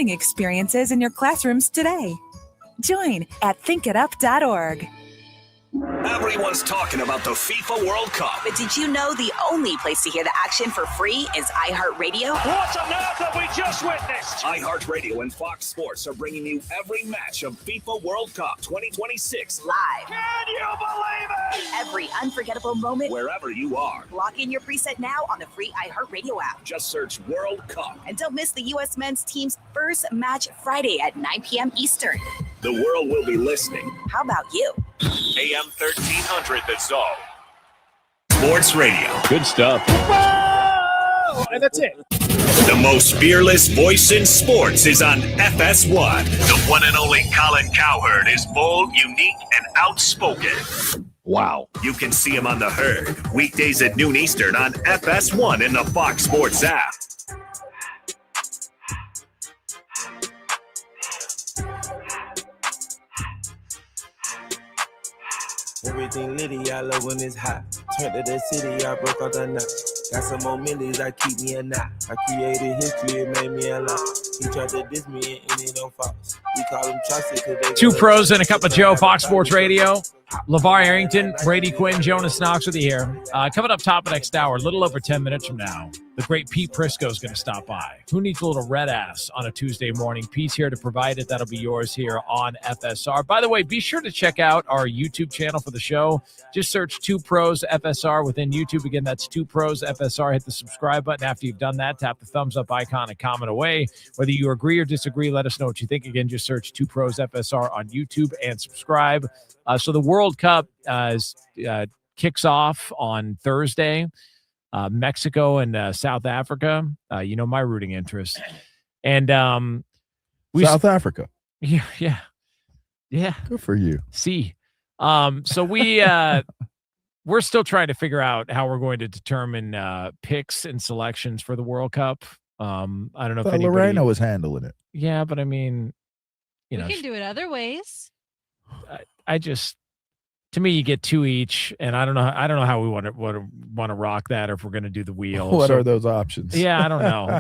experiences in your classrooms today. Join at thinkitup.org. Everyone's talking about the FIFA World Cup. But did you know the only place to hear the action for free is iHeartRadio? What on earth have we just witnessed? iHeartRadio and Fox Sports are bringing you every match of FIFA World Cup 2026 Live. Can you believe it? Every unforgettable moment. wherever you are. Lock in your preset now on the free iHeartRadio app. Just search World Cup. And don't miss the U.S. men's team's first match Friday at 9 p.m. Eastern. The world will be listening. How about you? AM 1300 The Zone. Sports Radio. Good stuff. Whoa! And that's it. The most fearless voice in sports is on FS1. The one and only Colin Cowherd is bold, unique, and outspoken. Wow. You can see him on The Herd, weekdays at noon Eastern on FS1 and the Fox Sports app. Everything litty, I love when it's hot. Turned to the city, I broke out the knot. Got some more millies that keep me a knot. I created history, it made me a lot. He tried to diss me and it don't Fox. We call him Chaucer because they Two pros and a cup of Joe, Fox Sports Radio. LeVar Arrington, Brady Quinn, Jonas Knox with you here. Coming up top of next hour, a little over 10 minutes from now, the great Pete Prisco is going to stop by. Who needs a little red ass on a Tuesday morning? Pete's here to provide it. That'll be yours here on FSR. By the way, be sure to check out our YouTube channel for the show. Just search 2 Pros FSR within YouTube. Again, that's 2 Pros FSR. Hit the subscribe button. After you've done that, tap the thumbs up icon and comment away. Whether you agree or disagree, let us know what you think. Again, just search 2 Pros FSR on YouTube and subscribe. So the World Cup kicks off on Thursday. Mexico and South Africa. You know my rooting interest. And South Africa. Yeah. Good for you. See. So we're still trying to figure out how we're going to determine picks and selections for the World Cup. I don't know if anybody... Lorena was handling it. Yeah, but I mean, we can do it other ways. To me, you get 2 each, and I don't know how we want to rock that, or if we're going to do the wheel. What are those options? Yeah, I don't know.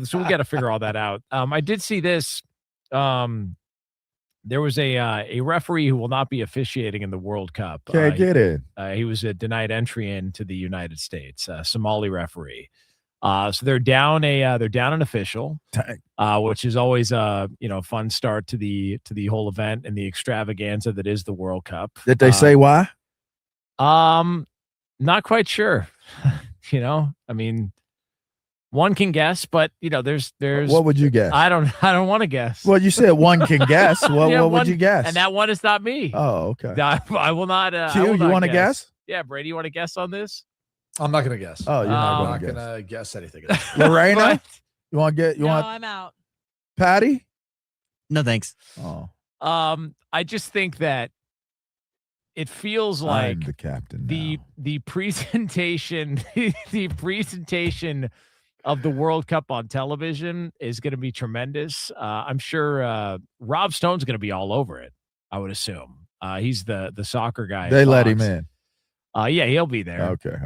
So we got to figure all that out. I did see this. There was a referee who will not be officiating in the World Cup. Can't get in. He was denied entry into the United States. Somali referee. So they're down an official, which is always a fun start to the whole event and the extravaganza that is the World Cup. Did they say why? Not quite sure. I mean, one can guess, but there's. What would you guess? I don't want to guess. Well, you said one can guess. What would you guess? And that one is not me. Oh, okay. I will not. Q, you want to guess? Yeah, Brady, you want to guess on this? I'm not going to guess. Oh, you're not going to guess anything. Lorena, you want to get? No, I'm out. Patty? No, thanks. Oh. I just think that it feels like I'm the captain. The presentation, the presentation of the World Cup on television is going to be tremendous. I'm sure Rob Stone's going to be all over it. I would assume he's the soccer guy. They let him in. Yeah, he'll be there. Okay.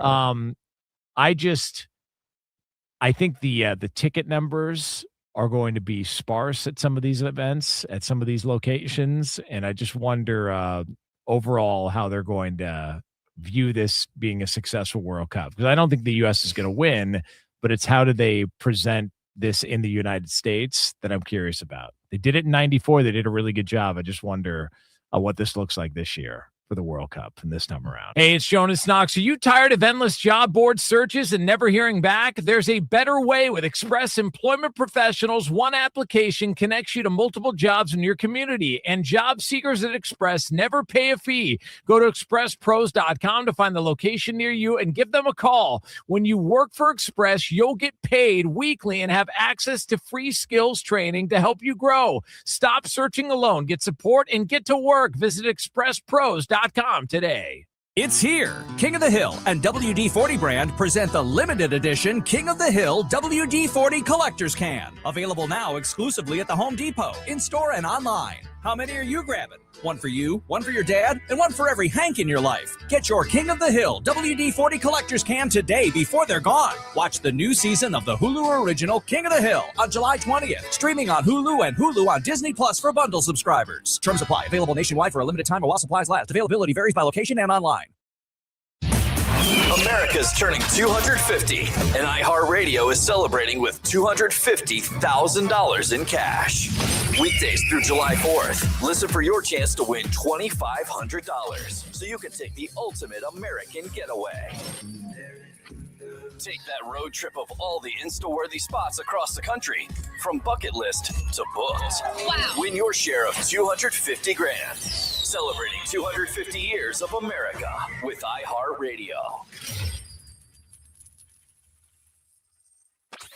I think the ticket numbers are going to be sparse at some of these events, at some of these locations, and I just wonder overall how they're going to view this being a successful World Cup, because I don't think the U.S. is going to win, but it's how do they present this in the United States that I'm curious about. They did it in '94. They did a really good job. I just wonder what this looks like this year for the World Cup and this time around. Hey, it's Jonas Knox. Are you tired of endless job board searches and never hearing back? There's a better way with Express Employment Professionals. One application connects you to multiple jobs in your community, and job seekers at Express never pay a fee. Go to expresspros.com to find the location near you and give them a call. When you work for Express, you'll get paid weekly and have access to free skills training to help you grow. Stop searching alone. Get support and get to work. Visit expresspros.com today. It's here. King of the Hill and WD-40 brand present the limited edition King of the Hill WD-40 Collector's Can. Available now exclusively at the Home Depot, in-store and online. How many are you grabbing? One for you, one for your dad, and one for every Hank in your life. Get your King of the Hill WD-40 Collector's Can today before they're gone. Watch the new season of the Hulu original King of the Hill on July 20th. Streaming on Hulu and Hulu on Disney Plus for bundle subscribers. Terms apply. Available nationwide for a limited time or while supplies last. Availability varies by location and online. America's turning 250, and iHeartRadio is celebrating with $250,000 in cash. Weekdays through July 4th, listen for your chance to win $2,500 so you can take the ultimate American getaway. Take that road trip of all the Insta-worthy spots across the country, from bucket list to booked. Wow. Win your share of $250,000. Celebrating 250 years of America with iHeartRadio.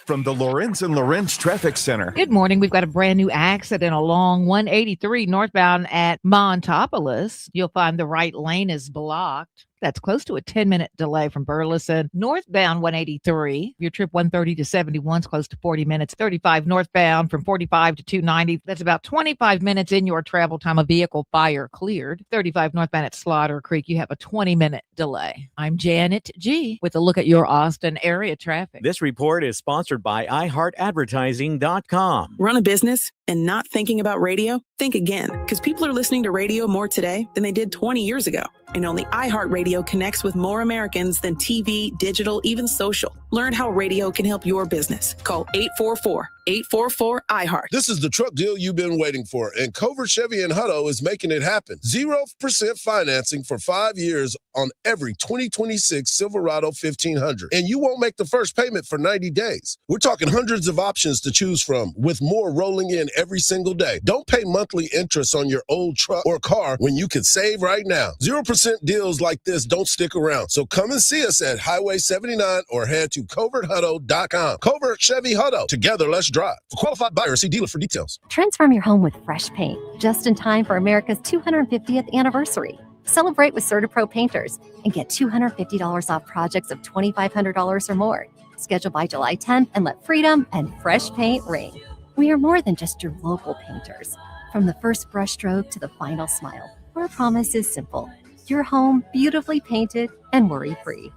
From the Lorenz and Lorenz Traffic Center. Good morning. We've got a brand new accident along 183 northbound at Montopolis. You'll find the right lane is blocked. That's close to a 10-minute delay from Burleson. Northbound 183, your trip 130 to 71 is close to 40 minutes. 35 northbound from 45 to 290. That's about 25 minutes in your travel time. A vehicle fire cleared. 35 northbound at Slaughter Creek, you have a 20-minute delay. I'm Janet G. with a look at your Austin area traffic. This report is sponsored by iHeartAdvertising.com. Run a business and not thinking about radio? Think again, because people are listening to radio more today than they did 20 years ago. And only iHeartRadio connects with more Americans than TV, digital, even social. Learn how radio can help your business. Call 844-844-iHeart. This is the truck deal you've been waiting for, and Covert Chevy in Hutto is making it happen. 0% financing for 5 years on every 2026 Silverado 1500. And you won't make the first payment for 90 days. We're talking hundreds of options to choose from, with more rolling in every single day. Don't pay monthly interest on your old truck or car when you can save right now. 0% deals like this don't stick around. So come and see us at Highway 79 or head to coverthutto.com. Covert Chevy Hutto. Together, let's drive. For qualified buyers, see dealer for details. Transform your home with fresh paint, just in time for America's 250th anniversary. Celebrate with CertaPro Painters and get $250 off projects of $2,500 or more. Schedule by July 10th and let freedom and fresh paint ring. We are more than just your local painters. From the first brushstroke to the final smile, our promise is simple. Your home beautifully painted and worry-free.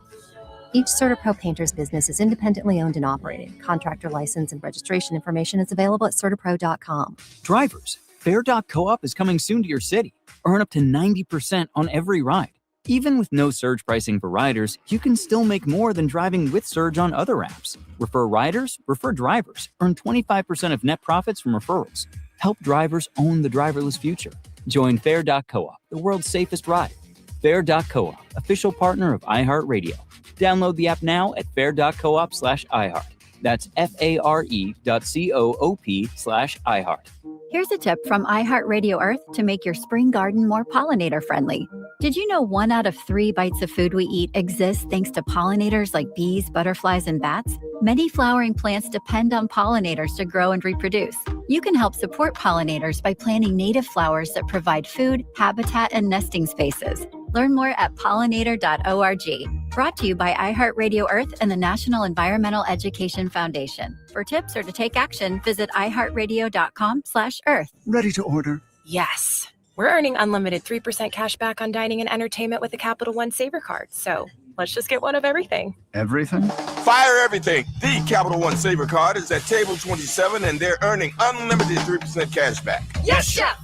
Each CertaPro Painters business is independently owned and operated. Contractor license and registration information is available at CertaPro.com. Drivers, Fair.coop is coming soon to your city. Earn up to 90% on every ride. Even with no surge pricing for riders, you can still make more than driving with Surge on other apps. Refer riders, refer drivers. Earn 25% of net profits from referrals. Help drivers own the driverless future. Join Fair.coop, the world's safest ride. Fair.coop, official partner of iHeartRadio. Download the app now at fair.coop/iHeart. That's FARE.coop/iHeart. Here's a tip from iHeartRadio Earth to make your spring garden more pollinator friendly. Did you know 1 out of 3 bites of food we eat exists thanks to pollinators like bees, butterflies, and bats? Many flowering plants depend on pollinators to grow and reproduce. You can help support pollinators by planting native flowers that provide food, habitat, and nesting spaces. Learn more at pollinator.org. Brought to you by iHeartRadio Earth and the National Environmental Education Foundation. For tips or to take action, visit iHeartRadio.com/earth. Ready to order? Yes. We're earning unlimited 3% cash back on dining and entertainment with the Capital One Saver card. So let's just get one of everything. Everything? Fire everything. The Capital One Saver card is at table 27 and they're earning unlimited 3% cash back. Yes, Chef!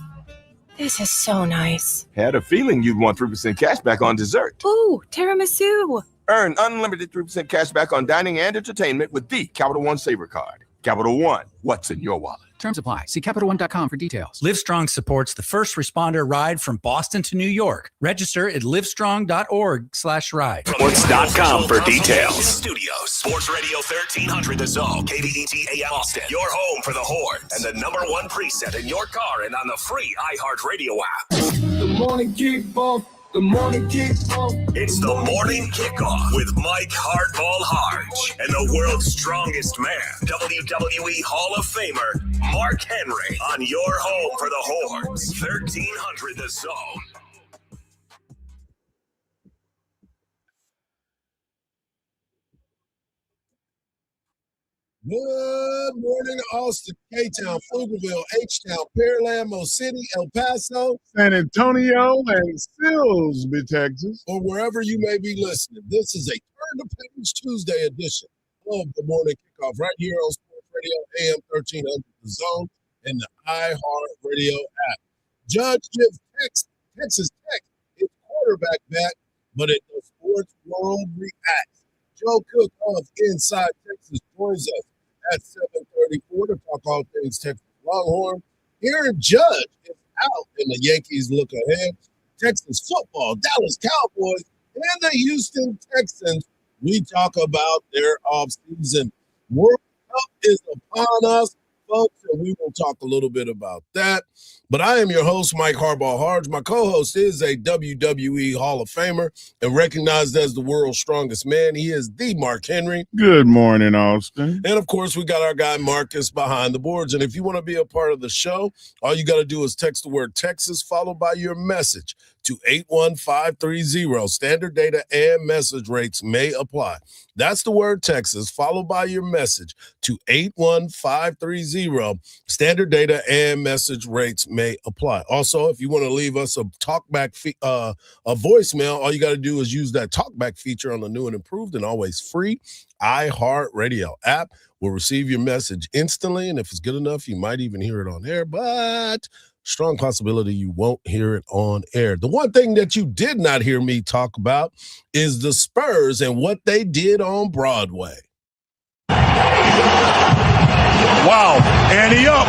This is so nice. Had a feeling you'd want 3% cash back on dessert. Ooh, tiramisu. Earn unlimited 3% cash back on dining and entertainment with the Capital One Saver card. Capital One, what's in your wallet? Terms apply. See CapitalOne.com for details. Livestrong supports the first responder ride from Boston to New York. Register at livestrong.org/ride. Sports.com for details. Studios. Sports Radio 1300 The Zone. KVET AM Austin. Your home for the Horns. And the #1 preset in your car and on the free iHeartRadio app. The morning kickoff. The morning kickoff. It's the morning kickoff with Mike Hardball Hardge and the world's strongest man, WWE Hall of Famer Mark Henry, on your home for the Horns. 1300 The Zone. Good morning, Austin, K-Town, Pflugerville, H-Town, Pearland, Mo City, El Paso, San Antonio, and Silsbee, Texas. or wherever you may be listening. This is a Turn the Page Tuesday edition of the Morning Kickoff right here on Sports Radio AM 1300 The Zone and the iHeart Radio app. Judge gives Texas Tech its quarterback back, but it the sports world reacts. Joe Cook of Inside Texas joins us at 7:34 to talk all things Texas Longhorn. Aaron Judge is out, and the Yankees look ahead. Texas football, Dallas Cowboys, and the Houston Texans. We talk about their offseason. World Cup is upon us, folks, and we will talk a little bit about that. But I am your host, Mike Hardball Hardge. My co-host is a WWE Hall of Famer and recognized as the world's strongest man. He is the Mark Henry. Good morning, Austin. And, of course, we got our guy Marcus behind the boards. And if you want to be a part of the show, all you got to do is text the word Texas followed by your message to 81530. Standard data and message rates may apply. That's the word Texas followed by your message to 81530. Standard data and message rates may apply. Also, if you want to leave us a talkback, a voicemail, all you got to do is use that talkback feature on the new and improved and always free iHeart Radio app. Will receive your message instantly, and if it's good enough, you might even hear it on air, but strong possibility you won't hear it on air. The one thing that you did not hear me talk about is the Spurs and what they did on Broadway. Wow, ante up.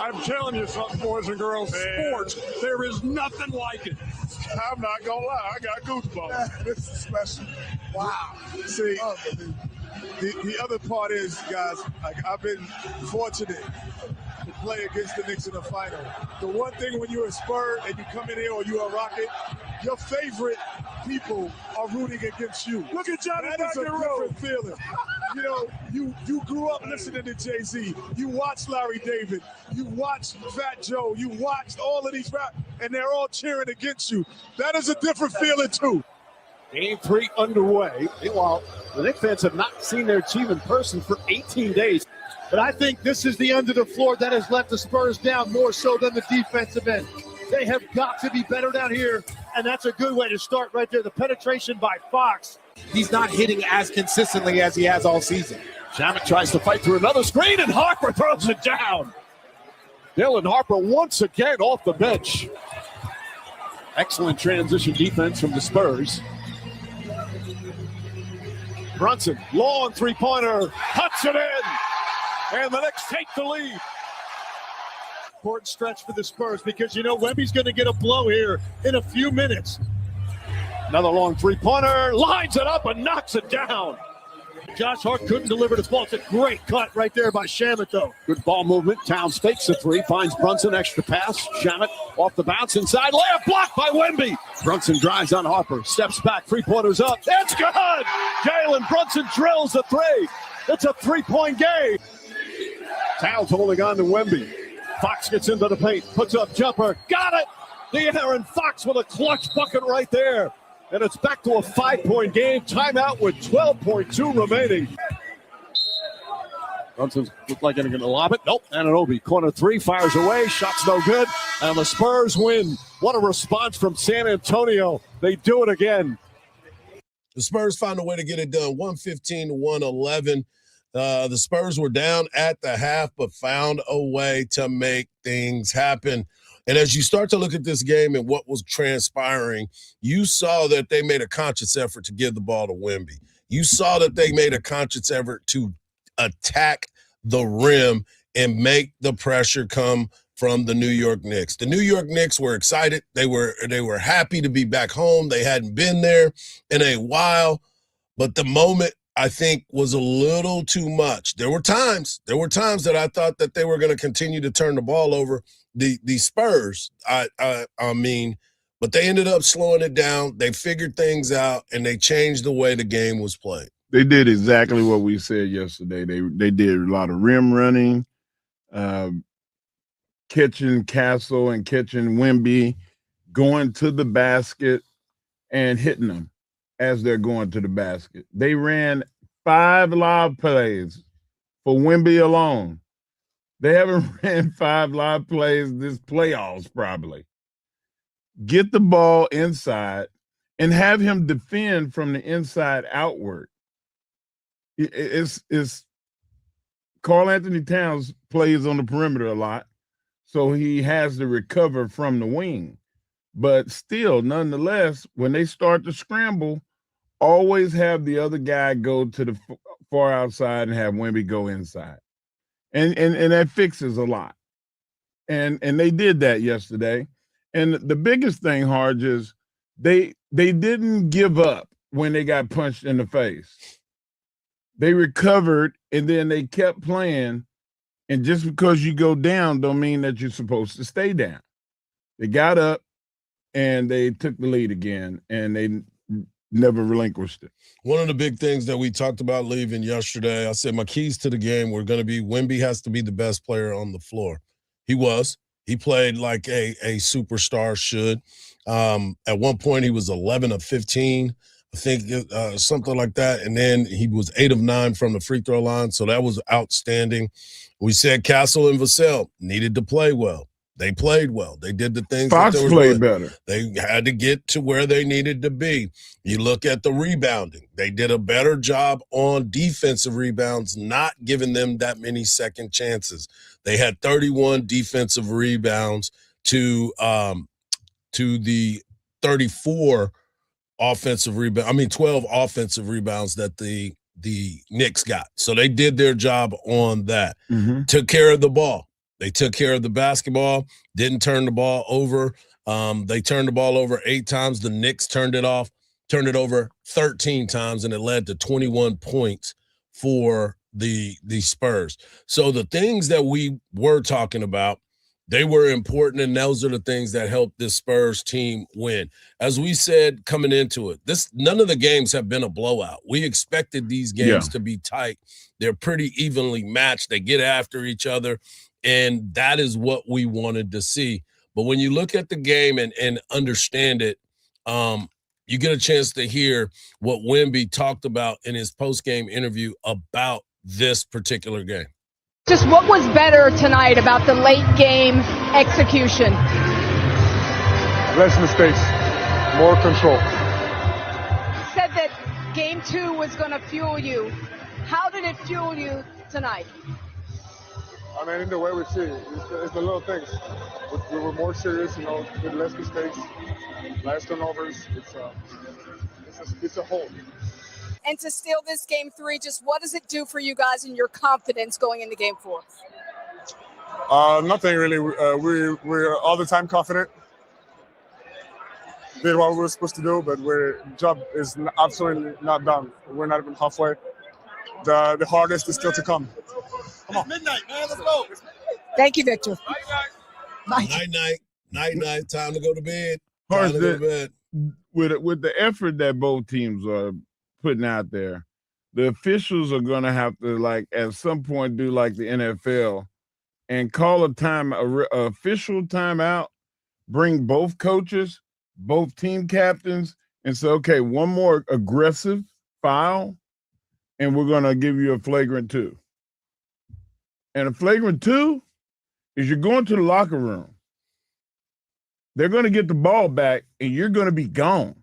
I'm telling you something, boys and girls, sports, there is nothing like it. I'm not going to lie, I got goosebumps. This is special. Wow. See, the other part is, guys, like I've been fortunate to play against the Knicks in the final. The one thing when you're a Spur and you come in here or you're a Rocket, your favorite people are rooting against you. Look at Johnny That is a Road. different feeling. You know, you grew up listening to Jay-Z. You watched Larry David. You watched Fat Joe. You watched all of these rap, and they're all cheering against you. That is a different feeling, too. Game 3 underway. Meanwhile, the Knicks fans have not seen their team in person for 18 days. But I think this is the end of the floor that has let the Spurs down more so than the defensive end. They have got to be better down here, and that's a good way to start right there. The penetration by Fox. He's not hitting as consistently as he has all season. Shamet tries to fight through another screen, and Harper throws it down. Dylan Harper once again off the bench. Excellent transition defense from the Spurs. Brunson, long three-pointer, puts it in, and the Knicks take the lead. Important stretch for the Spurs because, you know, Wemby's going to get a blow here in a few minutes. Another long three-pointer, lines it up and knocks it down. Josh Hart couldn't deliver the ball. It's a great cut right there by Shamet, though. Good ball movement. Towns fakes the three, finds Brunson, extra pass. Shamet off the bounce inside, layup blocked by Wemby. Brunson drives on Harper, steps back, three-pointers up. It's good! Jalen Brunson drills the three. It's a three-point game. Towns holding on to Wemby. Fox gets into the paint, puts up jumper, got it! De'Aaron Fox with a clutch bucket right there. And it's back to a 5-point game. Timeout with 12.2 remaining. Brunson looked like he's going to lob it. Nope. Anunoby, corner three, fires away. Shot's no good. And the Spurs win. What a response from San Antonio. They do it again. The Spurs found a way to get it done, 115 to 111. The Spurs were down at the half, but found a way to make things happen. And as you start to look at this game and what was transpiring, you saw that they made a conscious effort to give the ball to Wemby. You saw that they made a conscious effort to attack the rim and make the pressure come from the New York Knicks. The New York Knicks were excited. They were happy to be back home. They hadn't been there in a while, but the moment, I think, was a little too much. There were times that I thought that they were going to continue to turn the ball over. The Spurs, I mean, but they ended up slowing it down. They figured things out, and they changed the way the game was played. They did exactly what we said yesterday. They did a lot of rim running, catching Castle and catching Wemby, going to the basket and hitting them as they're going to the basket. They ran 5 live plays for Wemby alone. They haven't ran 5 live plays this playoffs probably. Get the ball inside and have him defend from the inside outward. It's Karl Anthony Towns plays on the perimeter a lot, so he has to recover from the wing. But still, nonetheless, when they start to scramble, always have the other guy go to the far outside and have Wemby go inside. And that fixes a lot. And they did that yesterday. And the biggest thing, Hardge, is they didn't give up when they got punched in the face. They recovered, and then they kept playing. And just because you go down don't mean that you're supposed to stay down. They got up, and they took the lead again, and they never relinquished it. One of the big things that we talked about leaving yesterday, I said my keys to the game were going to be Wemby has to be the best player on the floor. He was. He played like a superstar should. At one point, he was 11 of 15, I think, something like that. And then he was 8 of 9 from the free throw line, so that was outstanding. We said Castle and Vassell needed to play well. They played well. They did the things Fox that they were played doing. better. They had to get to where they needed to be. You look at the rebounding. They did a better job on defensive rebounds, not giving them that many second chances. They had 31 defensive rebounds to the 34 offensive rebound. I mean, 12 offensive rebounds that the Knicks got. So they did their job on that. Mm-hmm. Took care of the ball. They took care of the basketball, didn't turn the ball over. They turned the ball over 8 times. The Knicks turned it over 13 times, and it led to 21 points for the Spurs. So the things that we were talking about, they were important, and those are the things that helped this Spurs team win. As we said coming into it, none of the games have been a blowout. We expected these games to be tight. They're pretty evenly matched. They get after each other. And that is what we wanted to see. But when you look at the game and understand it, you get a chance to hear what Wemby talked about in his post-game interview about this particular game. Just what was better tonight about the late game execution? Less mistakes, more control. You said that game 2 was going to fuel you. How did it fuel you tonight? I mean, in the way we see it, it's the little things. We were more serious, with less mistakes, less turnovers. It's a whole. And to steal this game 3, just what does it do for you guys and your confidence going into game 4? Nothing really. We're all the time confident. Did what we were supposed to do, but our job is absolutely not done. We're not even halfway. The hardest is still to come. Come on. Midnight, man. Let's go. Thank you, Victor. Bye. Night. Time to go to bed. Time to go to bed. With the effort that both teams are putting out there, the officials are going to have to, at some point, do like the NFL and call a official timeout, bring both coaches, both team captains, and say, okay, one more aggressive foul, and we're going to give you a flagrant 2. And a flagrant 2 is you're going to the locker room. They're going to get the ball back, and you're going to be gone.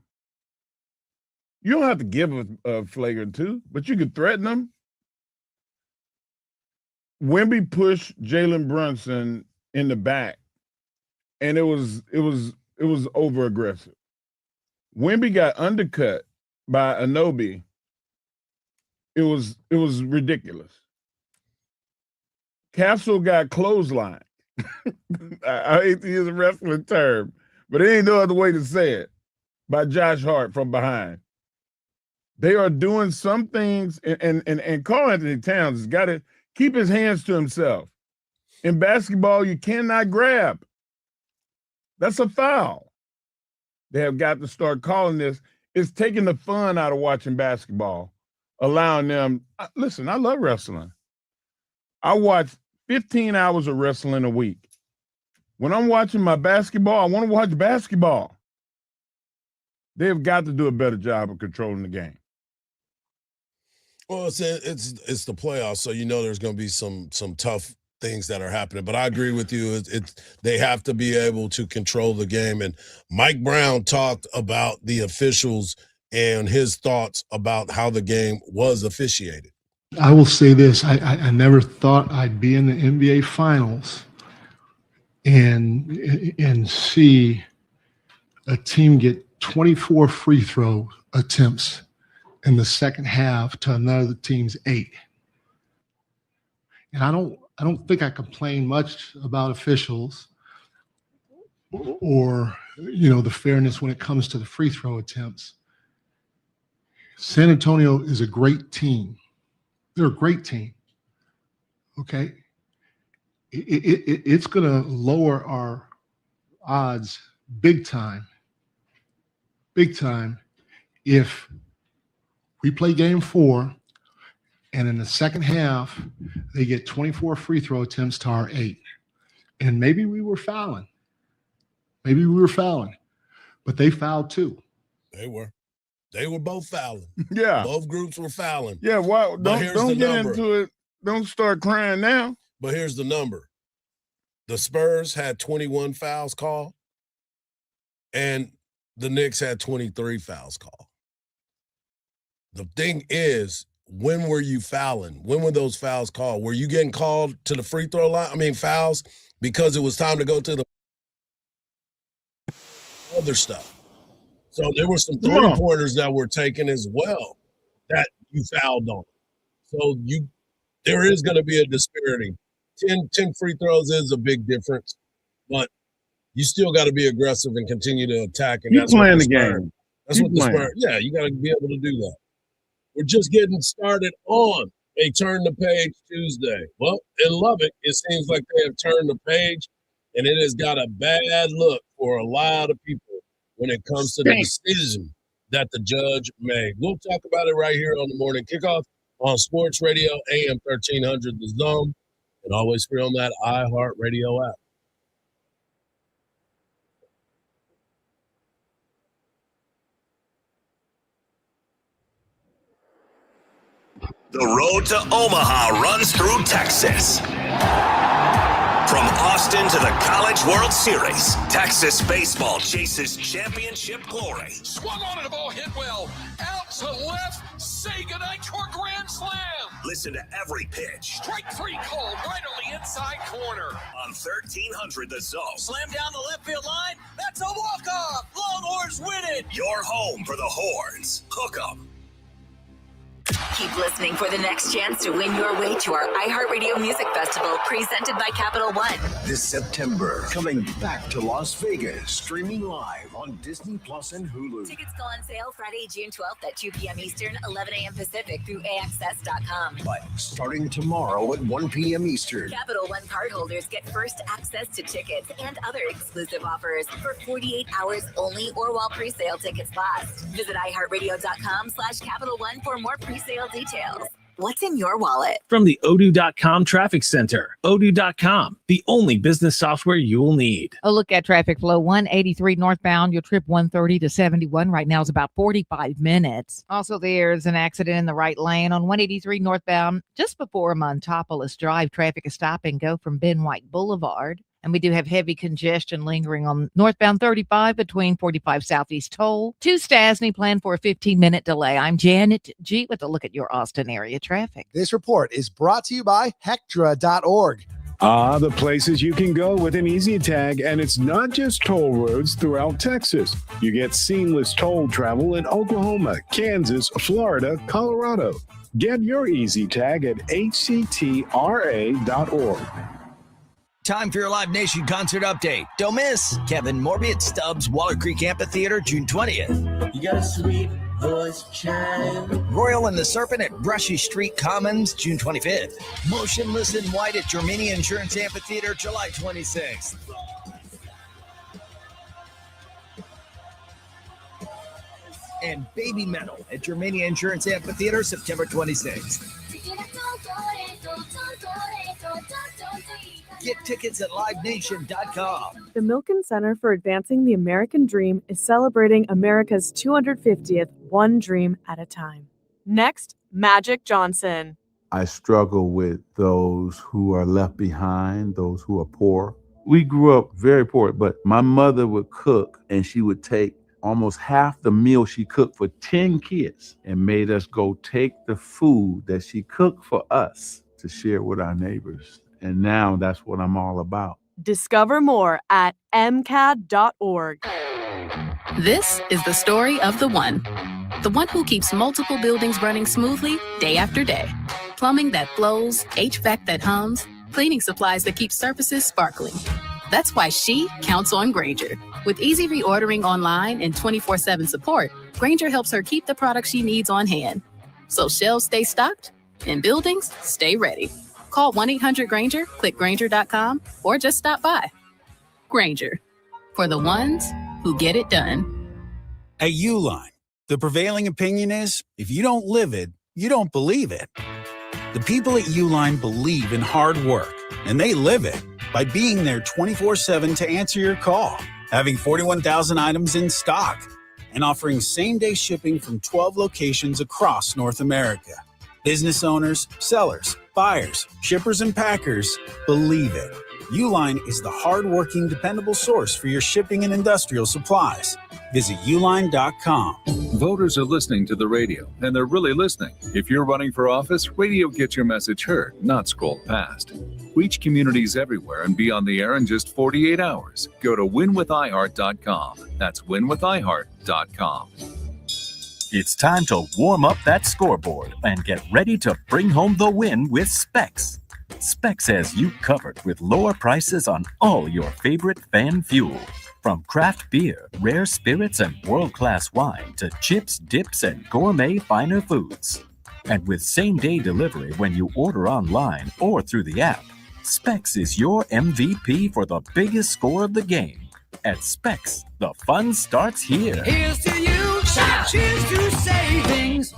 You don't have to give a flagrant 2, but you can threaten them. Wemby pushed Jalen Brunson in the back, and it was over aggressive. Wemby got undercut by Anunoby. It was ridiculous. Castle got clotheslined. I hate to use a wrestling term, but it ain't no other way to say it. By Josh Hart from behind. They are doing some things, and Karl Anthony Towns has got to keep his hands to himself. In basketball, you cannot grab. That's a foul. They have got to start calling this. It's taking the fun out of watching basketball, allowing them. Listen, I love wrestling. I watch 15 hours of wrestling a week. When I'm watching my basketball, I want to watch basketball. They've got to do a better job of controlling the game. Well, it's the playoffs, so there's going to be some tough things that are happening. But I agree with you. They have to be able to control the game. And Mike Brown talked about the officials and his thoughts about how the game was officiated. I will say this. I never thought I'd be in the NBA Finals and see a team get 24 free throw attempts in the second half to another team's 8. And I don't think I complain much about officials or the fairness when it comes to the free throw attempts. San Antonio is a great team. They're a great team. Okay. It's going to lower our odds big time if we play game 4 and in the second half they get 24 free throw attempts to our 8. And maybe we were fouling, but they fouled too. They were both fouling. Yeah, both groups were fouling. Yeah, well, don't get into it. Don't start crying now. But here's the number. The Spurs had 21 fouls called, and the Knicks had 23 fouls called. The thing is, when were you fouling? When were those fouls called? Were you getting called to the free throw line? Fouls because it was time to go to the other stuff. So there were some three-pointers that were taken as well that you fouled on. So there is going to be a disparity. 10 free throws is a big difference, but you still got to be aggressive and continue to attack. And that's playing the game. That's what the Spurs. Yeah, you got to be able to do that. We're just getting started on a turn the page Tuesday. Well, in Lubbock, it seems like they have turned the page, and it has got a bad look for a lot of people when it comes to the decision that the judge made. We'll talk about it right here on the Morning Kickoff on Sports Radio, AM 1300 The Zone, and always free on that iHeartRadio app. The road to Omaha runs through Texas. From Austin to the College World Series, Texas baseball chases championship glory. Swung on and the ball hit well. Out to left. Say goodnight to a grand slam. Listen to every pitch. Strike 3 called right on the inside corner. On 1300 The Zone. Slam down the left field line. That's a walk-off. Longhorns win it. Your home for the Horns. Hook 'em. Keep listening for the next chance to win your way to our iHeartRadio Music Festival presented by Capital One. This September, coming back to Las Vegas, streaming live on Disney Plus and Hulu. Tickets go on sale Friday, June 12th at 2 p.m. Eastern, 11 a.m. Pacific through AXS.com. But starting tomorrow at 1 p.m. Eastern. Capital One cardholders get first access to tickets and other exclusive offers for 48 hours only or while pre-sale tickets last. Visit iHeartRadio.com/Capital One for more pre-sale details. What's in your wallet? From the Odoo.com Traffic Center. Odoo.com, the only business software you will need. A look at traffic flow 183 northbound. Your trip 130 to 71 right now is about 45 minutes. Also, there's an accident in the right lane on 183 northbound just before Montopolis Drive. Traffic is stop and go from Ben White Boulevard. And we do have heavy congestion lingering on northbound 35 between 45 Southeast Toll to Stasny, planned for a 15-minute delay. I'm Janet G with a look at your Austin area traffic. This report is brought to you by Hectra.org. The places you can go with an Easy Tag, and it's not just toll roads throughout Texas. You get seamless toll travel in Oklahoma, Kansas, Florida, Colorado. Get your Easy Tag at hctra.org. Time for your Live Nation concert update. Don't miss Kevin Morby at Stubbs Waller Creek Amphitheater, June 20th. You got a sweet voice chime. Royal and the Serpent at Brushy Street Commons, June 25th. Motionless in White at Germania Insurance Amphitheater, July 26th. And Baby Metal at Germania Insurance Amphitheater, September 26th. Get tickets at livenation.com. The Milken Center for Advancing the American Dream is celebrating America's 250th, one dream at a time. Next, Magic Johnson. I struggle with those who are left behind, those who are poor. We grew up very poor, but my mother would cook and she would take almost half the meal she cooked for 10 kids and made us go take the food that she cooked for us to share with our neighbors. And now that's what I'm all about. Discover more at mcad.org. This is the story of the one who keeps multiple buildings running smoothly day after day. Plumbing that flows, HVAC that hums, cleaning supplies that keep surfaces sparkling. That's why she counts on Grainger. With easy reordering online and 24/7 support, Grainger helps her keep the products she needs on hand. So shelves stay stocked and buildings stay ready. Call 1-800-GRAINGER, click Grainger.com, or just stop by. Grainger, for the ones who get it done. At Uline, the prevailing opinion is, if you don't live it, you don't believe it. The people at Uline believe in hard work, and they live it by being there 24/7 to answer your call, having 41,000 items in stock, and offering same-day shipping from 12 locations across North America. Business owners, sellers, buyers, shippers, and packers believe it. Uline is the hard-working, dependable source for your shipping and industrial supplies. Visit uline.com. Voters are listening to the radio, and they're really listening. If you're running for office, radio gets your message heard, not scrolled past. Reach communities everywhere and be on the air in just 48 hours. Go to winwithiheart.com. That's winwithiheart.com. It's time to warm up that scoreboard and get ready to bring home the win with Specs. Specs has you covered with lower prices on all your favorite fan fuel. From craft beer, rare spirits, and world-class wine to chips, dips, and gourmet finer foods. And with same-day delivery when you order online or through the app, Specs is your MVP for the biggest score of the game. At Specs, the fun starts here. Here's to you, cheers to savings.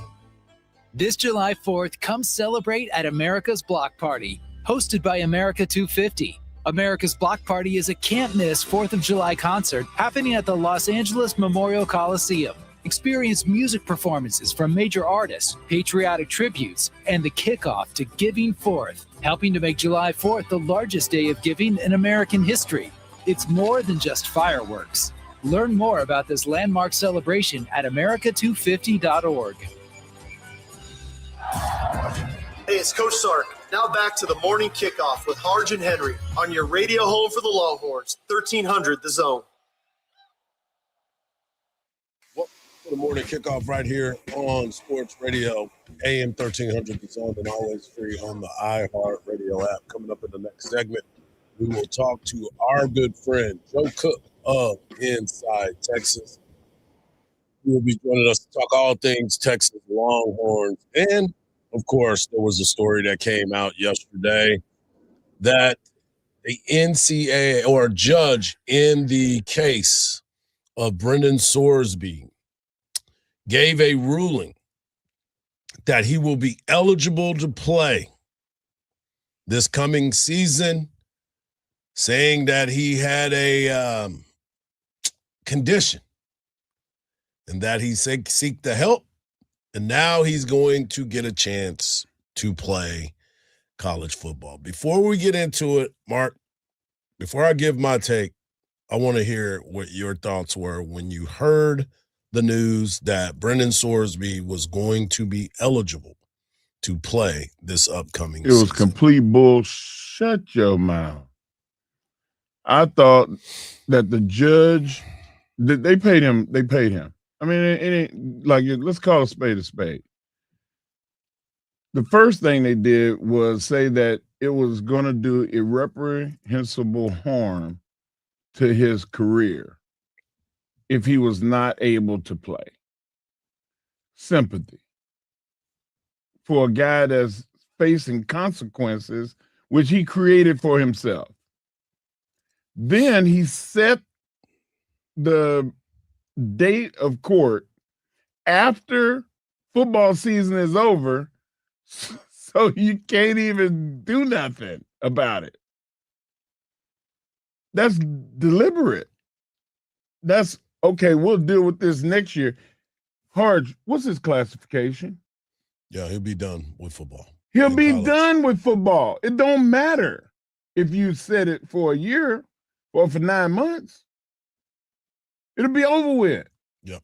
This July 4th, come celebrate at America's Block Party, hosted by America 250. America's Block Party is a can't-miss 4th of July concert happening at the Los Angeles Memorial Coliseum. Experience music performances from major artists, patriotic tributes, and the kickoff to Giving Forth, helping to make July 4th the largest day of giving in American history. It's more than just fireworks. Learn more about this landmark celebration at america250.org. Hey, it's Coach Sark. Now back to the morning kickoff with Hardge and Henry on your radio home for the Longhorns, 1300 The Zone. Welcome to the morning kickoff right here on Sports Radio, AM 1300 The Zone, and always free on the iHeart Radio app. Coming up in the next segment, we will talk to our good friend, Joe Cook of Inside Texas. He will be joining us to talk all things Texas Longhorns. And, of course, there was a story that came out yesterday that the NCAA or a judge in the case of Brendan Sorsby gave a ruling that he will be eligible to play this coming season, saying that he had a condition and that he seek the help, and now he's going to get a chance to play college football. Before we get into it, Mark, before I give my take, I want to hear what your thoughts were when you heard the news that Brendan Sorsby was going to be eligible to play this upcoming season. It was complete bullshit. Shut your mouth. I thought that the judge, they paid him. They paid him. I mean, it ain't like, let's call a spade a spade. The first thing they did was say that it was going to do irreprehensible harm to his career if he was not able to play. Sympathy for a guy that's facing consequences, which he created for himself. Then he set the date of court after football season is over, so you can't even do nothing about it. That's deliberate. That's okay. We'll deal with this next year. Hardge, what's his classification? Yeah, he'll be done with football. He'll be done with football. It don't matter if you said it for a year or for 9 months. It'll be over with. Yep.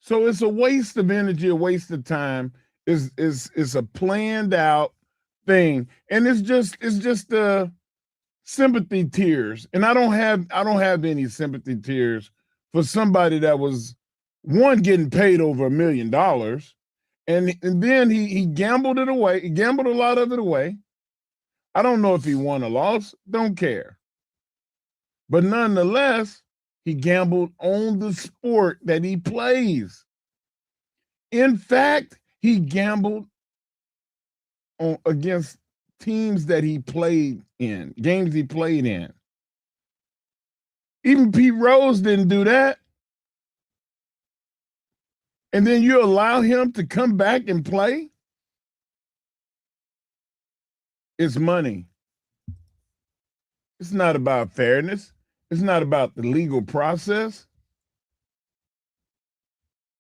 So it's a waste of energy, a waste of time. It's a planned out thing, and it's just sympathy tears. And I don't have any sympathy tears for somebody that was getting paid over $1 million, and then he gambled it away. He gambled a lot of it away. I don't know if he won or lost. Don't care. But nonetheless, he gambled on the sport that he plays. In fact, he gambled against teams that he played in, games he played in. Even Pete Rose didn't do that. And then you allow him to come back and play? It's money. It's not about fairness. It's not about the legal process.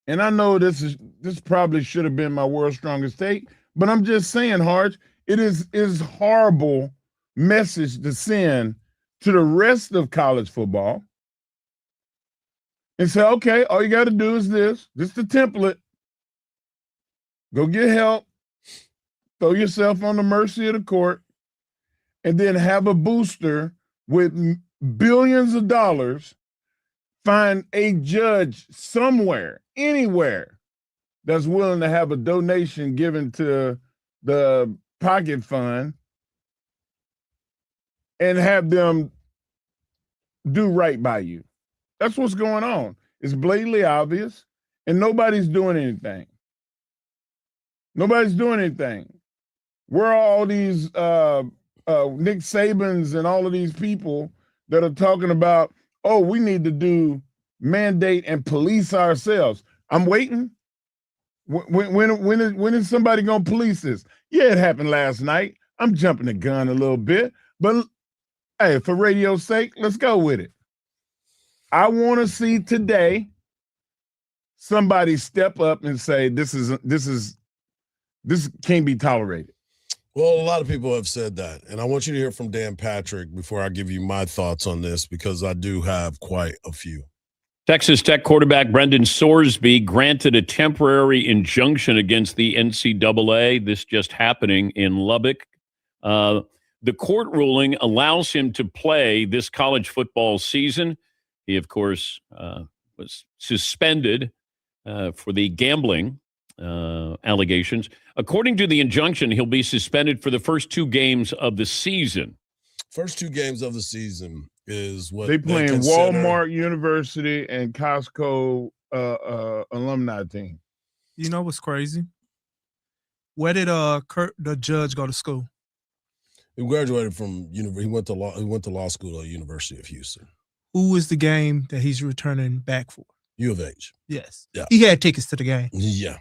And I know this probably should have been my world's strongest take, but I'm just saying, Hardge, it is horrible message to send to the rest of college football and say, okay, all you got to do is this is the template. Go get help, throw yourself on the mercy of the court, and then have a booster with billions of dollars, find a judge somewhere, anywhere, that's willing to have a donation given to the pocket fund and have them do right by you. That's what's going on. It's blatantly obvious, and nobody's doing anything. Nobody's doing anything. Where are all these Nick Sabans and all of these people that are talking about, oh, we need to do mandate and police ourselves? I'm waiting. When is somebody going to police this? Yeah, it happened last night. I'm jumping the gun a little bit, but hey, for radio's sake, let's go with it. I want to see today somebody step up and say this can't be tolerated. Well, a lot of people have said that, and I want you to hear from Dan Patrick before I give you my thoughts on this, because I do have quite a few. Texas Tech quarterback Brendan Sorsby granted a temporary injunction against the NCAA. This just happening in Lubbock. The court ruling allows him to play this college football season. He, of course, was suspended for the gambling allegations. According to the injunction, he'll be suspended for the first 2 games of the season. First 2 games of the season is what they playing Walmart University and Costco alumni team. You know what's crazy? Where did the judge go to school? He graduated from he went to law school at the University of Houston. Who is the game that he's returning back for? U of H. Yes. Yeah. He had tickets to the game. Yeah.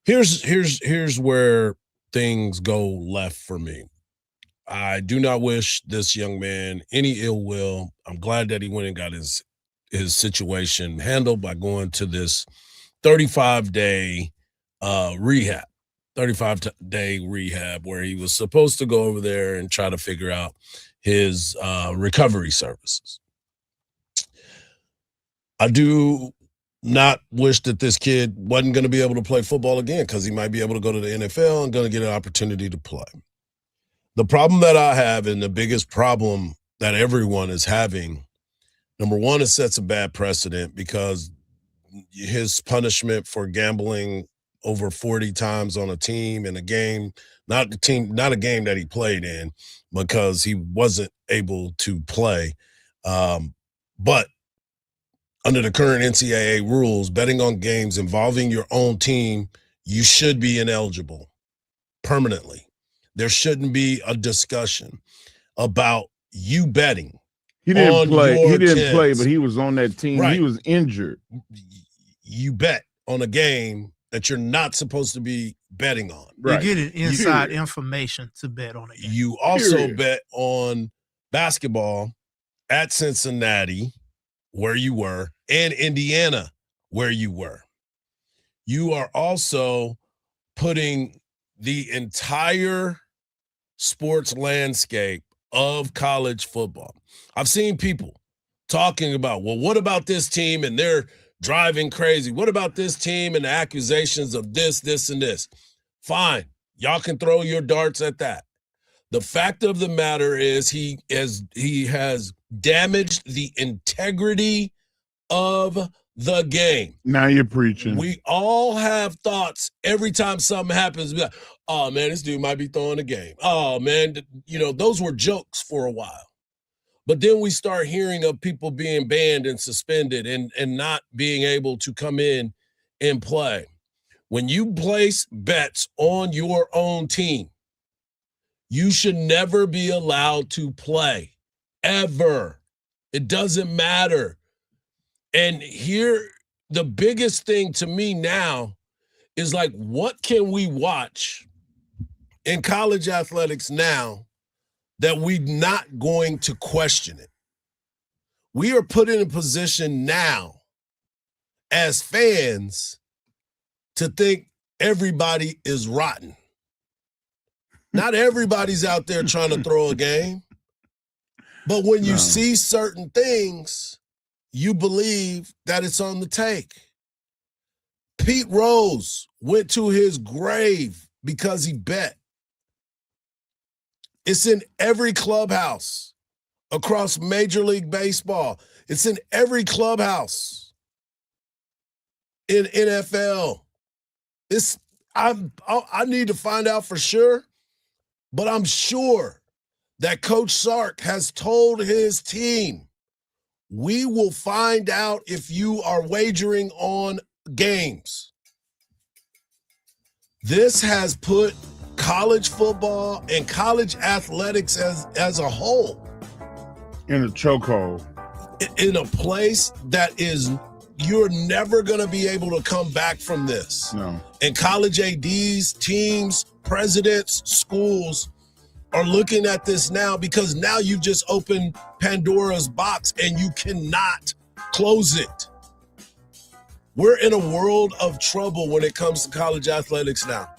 Here's where things go left for me. I do not wish this young man any ill will. I'm glad that he went and got his situation handled by going to this 35-day rehab. 35-day rehab where he was supposed to go over there and try to figure out his recovery services. I do not wish that this kid wasn't going to be able to play football again, because he might be able to go to the NFL and going to get an opportunity to play. The problem that I have, and the biggest problem that everyone is having, number one, it sets a bad precedent, because his punishment for gambling over 40 times on a team in a game, not a game that he played in, because he wasn't able to play. But under the current NCAA rules, betting on games involving your own team, you should be ineligible permanently. There shouldn't be a discussion about you betting. He didn't play, but he was on that team. Right. He was injured. You bet on a game that you're not supposed to be betting on. Right. You get inside information to bet on it. You also bet on basketball at Cincinnati, where you were, and Indiana, where you were, you are also putting the entire sports landscape of college football. I've seen people talking about, well, what about this team? And they're driving crazy. What about this team and the accusations of this, this, and this? Fine. Y'all can throw your darts at that. The fact of the matter is he has damaged the integrity of the game. Now you're preaching. We all have thoughts every time something happens. Like, oh, man, this dude might be throwing a game. Oh, man, those were jokes for a while. But then we start hearing of people being banned and suspended and not being able to come in and play. When you place bets on your own team, you should never be allowed to play, ever. It doesn't matter. And here, the biggest thing to me now is like, what can we watch in college athletics now that we're not going to question it? We are put in a position now as fans to think everybody is rotten. Not everybody's out there trying to throw a game. But when you see certain things, you believe that it's on the take. Pete Rose went to his grave because he bet. It's in every clubhouse across Major League Baseball. It's in every clubhouse in NFL. I need to find out for sure, but I'm sure that Coach Sark has told his team, we will find out if you are wagering on games. This has put college football and college athletics as a whole in a chokehold, in a place that is, you're never going to be able to come back from this. No. And college ADs, teams, presidents, schools are looking at this now because now you just opened Pandora's box and you cannot close it. We're in a world of trouble when it comes to college athletics now,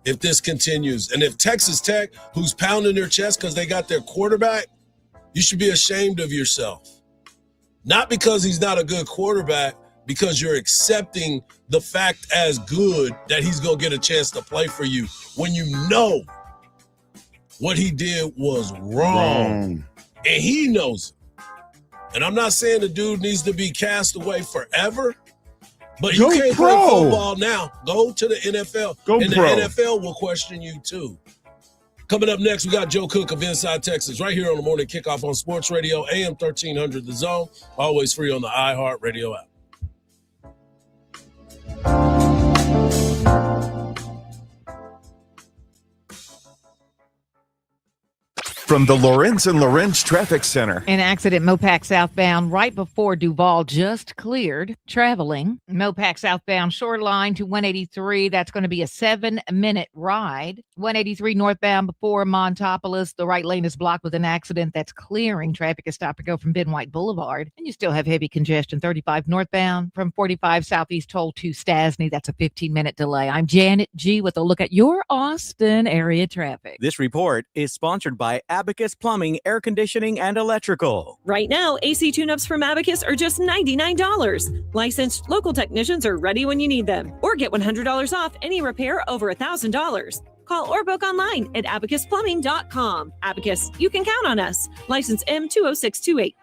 if this continues. And if Texas Tech, who's pounding their chest because they got their quarterback, you should be ashamed of yourself. Not because he's not a good quarterback, because you're accepting the fact as good that he's going to get a chance to play for you when you know what he did was wrong. And he knows it. And I'm not saying the dude needs to be cast away forever, but you can't play football now. Go to the NFL. And the NFL will question you too. Coming up next, we got Joe Cook of Inside Texas right here on the Morning Kickoff on Sports Radio, AM 1300 The Zone, always free on the iHeart Radio app. From the Lorenz and Lorenz Traffic Center. An accident, Mopac southbound, right before Duval, just cleared. Traveling, Mopac southbound, Shoreline to 183. That's going to be a 7-minute ride. 183 northbound before Montopolis. The right lane is blocked with an accident that's clearing. Traffic is stopped to go from Ben White Boulevard. And you still have heavy congestion. 35 northbound from 45 Southeast Toll to Stasny. That's a 15-minute delay. I'm Janet G. with a look at your Austin area traffic. This report is sponsored by Abacus Plumbing, Air Conditioning, and Electrical. Right now, AC tune-ups from Abacus are just $99. Licensed local technicians are ready when you need them. Or get $100 off any repair over $1,000. Call or book online at abacusplumbing.com. Abacus, you can count on us. License M20628.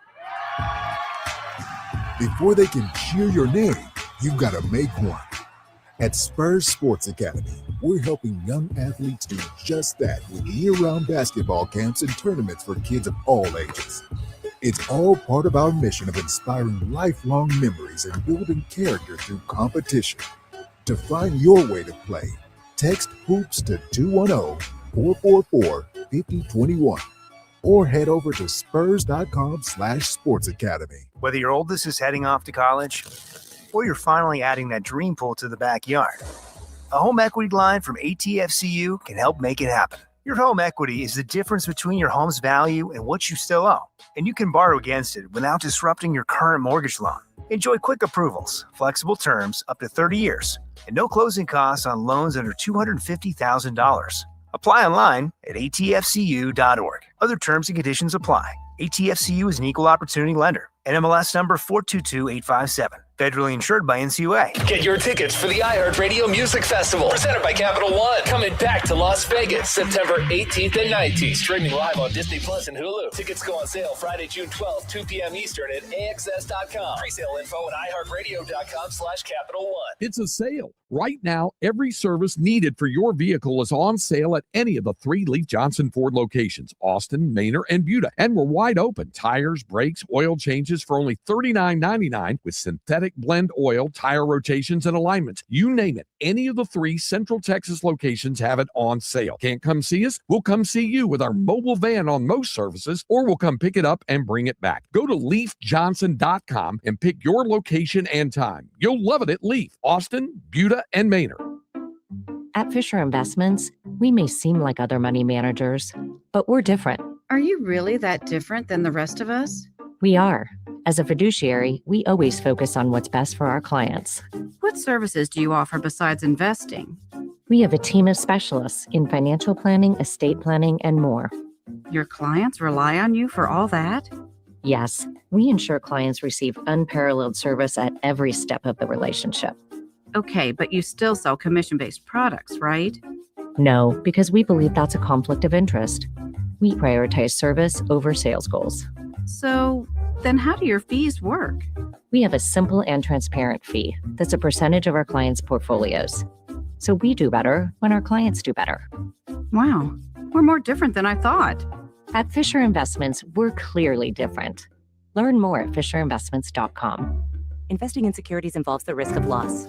Before they can cheer your name, you've got to make one. At Spurs Sports Academy, we're helping young athletes do just that with year-round basketball camps and tournaments for kids of all ages. It's all part of our mission of inspiring lifelong memories and building character through competition. To find your way to play, text HOOPS to 210-444-5021 or head over to spurs.com/sportsacademy. Whether your oldest is heading off to college or you're finally adding that dream pool to the backyard, a home equity line from ATFCU can help make it happen. Your home equity is the difference between your home's value and what you still owe, and you can borrow against it without disrupting your current mortgage loan. Enjoy quick approvals, flexible terms up to 30 years, and no closing costs on loans under $250,000. Apply online at atfcu.org. Other terms and conditions apply. ATFCU is an equal opportunity lender. NMLS number 422857. Federally insured by NCUA. Get your tickets for the iHeartRadio Music Festival, presented by Capital One. Coming back to Las Vegas, September 18th and 19th. Streaming live on Disney Plus and Hulu. Tickets go on sale Friday, June 12th, 2 p.m. Eastern at AXS.com. Presale info at iHeartRadio.com/Capital One. It's a sale. Right now, every service needed for your vehicle is on sale at any of the 3 Leaf Johnson Ford locations, Austin, Manor, and Buda. And we're wide open. Tires, brakes, oil changes for only $39.99 with synthetic blend oil, tire rotations, and alignments. You name it. Any of the 3 Central Texas locations have it on sale. Can't come see us? We'll come see you with our mobile van on most services, or we'll come pick it up and bring it back. Go to LeafJohnson.com and pick your location and time. You'll love it at Leaf, Austin, Buda, and Manor. At Fisher Investments, we may seem like other money managers, but we're different. Are you really that different than the rest of us? We are. As a fiduciary, we always focus on what's best for our clients. What services do you offer besides investing? We have a team of specialists in financial planning, estate planning, and more. Your clients rely on you for all that? Yes, we ensure clients receive unparalleled service at every step of the relationship. Okay, but you still sell commission-based products, right? No, because we believe that's a conflict of interest. We prioritize service over sales goals. So then how do your fees work? We have a simple and transparent fee that's a percentage of our clients' portfolios. So we do better when our clients do better. Wow, we're more different than I thought. At Fisher Investments, we're clearly different. Learn more at FisherInvestments.com. Investing in securities involves the risk of loss.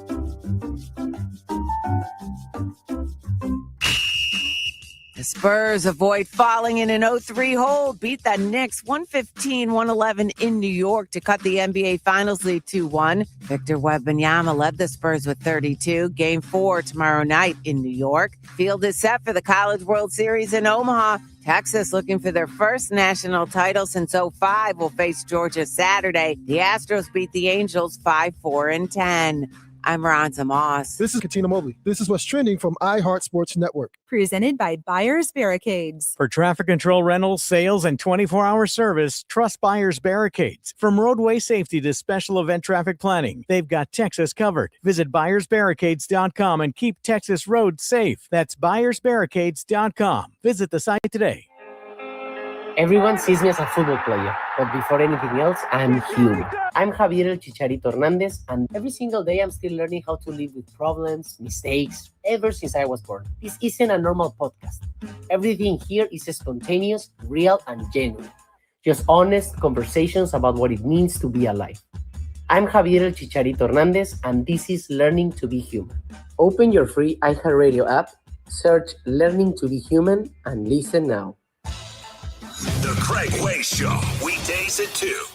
The Spurs avoid falling in an 0-3 hole, beat the Knicks 115-111 in New York to cut the NBA Finals lead 2-1. Victor Wembanyama led the Spurs with 32. Game 4 tomorrow night in New York. Field is set for the College World Series in Omaha. Texas, looking for their first national title since 2005, will face Georgia Saturday. The Astros beat the Angels 5-4-10. I'm Ronza Moss. This is Katina Mobley. This is what's trending from iHeart Sports Network. Presented by Buyers Barricades. For traffic control rentals, sales, and 24-hour service, trust Buyers Barricades. From roadway safety to special event traffic planning, they've got Texas covered. Visit buyersbarricades.com and keep Texas roads safe. That's buyersbarricades.com. Visit the site today. Everyone sees me as a football player, but before anything else, I'm human. I'm Javier El Chicharito Hernandez, and every single day I'm still learning how to live with problems, mistakes, ever since I was born. This isn't a normal podcast. Everything here is spontaneous, real, and genuine. Just honest conversations about what it means to be alive. I'm Javier El Chicharito Hernandez, and this is Learning to Be Human. Open your free iHeartRadio app, search Learning to Be Human, and listen now. The Craig Way Show, weekdays at 2.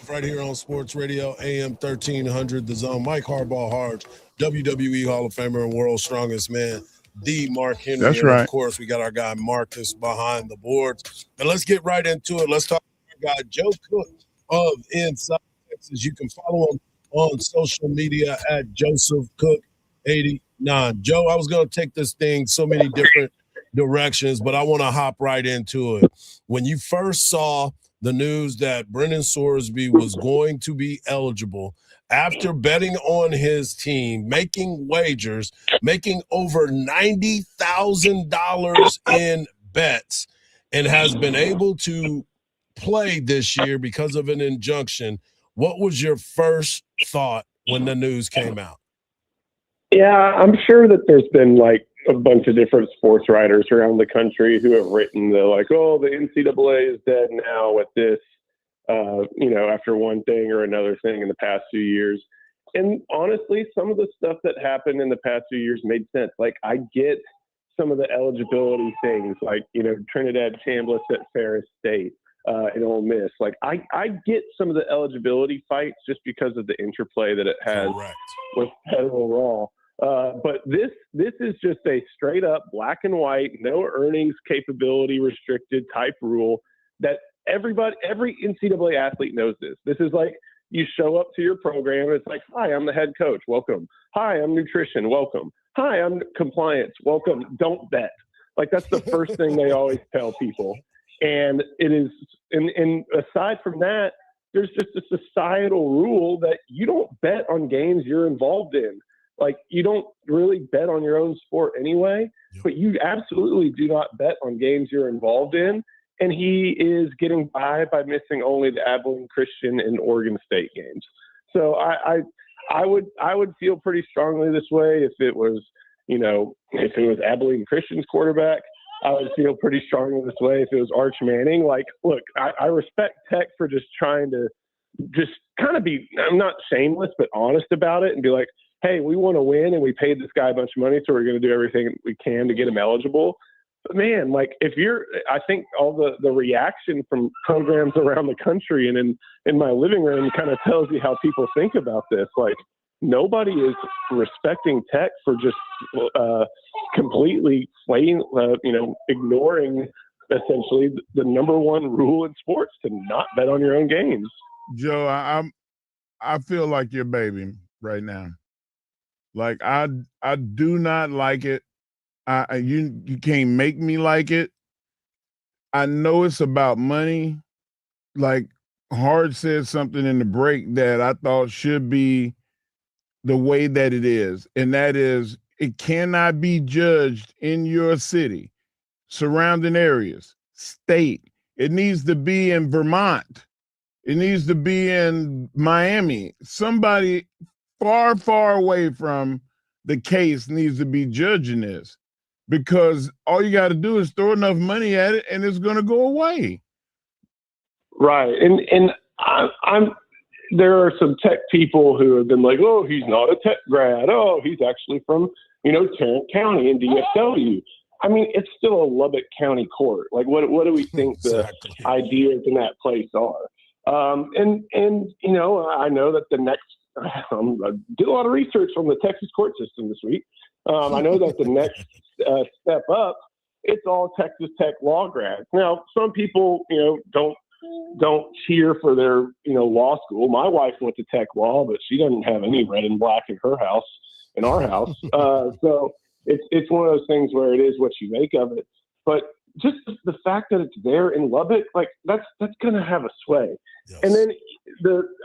Right here on Sports Radio, AM 1300, The Zone. Mike Hardball, Hardge, WWE Hall of Famer and World's Strongest Man, the Mark Henry. That's and right. Of course, we got our guy Marcus behind the boards. And let's get right into it. Let's talk to our guy Joe Cook of Inside Texas. You can follow him on social media at Joseph Cook 89. Joe, I was going to take this thing so many different directions, but I want to hop right into it. When you first saw the news that Brendan Sorsby was going to be eligible after betting on his team, making wagers, making over $90,000 in bets, and has been able to play this year because of an injunction, what was your first thought when the news came out? Yeah, I'm sure that there's been like a bunch of different sports writers around the country who have written the NCAA is dead now with this, after one thing or another thing in the past few years. And honestly, some of the stuff that happened in the past few years made sense. Like, I get some of the eligibility things, like, Trinidad Chambliss at Ferris State. in Ole Miss. Like I get some of the eligibility fights just because of the interplay that it has with federal law. But this is just a straight up black and white, no earnings capability restricted type rule that every NCAA athlete knows this. This is like you show up to your program. It's like, hi, I'm the head coach. Welcome. Hi, I'm nutrition. Welcome. Hi, I'm compliance. Welcome. Don't bet. Like that's the first thing they always tell people. And it is, and aside from that, there's just a societal rule that you don't bet on games you're involved in. Like you don't really bet on your own sport anyway, but you absolutely do not bet on games you're involved in. And he is getting by missing only the Abilene Christian and Oregon State games. So I would feel pretty strongly this way if it was, if it was Abilene Christian's quarterback. I would feel pretty strongly this way if it was Arch Manning. Like, look, I respect Tech for just trying to just kind of be, I'm not shameless, but honest about it and be like, hey, we want to win and we paid this guy a bunch of money, so we're going to do everything we can to get him eligible. But man, like I think all the reaction from programs around the country and in my living room kind of tells you how people think about this. Like nobody is respecting Tech for just completely ignoring essentially the number one rule in sports to not bet on your own games. Joe, I feel like your baby right now. Like I do not like it. You can't make me like it. I know it's about money. Like Hardge said something in the break that I thought should be the way that it is. And that is it cannot be judged in your city, surrounding areas, state. It needs to be in Vermont. It needs to be in Miami. Somebody far, far away from the case needs to be judging this, because all you got to do is throw enough money at it and it's going to go away. Right. And there are some Tech people who have been like, oh, he's not a Tech grad. Oh, he's actually from, Tarrant County and DFW. I mean, it's still a Lubbock County court. Like, what do we think the ideas in that place are? I know that the next, I did a lot of research on the Texas court system this week. I know that the next step up, it's all Texas Tech law grads. Now, some people, don't cheer for their, law school. My wife went to Tech Law, but she doesn't have any red and black in her house, in our house. So it's one of those things where it is what you make of it. But just the fact that it's there in Lubbock, like that's going to have a sway. Yes. And then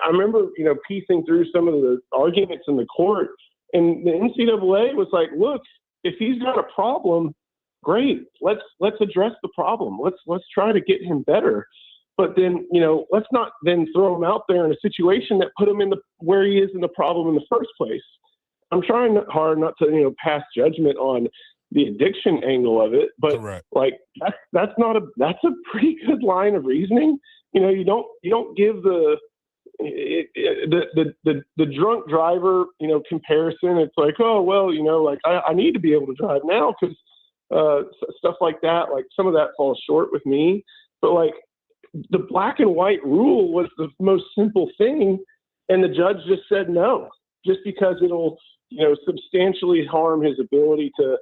I remember, piecing through some of the arguments in the court, and the NCAA was like, look, if he's got a problem, great, let's address the problem. Let's try to get him better. But then, let's not then throw him out there in a situation that put him in where he is in the problem in the first place. I'm trying hard not to, pass judgment on the addiction angle of it, but like that's a pretty good line of reasoning. You don't give the drunk driver, comparison. It's like, oh, well, I need to be able to drive now because stuff like that, like some of that falls short with me. But like the black and white rule was the most simple thing, and the judge just said no, just because it'll, substantially harm his ability to,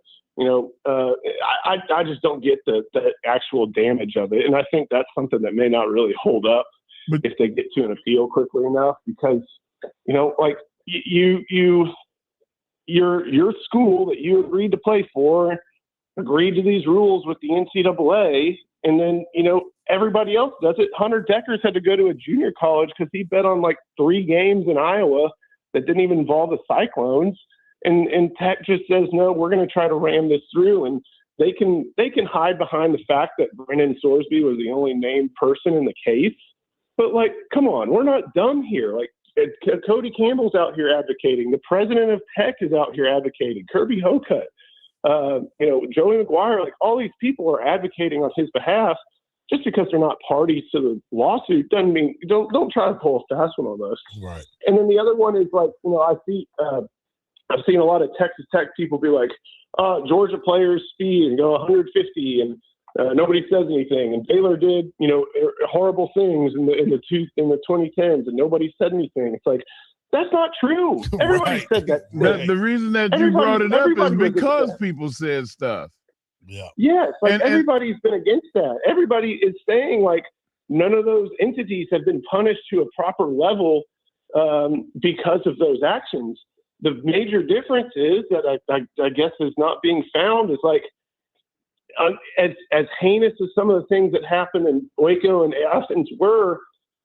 I just don't get the actual damage of it. And I think that's something that may not really hold up if they get to an appeal quickly enough, because, like your school that you agreed to play for agreed to these rules with the NCAA. And then, everybody else does it. Hunter Deckers had to go to a junior college because he bet on like 3 games in Iowa that didn't even involve the Cyclones. And Tech just says, no, we're going to try to ram this through. And they can hide behind the fact that Brennan Sorsby was the only named person in the case. But like, come on, we're not dumb here. Like Cody Campbell's out here advocating. The president of Tech is out here advocating. Kirby Hocutt, Joey McGuire, like all these people are advocating on his behalf. Just because they're not parties to the lawsuit doesn't mean don't try to pull a fast one on us. Right. And then the other one is like, I've seen a lot of Texas Tech people be like, Georgia players speed and go 150 and Nobody says anything. And Baylor did, horrible things in the 2010s, and nobody said anything. It's like, that's not true. Everybody said that. The reason that you brought it up is because people said stuff. Yeah. Yes. Like everybody's been against that. Everybody is saying like none of those entities have been punished to a proper level because of those actions. The major difference is that I guess is not being found is like as heinous as some of the things that happened in Waco and Athens were,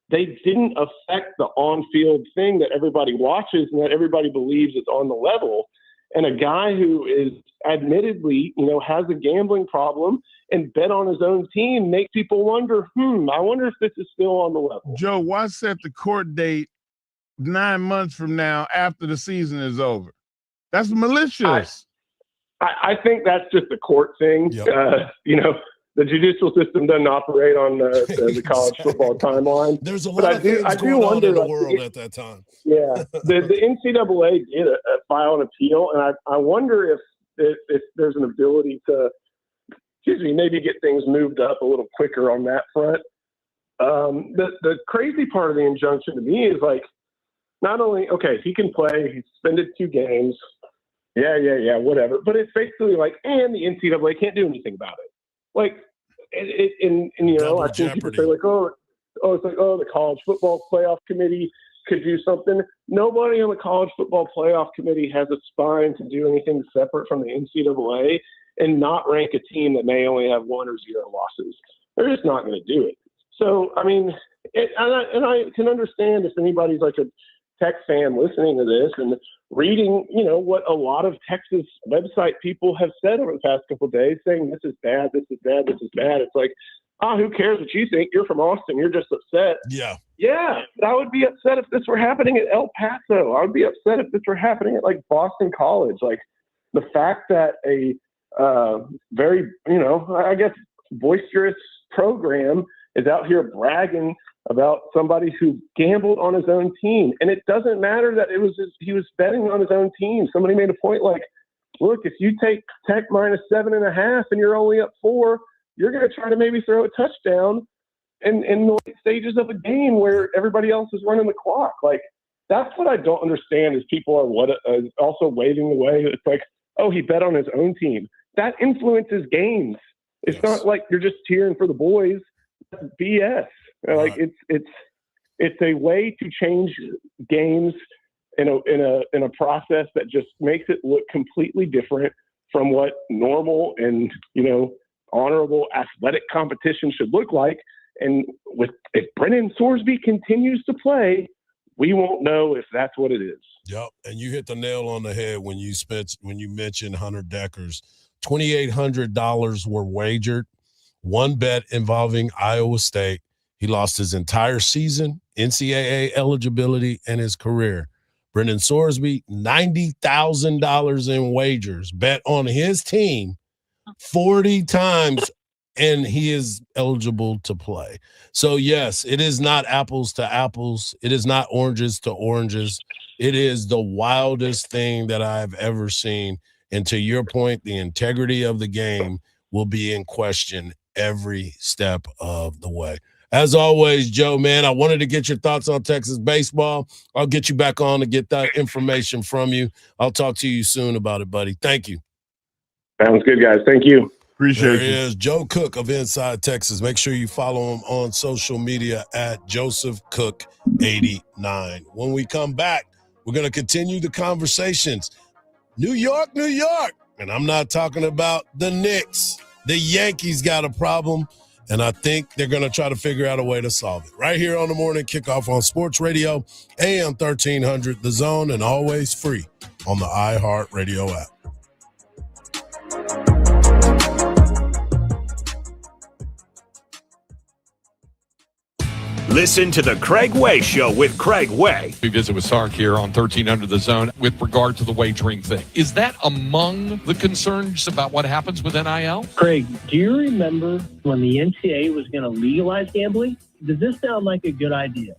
they didn't affect the on-field thing that everybody watches and that everybody believes is on the level. And a guy who is admittedly, has a gambling problem and bet on his own team make people wonder, I wonder if this is still on the level. Joe, why set the court date 9 months from now after the season is over? That's malicious. I think that's just a court thing. Yep. The judicial system doesn't operate on the college football timeline. There's a lot of things going on in the world at that time. Yeah, the NCAA did file an appeal, and I wonder if there's an ability to, maybe get things moved up a little quicker on that front. The crazy part of the injunction to me is like, not only, okay, he can play, he suspended 2 games, yeah, whatever, but it's basically like, and the NCAA can't do anything about it. Like, I think people say like, it's like, the college football playoff committee could do something. Nobody on the college football playoff committee has a spine to do anything separate from the NCAA and not rank a team that may only have 1 or 0 losses. They're just not going to do it. So, I mean, I can understand if anybody's like a Tech fan listening to this and reading, what a lot of Texas website people have said over the past couple of days, saying this is bad, this is bad, this is bad. It's like, who cares what you think? You're from Austin. You're just upset. Yeah. Yeah. I would be upset if this were happening at El Paso. I would be upset if this were happening at like Boston College. Like the fact that a very, I guess boisterous program is out here bragging about somebody who gambled on his own team. And it doesn't matter that he was betting on his own team. Somebody made a point like, look, if you take Tech -7.5 and you're only up 4, you're going to try to maybe throw a touchdown in the late stages of a game where everybody else is running the clock. Like, that's what I don't understand is people are also waving away. It's like, he bet on his own team. That influences games. It's not like you're just cheering for the boys. That's BS. Like it's a way to change games in a process that just makes it look completely different from what normal and honorable athletic competition should look like. And if Brennan Sorsby continues to play, we won't know if that's what it is. Yep, and you hit the nail on the head when you mentioned Hunter Deckers. $2,800 were wagered. One bet involving Iowa State. He lost his entire season, NCAA eligibility, and his career. Brendan Sorsby, $90,000 in wagers, bet on his team 40 times, and he is eligible to play. So, yes, it is not apples to apples. It is not oranges to oranges. It is the wildest thing that I've ever seen. And to your point, the integrity of the game will be in question every step of the way. As always, Joe, man, I wanted to get your thoughts on Texas baseball. I'll get you back on to get that information from you. I'll talk to you soon about it, buddy. Thank you. Sounds good, guys. Thank you. Appreciate it. There is Joe Cook of Inside Texas. Make sure you follow him on social media at JosephCook89. When we come back, we're going to continue the conversations. New York. And I'm not talking about the Knicks. The Yankees got a problem. And I think they're going to try to figure out a way to solve it. Right here on the Morning Kickoff on Sports Radio, AM 1300, The Zone, and always free on the iHeartRadio app. Listen to the Craig Way Show with Craig Way. We visit with Sark here on 1300 The Zone with regard to the wagering thing. Is that among the concerns about what happens with NIL? Craig, do you remember when the NCAA was going to legalize gambling? Does this sound like a good idea?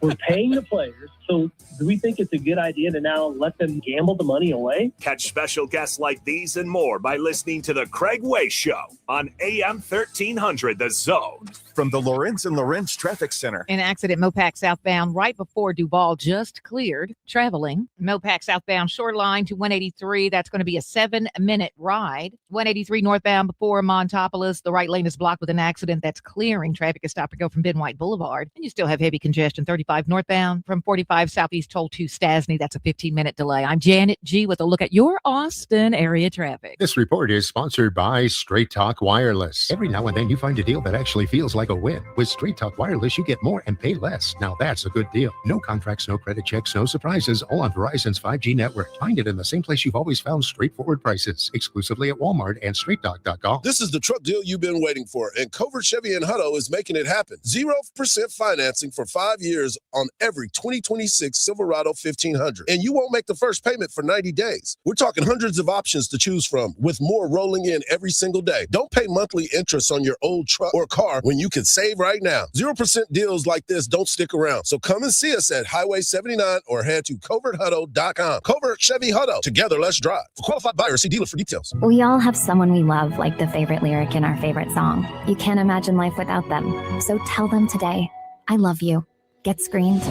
We're paying the players So do we think it's a good idea to now let them gamble the money away? Catch special guests like these and more by listening to The Craig Way Show on AM 1300 The Zone. From the Lorenz and Lorenz Traffic Center. An accident Mopac southbound right before Duval just cleared. Traveling Mopac southbound Shoreline to 183. That's going to be a 7-minute ride. 183 northbound before Montopolis. The right lane is blocked with an accident that's clearing. Traffic is stop and go from Ben White Boulevard. And you still have heavy congestion. 35 northbound from 45 southeast toll to Stasny. That's a 15-minute delay. I'm Janet G with a look at your Austin area traffic. This report is sponsored by Straight Talk Wireless. Every now and then you find a deal that actually feels like a win. With Straight Talk Wireless, you get more and pay less. Now that's a good deal. No contracts, no credit checks, no surprises, all on Verizon's 5G network. Find it in the same place you've always found straightforward prices, exclusively at Walmart and StraightTalk.com. This is the truck deal you've been waiting for, and Covert Chevy in Hutto is making it happen. 0% financing for 5 years on every 2026 Silverado 1500, and you won't make the first payment for 90 days. We're talking hundreds of options to choose from, with more rolling in every single day. Don't pay monthly interest on your old truck or car when you can save right now. 0% deals like this don't stick around. So come and see us at Highway 79 or head to coverthutto.com. Covert Chevy Hutto. Together, let's drive. For qualified buyers, see dealer for details. We all have someone we love, like the favorite lyric in our favorite song. You can't imagine life without them. So tell them today, I love you. Get screened.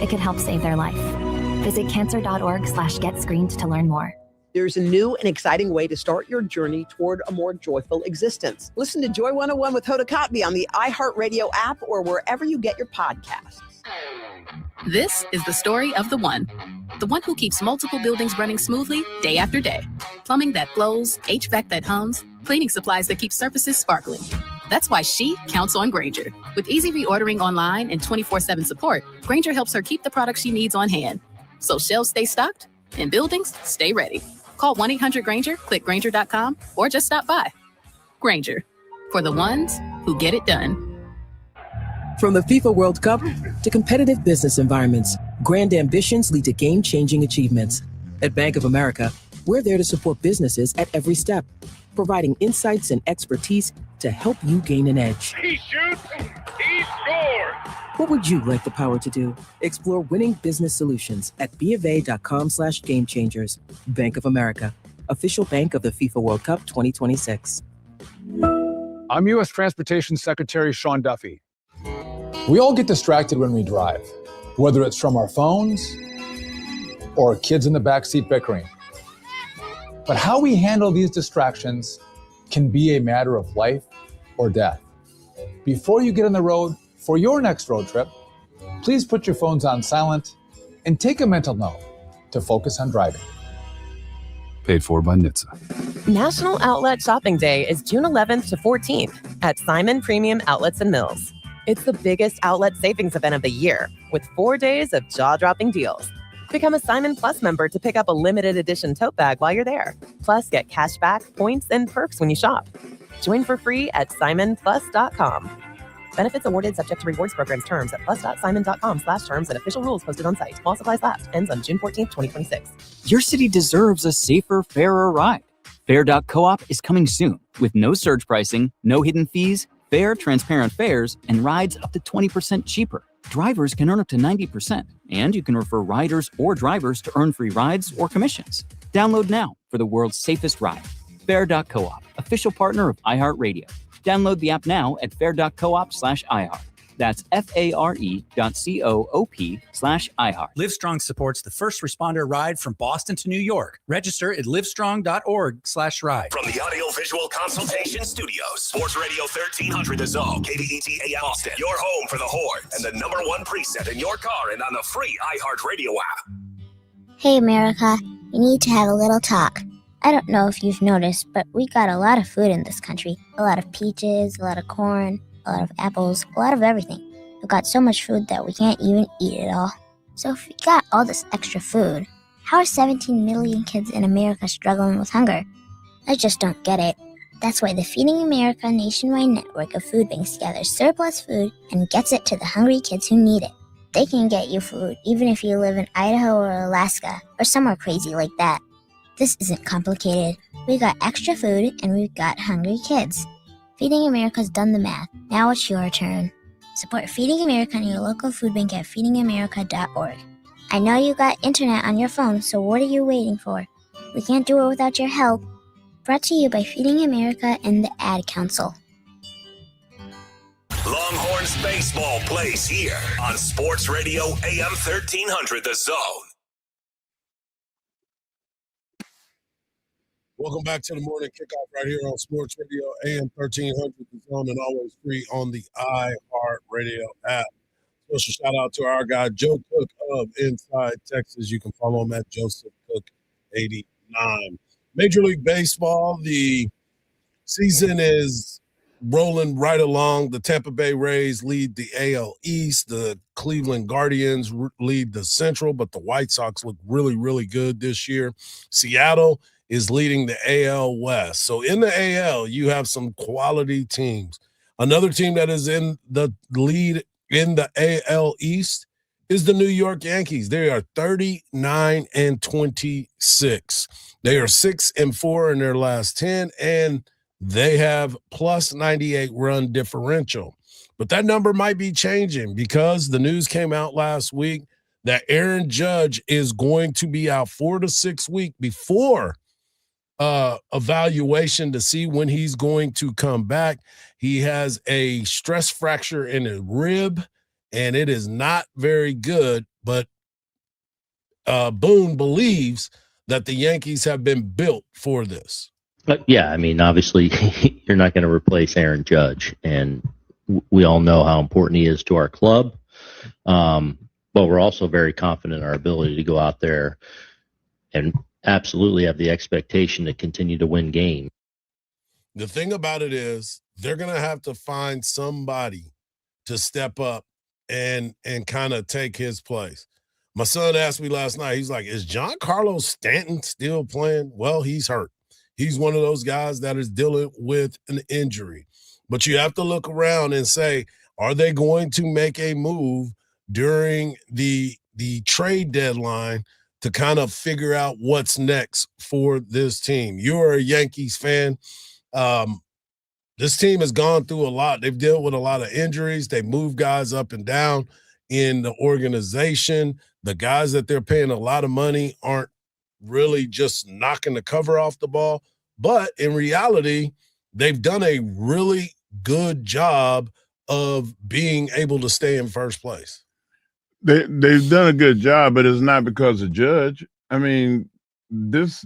It could help save their life. Visit cancer.org/getscreened to learn more. There's a new and exciting way to start your journey toward a more joyful existence. Listen to Joy 101 with Hoda Kotb on the iHeartRadio app or wherever you get your podcasts. This is the story of the one who keeps multiple buildings running smoothly day after day. Plumbing that flows, HVAC that hums, cleaning supplies that keep surfaces sparkling. That's why she counts on Grainger. With easy reordering online and 24/7 support, Grainger helps her keep the products she needs on hand, so shelves stay stocked and buildings stay ready. Call 1-800-GRAINGER, click Grainger.com, or just stop by. Grainger, for the ones who get it done. From the FIFA World Cup to competitive business environments, grand ambitions lead to game-changing achievements. At Bank of America, we're there to support businesses at every step, providing insights and expertise to help you gain an edge. He shoots, he scores! What would you like the power to do? Explore winning business solutions at BofA.com/gamechangers. Bank of America, official bank of the FIFA World Cup 2026. I'm U.S. Transportation Secretary Sean Duffy. We all get distracted when we drive, whether it's from our phones or kids in the backseat bickering. But how we handle these distractions can be a matter of life or death. Before you get on the road for your next road trip, please put your phones on silent and take a mental note to focus on driving. Paid for by NHTSA. National Outlet Shopping Day is June 11th to 14th at Simon Premium Outlets and Mills. It's the biggest outlet savings event of the year, with 4 days of jaw-dropping deals. Become a Simon Plus member to pick up a limited edition tote bag while you're there. Plus, get cash back, points, and perks when you shop. Join for free at simonplus.com. Benefits awarded subject to rewards programs terms at plus.simon.com/terms and official rules posted on site. While supplies last. Ends on June 14th, 2026. Your city deserves a safer, fairer ride. Fair.coop is coming soon with no surge pricing, no hidden fees, fair, transparent fares, and rides up to 20% cheaper. Drivers can earn up to 90%, and you can refer riders or drivers to earn free rides or commissions. Download now for the world's safest ride. Fair.coop, official partner of iHeartRadio. Download the app now at fair.coop/iHeart. That's FARE.coop/iHeart. Livestrong supports the first responder ride from Boston to New York. Register at livestrong.org/ride. From the Audio-Visual Consultation Studios, Sports Radio 1300 The Zone, KDET AM Austin, your home for the Horns, and the #1 preset in your car and on the free iHeartRadio app. Hey, America, we need to have a little talk. I don't know if you've noticed, but we got a lot of food in this country. A lot of peaches, a lot of corn, a lot of apples, a lot of everything. We've got so much food that we can't even eat it all. So if we got all this extra food, how are 17 million kids in America struggling with hunger? I just don't get it. That's why the Feeding America nationwide network of food banks gathers surplus food and gets it to the hungry kids who need it. They can get you food even if you live in Idaho or Alaska or somewhere crazy like that. This isn't complicated. We got extra food and we've got hungry kids. Feeding America's done the math. Now it's your turn. Support Feeding America and your local food bank at feedingamerica.org. I know you got internet on your phone, so what are you waiting for? We can't do it without your help. Brought to you by Feeding America and the Ad Council. Longhorns baseball plays here on Sports Radio AM 1300 The Zone. Welcome back to the morning kickoff right here on Sports Radio AM 1300 The Zone, and always free on the iHeartRadio app. Special shout out to our guy Joe Cook of Inside Texas. You can follow him at Joseph Cook 89. Major League Baseball, the season is rolling right along. The Tampa Bay Rays lead the AL East. The Cleveland Guardians lead the Central, but the White Sox look really, really good this year. Seattle is leading the AL West. So in the AL, you have some quality teams. Another team that is in the lead in the AL East is the New York Yankees. They are 39-26. They are 6-4 in their last 10, and they have plus 98 run differential. But that number might be changing because the news came out last week that Aaron Judge is going to be out 4 to 6 weeks before evaluation to see when he's going to come back. He has a stress fracture in his rib, and it is not very good, but Boone believes that the Yankees have been built for this. Yeah, I mean, obviously, you're not going to replace Aaron Judge, and we all know how important he is to our club. But we're also very confident in our ability to go out there and absolutely have the expectation to continue to win games. The thing about it is they're going to have to find somebody to step up and kind of take his place. My son asked me last night, he's like, is Giancarlo Stanton still playing? Well, he's hurt. He's one of those guys that is dealing with an injury. But you have to look around and say, are they going to make a move during the trade deadline to kind of figure out what's next for this team? You're a Yankees fan. This team has gone through a lot. They've dealt with a lot of injuries. They moved guys up and down in the organization. The guys that they're paying a lot of money aren't really just knocking the cover off the ball. But in reality, they've done a really good job of being able to stay in first place. They've done a good job, but it's not because of Judge. I mean, it's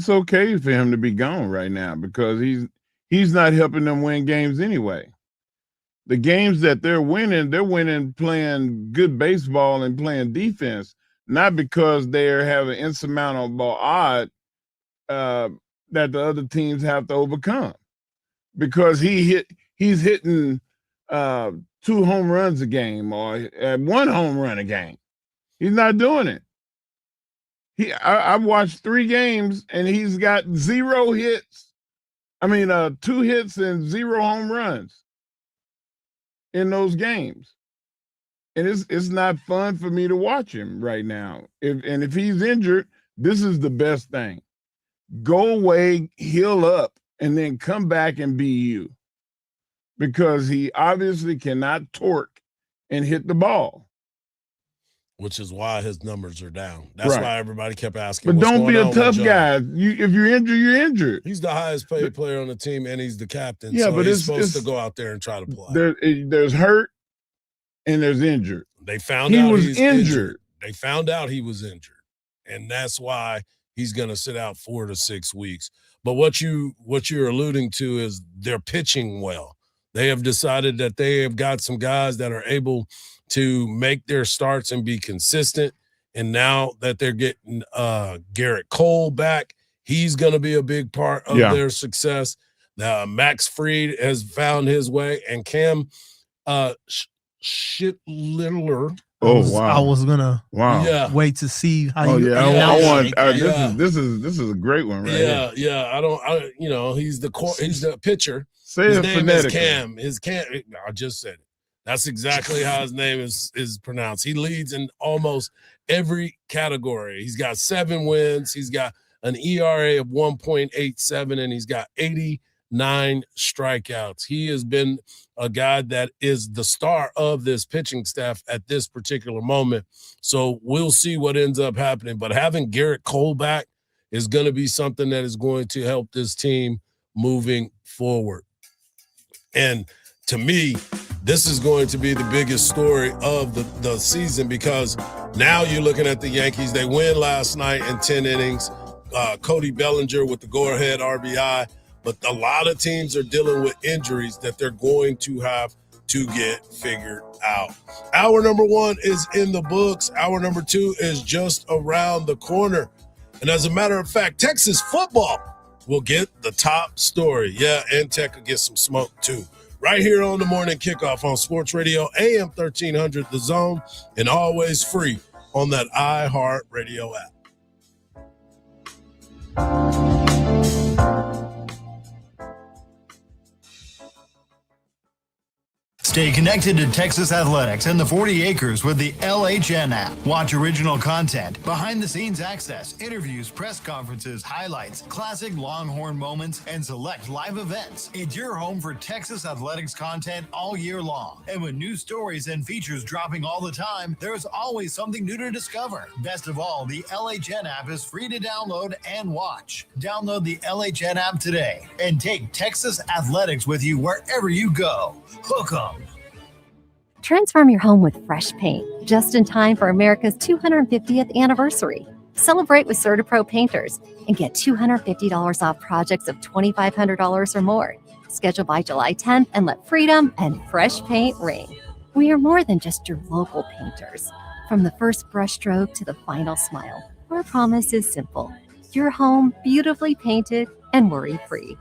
okay for him to be gone right now because he's not helping them win games anyway. The games that they're winning playing good baseball and playing defense, not because they're having insurmountable odds that the other teams have to overcome. Because he's hitting 2 home runs a game or 1 home run a game. He's not doing it. I've watched 3 games and he's got 0 hits. 2 hits and 0 home runs in those games. And it's not fun for me to watch him right now. If he's injured, this is the best thing. Go away, heal up, and then come back and be you. Because he obviously cannot torque and hit the ball. Which is why his numbers are down. That's why everybody kept asking. But don't be a tough guy. If you're injured, you're injured. He's the highest paid player on the team, and he's the captain. Yeah, so but he's supposed to go out there and try to play. There's hurt and there's injured. They found out he was he's injured. They found out he was injured, and that's why he's going to sit out 4 to 6 weeks. But what you're alluding to is they're pitching well. They have decided that they have got some guys that are able to make their starts and be consistent. And now that they're getting Garrett Cole back, he's going to be a big part of their success. Max Fried has found his way, and Cam Shitler. Oh wow! I was gonna wait to see how you. I want. This is a great one, right? Yeah, here. yeah. He's the pitcher. Say his it name phonetically. is Cam. I just said it. That's exactly how his name is pronounced. He leads in almost every category. He's got 7 wins. He's got an ERA of 1.87, and he's got 80 9 strikeouts. He has been a guy that is the star of this pitching staff at this particular moment. So we'll see what ends up happening. But having Garrett Cole back is going to be something that is going to help this team moving forward. And to me, this is going to be the biggest story of the season, because now you're looking at the Yankees. They win last night in 10 innings. Cody Bellinger with the go-ahead RBI. But a lot of teams are dealing with injuries that they're going to have to get figured out. Hour number 1 is in the books. Hour number 2 is just around the corner. And as a matter of fact, Texas football will get the top story. Yeah, and Tech will get some smoke too. Right here on the Morning Kickoff on Sports Radio, AM 1300, The Zone, and always free on that iHeart Radio app. Stay connected to Texas athletics and the 40 acres with the LHN app. Watch original content, behind-the-scenes access, interviews, press conferences, highlights, classic Longhorn moments, and select live events. It's your home for Texas athletics content all year long. And with new stories and features dropping all the time, there's always something new to discover. Best of all, the LHN app is free to download and watch. Download the LHN app today and take Texas athletics with you wherever you go. Hook 'em. Transform your home with fresh paint, just in time for America's 250th anniversary. Celebrate with CertaPro Painters and get $250 off projects of $2,500 or more. Schedule by July 10th and let freedom and fresh paint ring. We are more than just your local painters. From the first brushstroke to the final smile, our promise is simple. Your home beautifully painted and worry-free.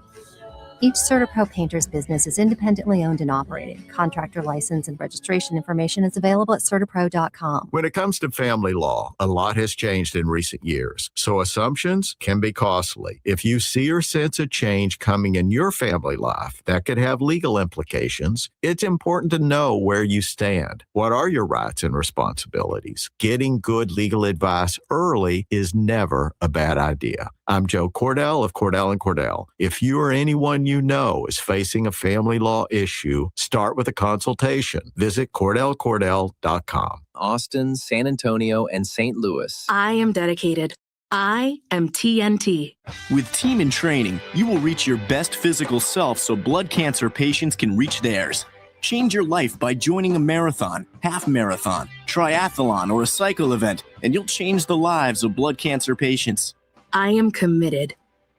Each CertaPro Painters business is independently owned and operated. Contractor license and registration information is available at CertaPro.com. When it comes to family law, a lot has changed in recent years, so assumptions can be costly. If you see or sense a change coming in your family life that could have legal implications, it's important to know where you stand. What are your rights and responsibilities? Getting good legal advice early is never a bad idea. I'm Joe Cordell of Cordell & Cordell. If you or anyone you know is facing a family law issue, start with a consultation. Visit CordellCordell.com. Austin, San Antonio, and St. Louis. I am dedicated. I am TNT. With Team in Training, you will reach your best physical self so blood cancer patients can reach theirs. Change your life by joining a marathon, half marathon, triathlon, or a cycle event, and you'll change the lives of blood cancer patients. I am committed.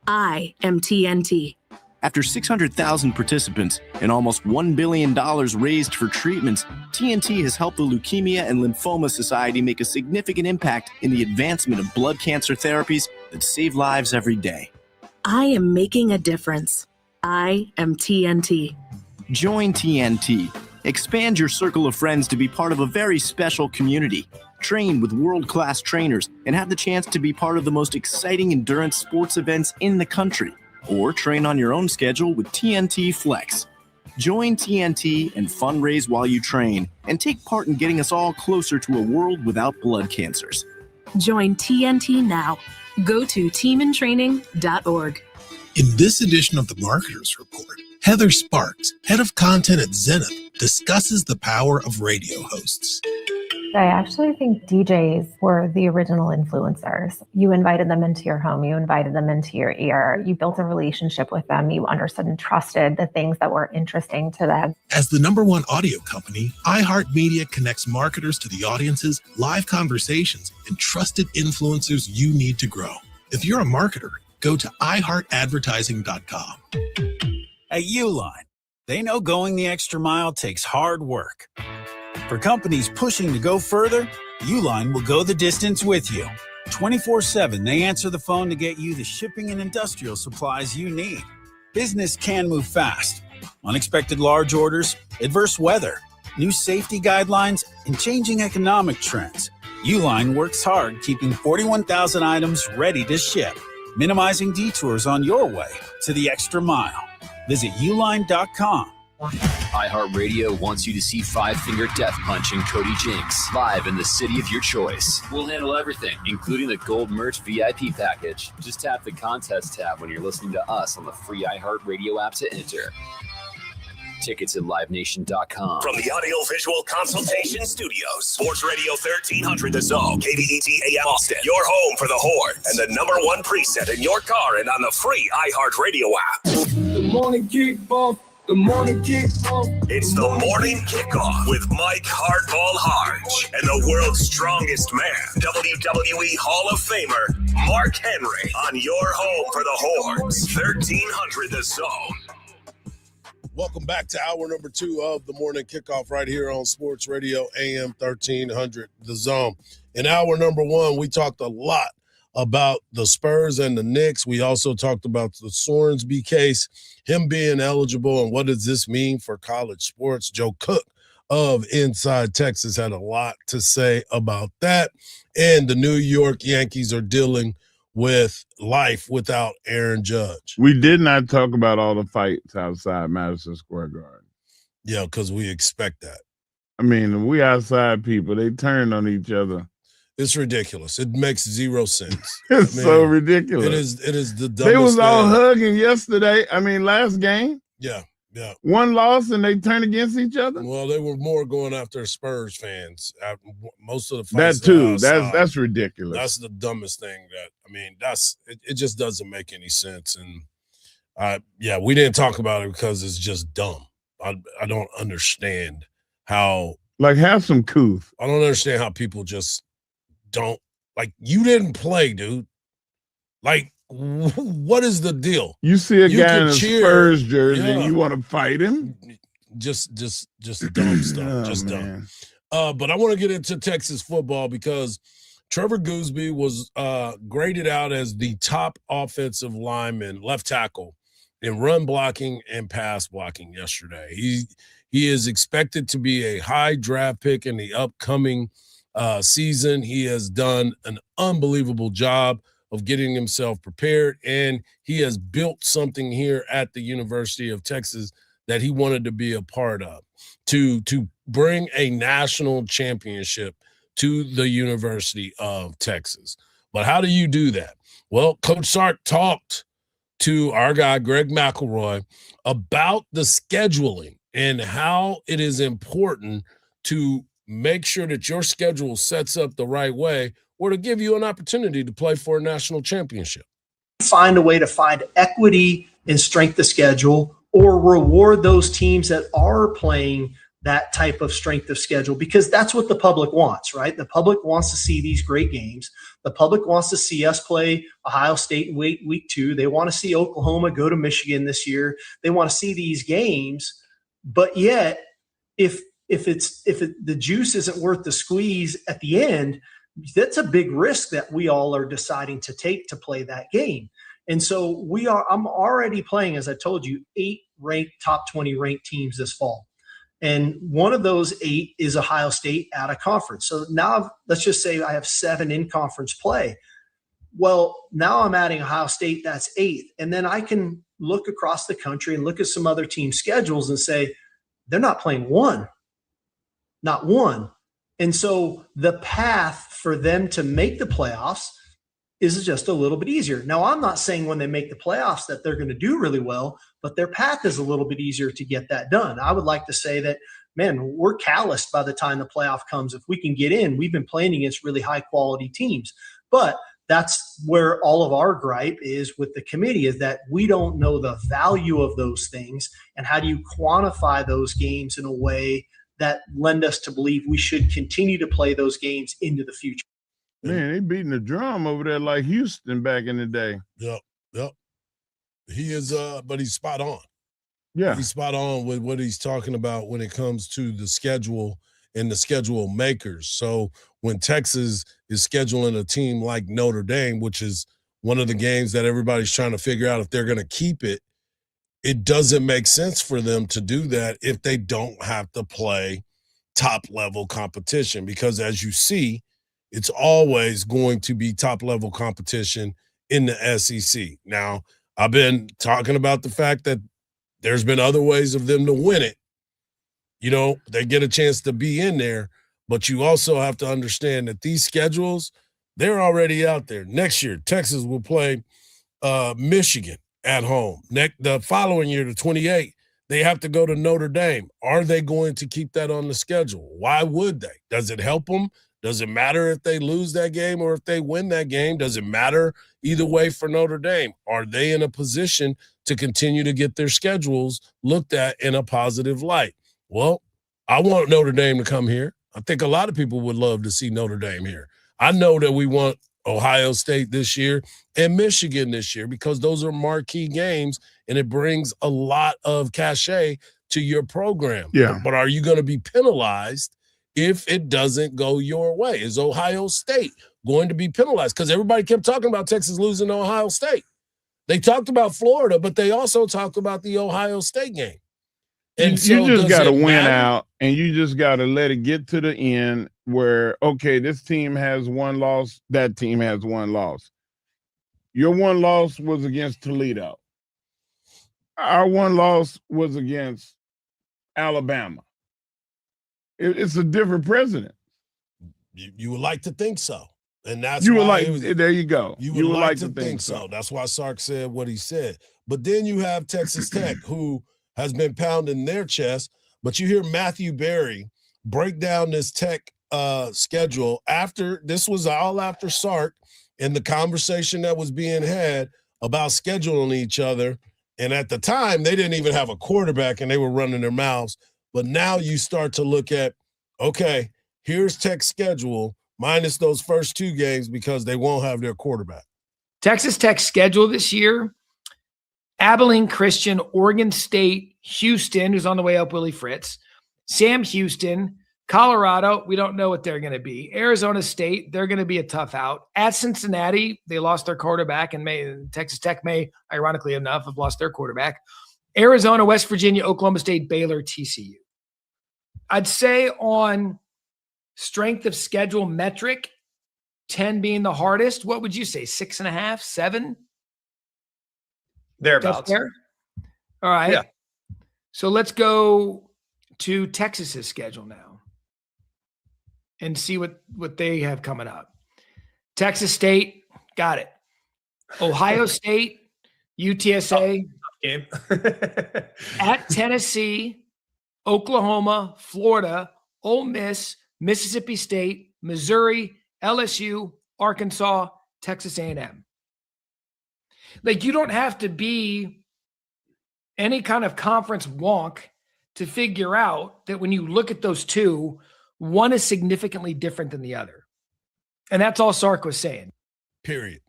I am TNT. After 600,000 participants and almost $1 billion raised for treatments, TNT has helped the Leukemia and Lymphoma Society make a significant impact in the advancement of blood cancer therapies that save lives every day. I am making a difference. I am TNT. Join TNT. Expand your circle of friends to be part of a very special community. Train with world-class trainers and have the chance to be part of the most exciting endurance sports events in the country. Or train on your own schedule with TNT Flex. Join TNT and fundraise while you train and take part in getting us all closer to a world without blood cancers. Join TNT now. Go to teamintraining.org. In this edition of the Marketers Report, Heather Sparks, head of content at Zenith, discusses the power of radio hosts. I actually think DJs were the original influencers. You invited them into your home. You invited them into your ear. You built a relationship with them. You understood and trusted the things that were interesting to them. As the #1 audio company, iHeartMedia connects marketers to the audiences, live conversations, and trusted influencers you need to grow. If you're a marketer, go to iHeartAdvertising.com. At Uline, they know going the extra mile takes hard work. For companies pushing to go further, Uline will go the distance with you. 24/7, they answer the phone to get you the shipping and industrial supplies you need. Business can move fast. Unexpected large orders, adverse weather, new safety guidelines, and changing economic trends. Uline works hard keeping 41,000 items ready to ship, minimizing detours on your way to the extra mile. Visit uline.com iHeartRadio wants you to see Five Finger Death Punch and Cody Jinks live in the city of your choice. We'll handle everything, including the Gold Merch VIP package. Just tap the contest tab when you're listening to us on the free iHeartRadio app to enter. Tickets at livenation.com. From the Audio-Visual Consultation Studios, Sports Radio 1300 The Zone, KBET AM Austin, your home for the Horde, and the #1 preset in your car and on the free iHeartRadio app. The morning kickoff. The morning kickoff. It's the morning kickoff with Mike Hardball Hardge and the world's strongest man, WWE Hall of Famer Mark Henry, on your home for the Hordes, 1300 The Zone. Welcome back to hour number 2 of the morning kickoff right here on Sports Radio AM 1300 The Zone. In hour number 1, we talked a lot about the Spurs and the Knicks. We also talked about the Sorensby case, him being eligible, and what does this mean for college sports. Joe Cook of Inside Texas had a lot to say about that. And the New York Yankees are dealing with life without Aaron Judge. We did not talk about all the fights outside Madison Square Garden. Yeah, because we expect that. I mean, we outside people, they turn on each other. It's ridiculous. It makes zero sense. It's so ridiculous. It is the dumbest They was all thing. hugging yesterday. I mean, last game. Yeah. One loss and they turn against each other. Well, they were more going after Spurs fans. Most of the fights That too. outside. That's ridiculous. That's the dumbest thing. It just doesn't make any sense. And we didn't talk about it because it's just dumb. I don't understand how. Like, have some couth. I don't understand how people just don't, like, you didn't play, dude. Like, what is the deal? You see a guy in a cheer. Spurs jersey and you want to fight him? Just dumb stuff. Just dumb. But I want to get into Texas football because Trevor Gooseby was graded out as the top offensive lineman, left tackle, in run blocking and pass blocking yesterday. He is expected to be a high draft pick in the upcoming season. He has done an unbelievable job of getting himself prepared, and he has built something here at the University of Texas that he wanted to be a part of, to bring a national championship to the University of Texas. But how do you do that? Well, Coach Sark talked to our guy, Greg McElroy, about the scheduling and how it is important to make sure that your schedule sets up the right way or to give you an opportunity to play for a national championship. Find a way to find equity in strength of schedule or reward those teams that are playing that type of strength of schedule, because that's what the public wants, right? The public wants to see these great games. The public wants to see us play Ohio State in week 2. They want to see Oklahoma go to Michigan this year. They want to see these games, but yet if the juice isn't worth the squeeze at the end, that's a big risk that we all are deciding to take to play that game. And so I'm already playing, as I told you, 8 top 20 ranked teams this fall. And one of those 8 is Ohio State out of conference. So now let's just say I have 7 in conference play. Well, now I'm adding Ohio State, that's 8th. And then I can look across the country and look at some other team schedules and say, they're not playing not one. And so the path for them to make the playoffs is just a little bit easier. Now, I'm not saying when they make the playoffs that they're going to do really well, but their path is a little bit easier to get that done. I would like to say that, man, we're calloused by the time the playoff comes. If we can get in, we've been playing against really high quality teams. But that's where all of our gripe is with the committee, is that we don't know the value of those things. And how do you quantify those games in a way that lend us to believe we should continue to play those games into the future? Man, they beating the drum over there like Houston back in the day. Yep. He is, but he's spot on. Yeah. He's spot on with what he's talking about when it comes to the schedule and the schedule makers. So when Texas is scheduling a team like Notre Dame, which is one of the games that everybody's trying to figure out if they're going to keep it, it doesn't make sense for them to do that if they don't have to play top-level competition, because as you see, it's always going to be top-level competition in the SEC. Now, I've been talking about the fact that there's been other ways of them to win it. You know, they get a chance to be in there, but you also have to understand that these schedules, they're already out there. Next year, Texas will play Michigan at home. The following year, the 28th, they have to go to Notre Dame. Are they going to keep that on the schedule? Why would they? Does it help them? Does it matter if they lose that game or if they win that game? Does it matter either way for Notre Dame? Are they in a position to continue to get their schedules looked at in a positive light? Well, I want Notre Dame to come here. I think a lot of people would love to see Notre Dame here. I know that we want Ohio State this year and Michigan this year because those are marquee games and it brings a lot of cachet to your program. Yeah. But are you going to be penalized if it doesn't go your way? Is Ohio State going to be penalized? Because everybody kept talking about Texas losing to Ohio State. They talked about Florida, but they also talked about the Ohio State game. And you just got to win out, and you just got to let it get to the end where, okay, this team has one loss, that team has one loss. Your one loss was against Toledo. Our one loss was against Alabama. It's a different president. You would like to think so. And that's you why would like, it was, there you go. You would like to think so. That's why Sark said what he said. But then you have Texas Tech, who has been pounding their chest. But you hear Matthew Berry break down this Tech schedule after this was all after Sark and the conversation that was being had about scheduling each other. And at the time, they didn't even have a quarterback and they were running their mouths. But now you start to look at, okay, here's Tech's schedule minus those first two games because they won't have their quarterback. Texas Tech's schedule this year, Abilene Christian, Oregon State, Houston, who's on the way up, Willie Fritz, Sam Houston, Colorado, we don't know what they're going to be. Arizona State, they're going to be a tough out. At Cincinnati, they lost their quarterback, and Texas Tech may, ironically enough, have lost their quarterback. Arizona, West Virginia, Oklahoma State, Baylor, TCU. I'd say on strength of schedule metric, 10 being the hardest, what would you say, 6.5, 7? Thereabouts. There? All right. Yeah. So let's go to Texas's schedule now and see what they have coming up. Texas State, got it. Ohio State, UTSA, game. at Tennessee, Oklahoma, Florida, Ole Miss, Mississippi State, Missouri, LSU, Arkansas, Texas A&M. Like, you don't have to be any kind of conference wonk to figure out that when you look at those two, one is significantly different than the other. And that's all Sark was saying. Period.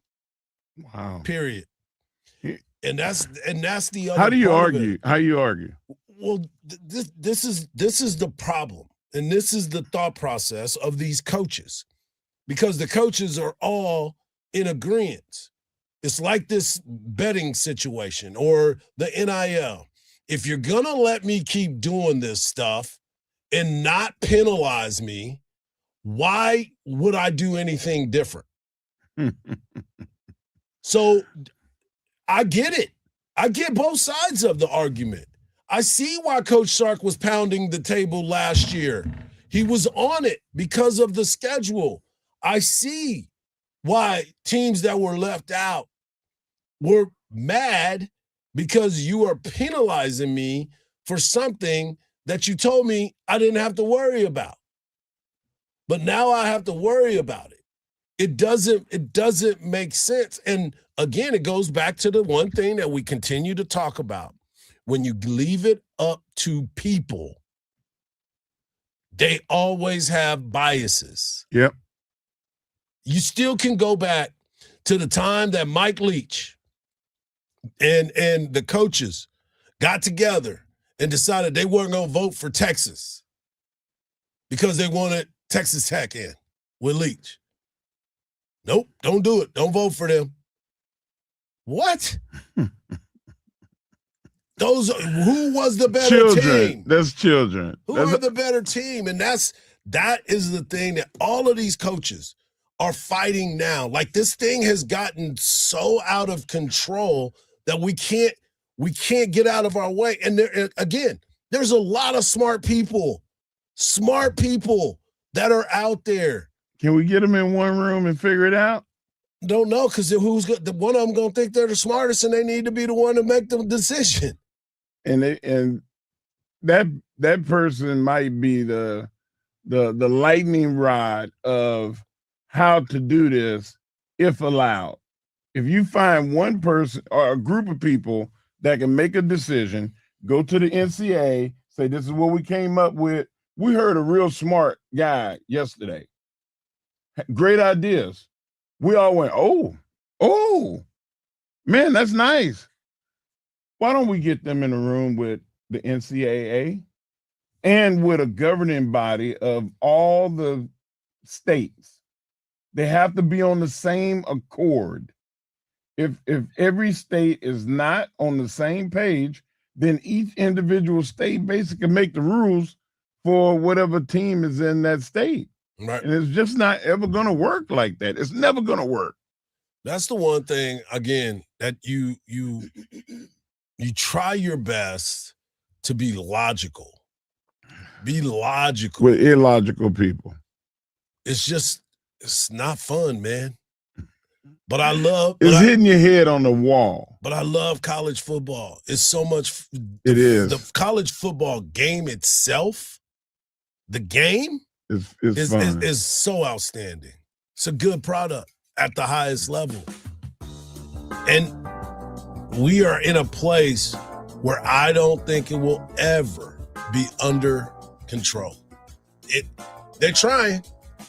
Wow. Period. And that's the other. How do you part of argue? it. How you argue? Well, this is the problem, and this is the thought process of these coaches, because the coaches are all in agreement. It's like this betting situation or the NIL. If you're gonna let me keep doing this stuff and not penalize me, why would I do anything different? So I get it. I get both sides of the argument. I see why Coach Sark was pounding the table last year. He was on it because of the schedule. I see why teams that were left out were mad because you are penalizing me for something that you told me I didn't have to worry about. But now I have to worry about it. It doesn't make sense. And again, it goes back to the one thing that we continue to talk about. When you leave it up to people, they always have biases. Yep. You still can go back to the time that Mike Leach and the coaches got together and decided they weren't going to vote for Texas because they wanted Texas Tech in with Leach. Nope, don't do it. Don't vote for them. What? Who was the better team? That's children. Who are the better team? And that is the thing that all of these coaches are fighting now. Like, this thing has gotten so out of control that we We can't get out of our way. And there's a lot of smart people that are out there. Can we get them in one room and figure it out? Don't know, because one of them gonna think they're the smartest, and they need to be the one to make the decision. And that person might be the lightning rod of how to do this if allowed. If you find one person or a group of people that can make a decision, go to the NCAA, say, this is what we came up with. We heard a real smart guy yesterday. Great ideas. We all went, oh, man, that's nice. Why don't we get them in a room with the NCAA and with a governing body of all the states? They have to be on the same accord. If every state is not on the same page, then each individual state basically make the rules for whatever team is in that state. Right. And it's just not ever going to work like that. It's never going to work. That's the one thing, again, that you try your best to be logical. Be logical. With illogical people. It's not fun, man. But it's hitting your head on the wall. But I love college football. It's so much. It is. The college football game itself, the game is so outstanding. It's a good product at the highest level. And we are in a place where I don't think it will ever be under control. They're trying,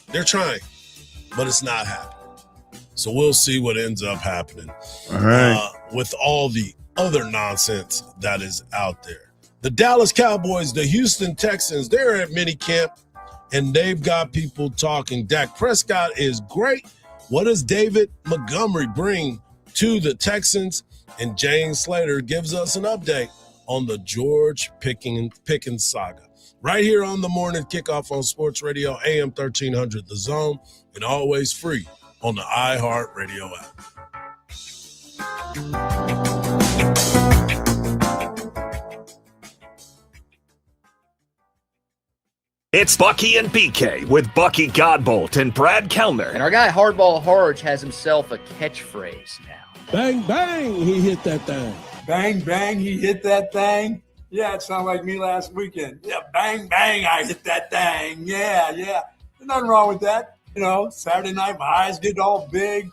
but it's not happening. So we'll see what ends up happening. All right. With all the other nonsense that is out there. The Dallas Cowboys, the Houston Texans, they're at minicamp, and they've got people talking. Dak Prescott is great. What does David Montgomery bring to the Texans? And James Slater gives us an update on the George Pickens saga. Right here on the morning kickoff on Sports Radio, AM 1300, The Zone, and always free on the iHeartRadio app. It's Bucky and BK with Bucky Godbolt and Brad Kellner. And our guy Hardball Hardge has himself a catchphrase now. Bang, bang, he hit that thing. Bang, bang, he hit that thing. Yeah, it sounded like me last weekend. Yeah, bang, bang, I hit that thing. Yeah. There's nothing wrong with that. You know, Saturday night, my eyes get all big.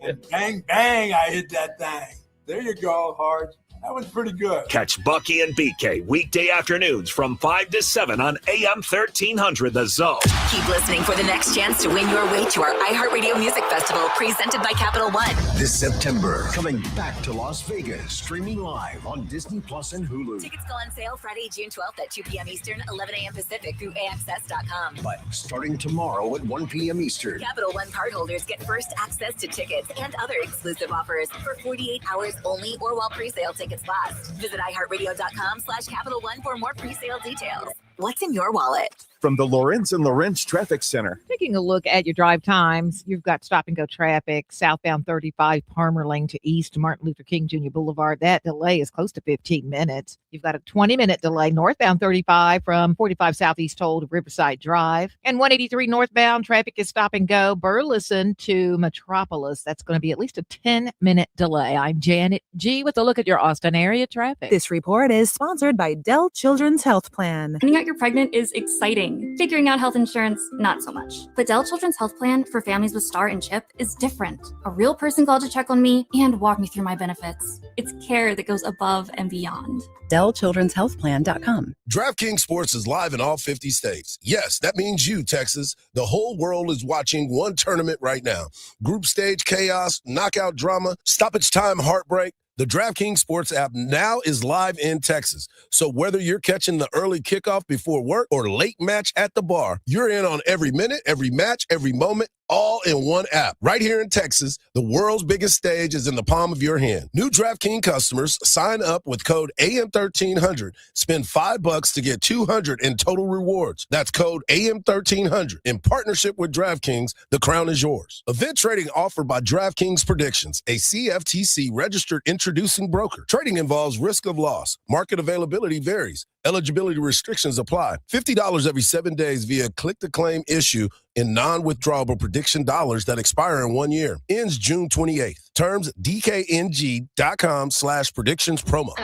And bang, bang, I hit that thing. There you go, Hardge. That was pretty good. Catch Bucky and BK weekday afternoons from 5 to 7 on AM 1300 The Zone. Keep listening for the next chance to win your way to our iHeartRadio Music Festival presented by Capital One. This September, coming back to Las Vegas, streaming live on Disney Plus and Hulu. Tickets go on sale Friday, June 12th at 2 p.m. Eastern, 11 a.m. Pacific through AXS.com. But starting tomorrow at 1 p.m. Eastern. Capital One cardholders get first access to tickets and other exclusive offers for 48 hours only or while pre-sale tickets last. Visit iHeartRadio.com/Capital One for more pre-sale details. What's in your wallet? From the Lawrence and Lawrence Traffic Center. Taking a look at your drive times, you've got stop and go traffic, southbound 35 Palmer Lane to east Martin Luther King Jr. Boulevard. That delay is close to 15 minutes. You've got a 20-minute delay northbound 35 from 45 Southeast Toll to Riverside Drive. And 183 northbound traffic is stop and go Burleson to Metropolis. That's going to be at least a 10-minute delay. I'm Janet G. with a look at your Austin area traffic. This report is sponsored by Dell Children's Health Plan. Finding out you're pregnant is exciting. Figuring out health insurance, not so much. But Dell Children's Health Plan for families with Star and Chip is different. A real person called to check on me and walk me through my benefits. It's care that goes above and beyond. DellChildren'sHealthPlan.com. DraftKings Sports is live in all 50 states. Yes, that means you, Texas. The whole world is watching one tournament right now. Group stage chaos, knockout drama, stoppage time heartbreak. The DraftKings Sports app now is live in Texas. So whether you're catching the early kickoff before work or late match at the bar, you're in on every minute, every match, every moment, all in one app. Right here in Texas, the world's biggest stage is in the palm of your hand. New DraftKings customers sign up with code AM1300. Spend $5 to get $200 in total rewards. That's code AM1300. In partnership with DraftKings, the crown is yours. Event trading offered by DraftKings Predictions, a CFTC registered introducing broker. Trading involves risk of loss. Market availability varies. Eligibility restrictions apply. $50 every 7 days via click-to-claim issue in non-withdrawable prediction dollars that expire in 1 year. Ends June 28th. Terms dkng.com/predictions promo.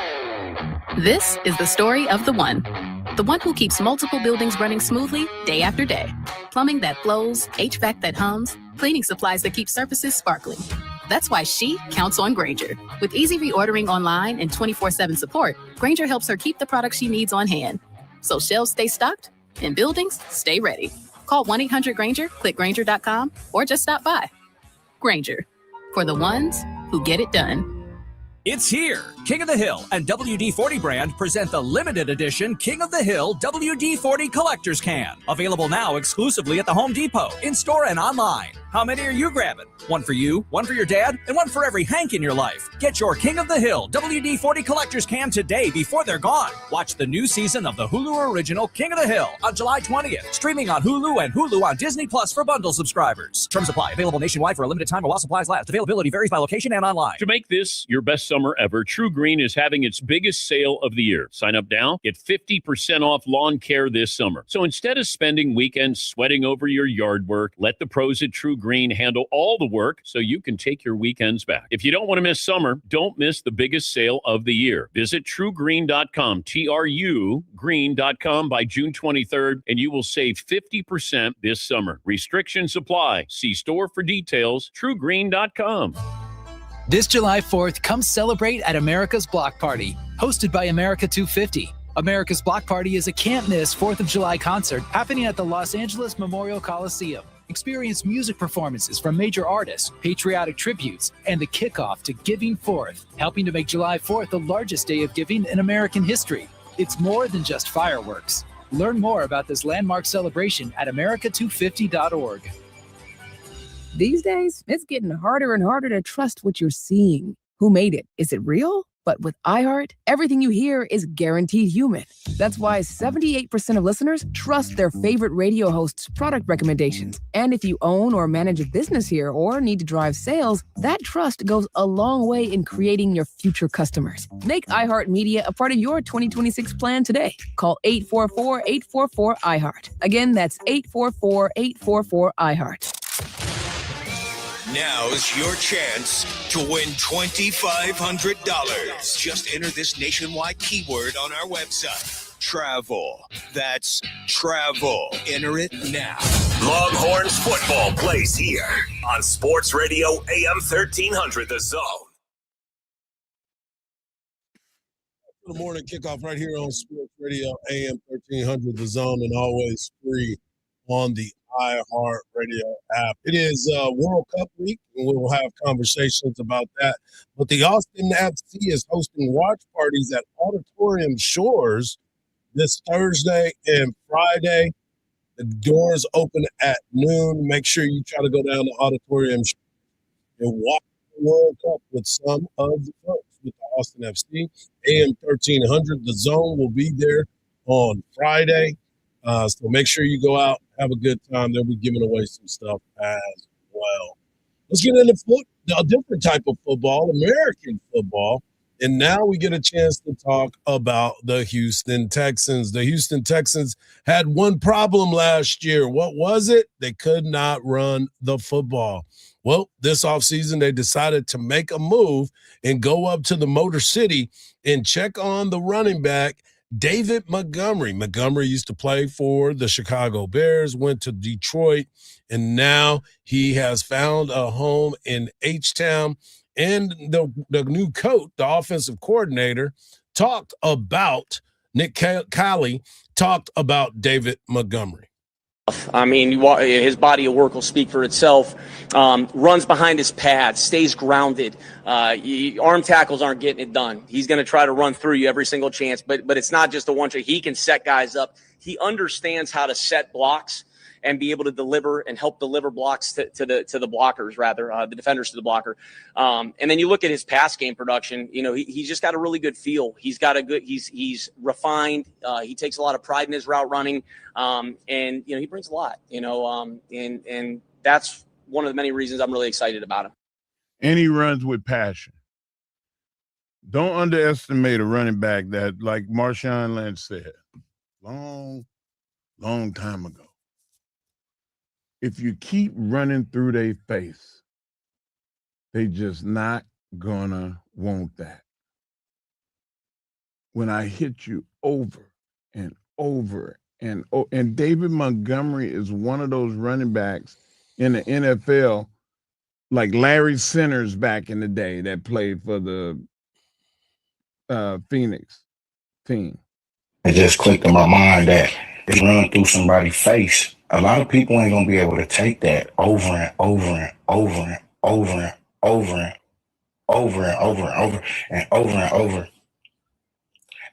This is the story of the one who keeps multiple buildings running smoothly day after day. Plumbing that flows, HVAC that hums, cleaning supplies that keep surfaces sparkling. That's why she counts on Grainger. With easy reordering online and 24/7 support, Grainger helps her keep the products she needs on hand. So shelves stay stocked and buildings stay ready. Call 1-800-GRAINGER, click Grainger.com, or just stop by. Grainger, for the ones who get it done. It's here. King of the Hill and WD-40 brand present the limited edition King of the Hill WD-40 Collector's Can. Available now exclusively at the Home Depot, in-store and online. How many are you grabbing? One for you, one for your dad, and one for every Hank in your life. Get your King of the Hill WD-40 Collector's Can today before they're gone. Watch the new season of the Hulu original King of the Hill on July 20th. Streaming on Hulu and Hulu on Disney Plus for bundle subscribers. Terms apply. Available nationwide for a limited time while supplies last. Availability varies by location and online. To make this your best summer ever, True Green is having its biggest sale of the year. Sign up now. Get 50% off lawn care this summer. So instead of spending weekends sweating over your yard work, let the pros at True Green handle all the work so you can take your weekends back. If you don't want to miss summer, don't miss the biggest sale of the year. Visit truegreen.com, TRU green.com by June 23rd, and you will save 50% this summer. Restrictions apply. See store for details, truegreen.com. This July 4th, come celebrate at America's Block Party, hosted by America 250. America's Block Party is a can't-miss 4th of July concert happening at the Los Angeles Memorial Coliseum. Experience music performances from major artists, patriotic tributes, and the kickoff to Giving Forth, helping to make July 4th the largest day of giving in American history. It's more than just fireworks. Learn more about this landmark celebration at america250.org. These days, it's getting harder and harder to trust what you're seeing. Who made it? Is it real? But with iHeart, everything you hear is guaranteed human. That's why 78% of listeners trust their favorite radio host's product recommendations. And if you own or manage a business here or need to drive sales, that trust goes a long way in creating your future customers. Make iHeartMedia a part of your 2026 plan today. Call 844-844-iHeart. Again, that's 844-844-iHeart. Now's your chance to win $2,500. Just enter this nationwide keyword on our website. Travel. That's travel. Enter it now. Longhorns football plays here on Sports Radio AM 1300 The Zone. The morning kickoff right here on Sports Radio AM 1300 The Zone, and always free on the iHeart Radio app. It is World Cup week, and we'll have conversations about that. But the Austin FC is hosting watch parties at Auditorium Shores this Thursday and Friday. The doors open at noon. Make sure you try to go down to Auditorium Shores and watch the World Cup with some of the folks with the Austin FC. AM 1300, The Zone will be there on Friday. So make sure you go out, have a good time. They'll be giving away some stuff as well. Let's get into a different type of football, American football. And now we get a chance to talk about the Houston Texans. The Houston Texans had one problem last year. What was it? They could not run the football. Well, this offseason, they decided to make a move and go up to the Motor City and check on the running back, David Montgomery. Montgomery used to play for the Chicago Bears, went to Detroit, and now he has found a home in H-Town. And the new coach, the offensive coordinator, talked about Nick Callie, talked about David Montgomery. I mean, his body of work will speak for itself. Runs behind his pads, stays grounded. Arm tackles aren't getting it done. He's going to try to run through you every single chance, but it's not just a one-trick. He can set guys up. He understands how to set blocks, and be able to deliver and help deliver blocks to the blockers, rather, the defenders to the blocker. And then you look at his pass game production. He's just got a really good feel. He's he's refined. He takes a lot of pride in his route running, and he brings a lot. And that's one of the many reasons I'm really excited about him. And he runs with passion. Don't underestimate a running back that, like Marshawn Lynch said, long time ago. If you keep running through their face, they just not gonna want that. When I hit you over and over and David Montgomery is one of those running backs in the NFL, like Larry Centers back in the day that played for the Phoenix team. It just clicked in my mind that if you run through somebody's face, a lot of people ain't gonna be able to take that over and over and over and over and over and over and over and over and over and over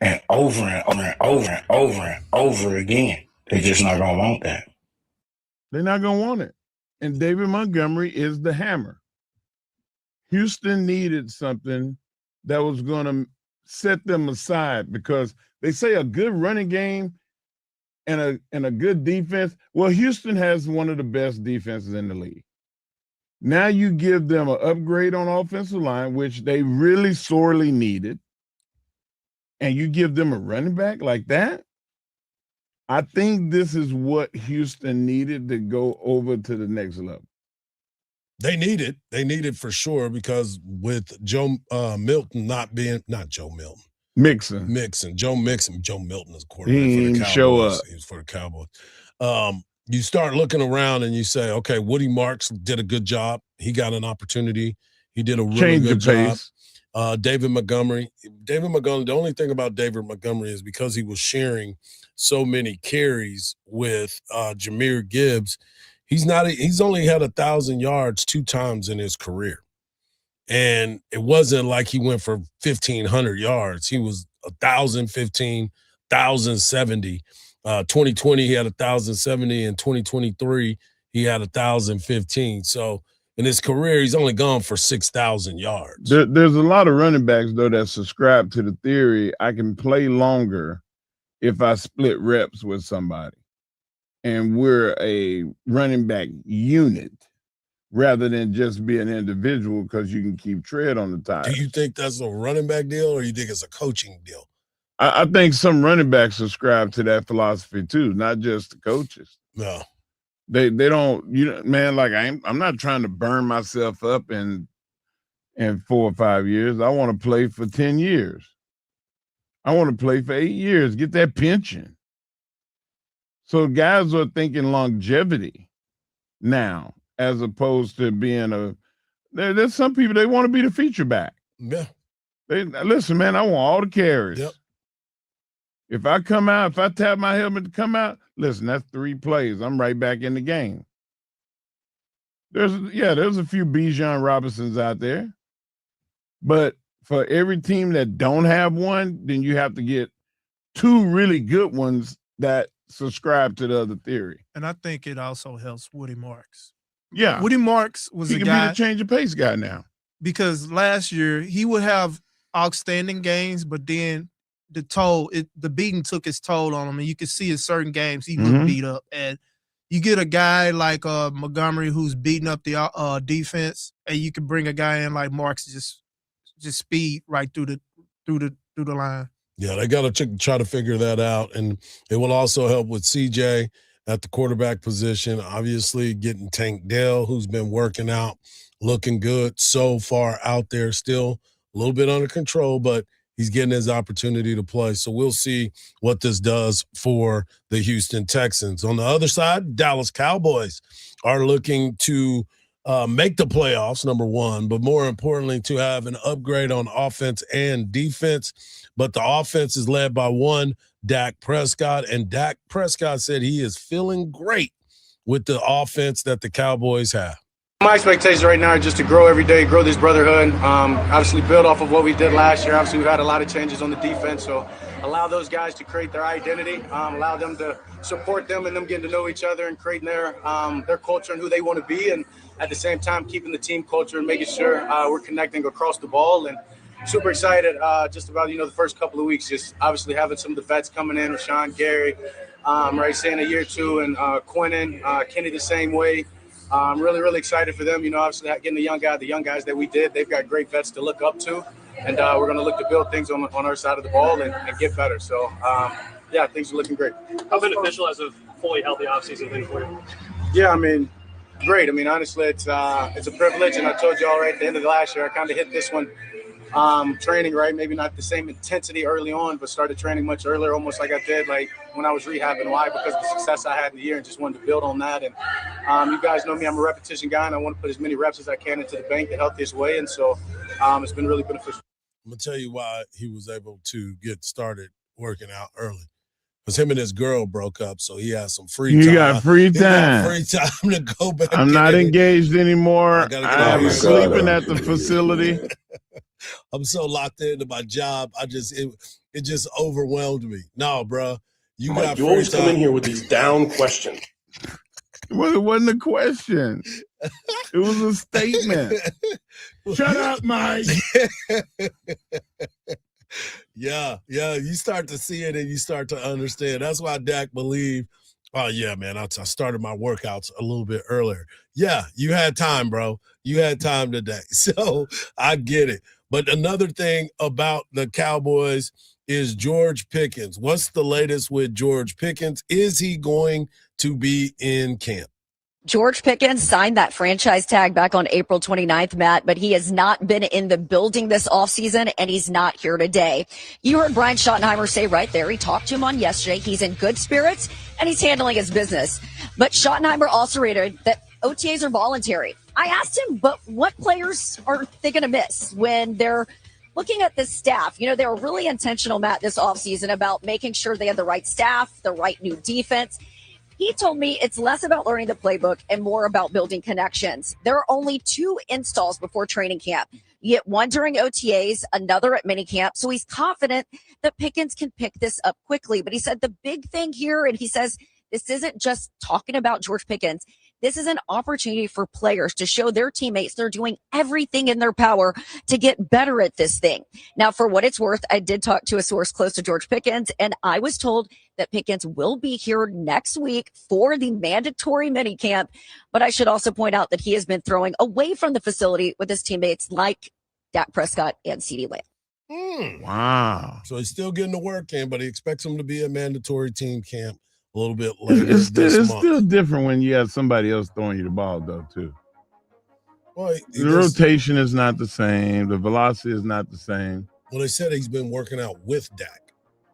and over and over and over and over and over again. They're just not gonna want that. They're not gonna want it. And David Montgomery is the hammer. Houston needed something that was gonna set them aside, because they say a good running game and a good defense. Well, Houston has one of the best defenses in the league. Now you give them an upgrade on offensive line, which they really sorely needed, and you give them a running back like that. I think this is what Houston needed to go over to the next level. They need it for sure, because with Joe Milton not Joe Milton. Joe Milton is quarterback he for the Cowboys. Show up. He was for the Cowboys. You start looking around and you say, okay, Woody Marks did a good job. He got an opportunity. He did a really good job. David Montgomery. The only thing about David Montgomery is because he was sharing so many carries with Jahmyr Gibbs, he's only had 1,000 yards 2 times in his career. And it wasn't like he went for 1,500 yards. He was 1,015, 1,070. 2020, he had 1,070. In 2023, he had 1,015. So in his career, he's only gone for 6,000 yards. There's a lot of running backs, though, that subscribe to the theory I can play longer if I split reps with somebody. And we're a running back unit rather than just be an individual, because you can keep tread on the tires. Do you think that's a running back deal, or you think it's a coaching deal? I think some running backs subscribe to that philosophy too, not just the coaches. No. They don't, man, like I'm not trying to burn myself up in 4 or 5 years. I want to play for 10 years. I want to play for 8 years, get that pension. So guys are thinking longevity now, as opposed to being there's some people, they want to be the feature back. Yeah. Listen, man, I want all the carries. Yep. If I tap my helmet to come out, listen, that's 3 plays. I'm right back in the game. There's a few Bijan Robinsons out there. But for every team that don't have one, then you have to get 2 really good ones that subscribe to the other theory. And I think it also helps Woody Marks. Yeah. Woody Marks was he a can guy. be the change of pace guy now. Because last year he would have outstanding games, but then the beating took its toll on him, and you could see in certain games he looked beat up. And you get a guy like Montgomery who's beating up the defense, and you can bring a guy in like Marks, just speed right through the line. Yeah, they got to try to figure that out, and it will also help with CJ at the quarterback position. Obviously, getting Tank Dell, who's been working out, looking good so far out there, still a little bit under control, but he's getting his opportunity to play. So we'll see what this does for the Houston Texans. On the other side, Dallas Cowboys are looking to make the playoffs, number one, but more importantly, to have an upgrade on offense and defense. But the offense is led by one Dak Prescott, and Dak Prescott said he is feeling great with the offense that the Cowboys have. My expectations right now are just to grow every day, grow this brotherhood. Obviously build off of what we did last year. Obviously we've had a lot of changes on the defense, so allow those guys to create their identity, allow them to support them and them getting to know each other and creating their culture and who they want to be, and at the same time keeping the team culture and making sure we're connecting across the ball. And super excited just about the first couple of weeks, just obviously having some of the vets coming in, Rashawn, Gary, right, saying a year or two, and Quinnen, Kenny the same way. I'm really, really excited for them. Obviously getting the young guys that we did, they've got great vets to look up to, and we're going to look to build things on our side of the ball and get better. So, yeah, things are looking great. How beneficial has a fully healthy offseason been for you? Yeah, I mean, great. I mean, honestly, it's a privilege, and I told you all right at the end of the last year, I kind of hit this one training, right? Maybe not the same intensity early on, but started training much earlier, almost like I did like when I was rehabbing. Why? Because of the success I had in the year and just wanted to build on that. And you guys know me, I'm a repetition guy, and I want to put as many reps as I can into the bank the healthiest way. And so it's been really beneficial. I'm going to tell you why he was able to get started working out early. Because him and his girl broke up, so he has some free time. You got free time. Free time to go back. I'm not engaged anymore. I'm sleeping at the facility. I'm so locked into my job. It just overwhelmed me. No, bro. You always come in here with these down questions. Well, it wasn't a question. It was a statement. Shut up, Mike. Yeah. You start to see it and you start to understand. That's why Dak believed, oh, yeah, man, I started my workouts a little bit earlier. Yeah, you had time, bro. You had time today. So I get it. But another thing about the Cowboys is George Pickens. What's the latest with George Pickens? Is he going to be in camp? George Pickens signed that franchise tag back on April 29th, Matt, but he has not been in the building this offseason, and he's not here today. You heard Brian Schottenheimer say right there, he talked to him on yesterday. He's in good spirits, and he's handling his business. But Schottenheimer also reiterated that OTAs are voluntary. I asked him, but what players are they going to miss when they're looking at this staff? They were really intentional, Matt, this offseason about making sure they had the right staff, the right new defense. He told me it's less about learning the playbook and more about building connections. There are only 2 installs before training camp. You get one during OTAs, another at minicamp. So he's confident that Pickens can pick this up quickly. But he said the big thing here, and he says this isn't just talking about George Pickens. This is an opportunity for players to show their teammates they're doing everything in their power to get better at this thing. Now, for what it's worth, I did talk to a source close to George Pickens, and I was told that Pickens will be here next week for the mandatory minicamp. But I should also point out that he has been throwing away from the facility with his teammates like Dak Prescott and CeeDee Lamb. Wow. So he's still getting the work in, but he expects him to be a mandatory team camp a little bit later It's this month. still different when you have somebody else throwing you the ball, though, too. Well, the rotation is not the same. The velocity is not the same. Well, they said he's been working out with Dak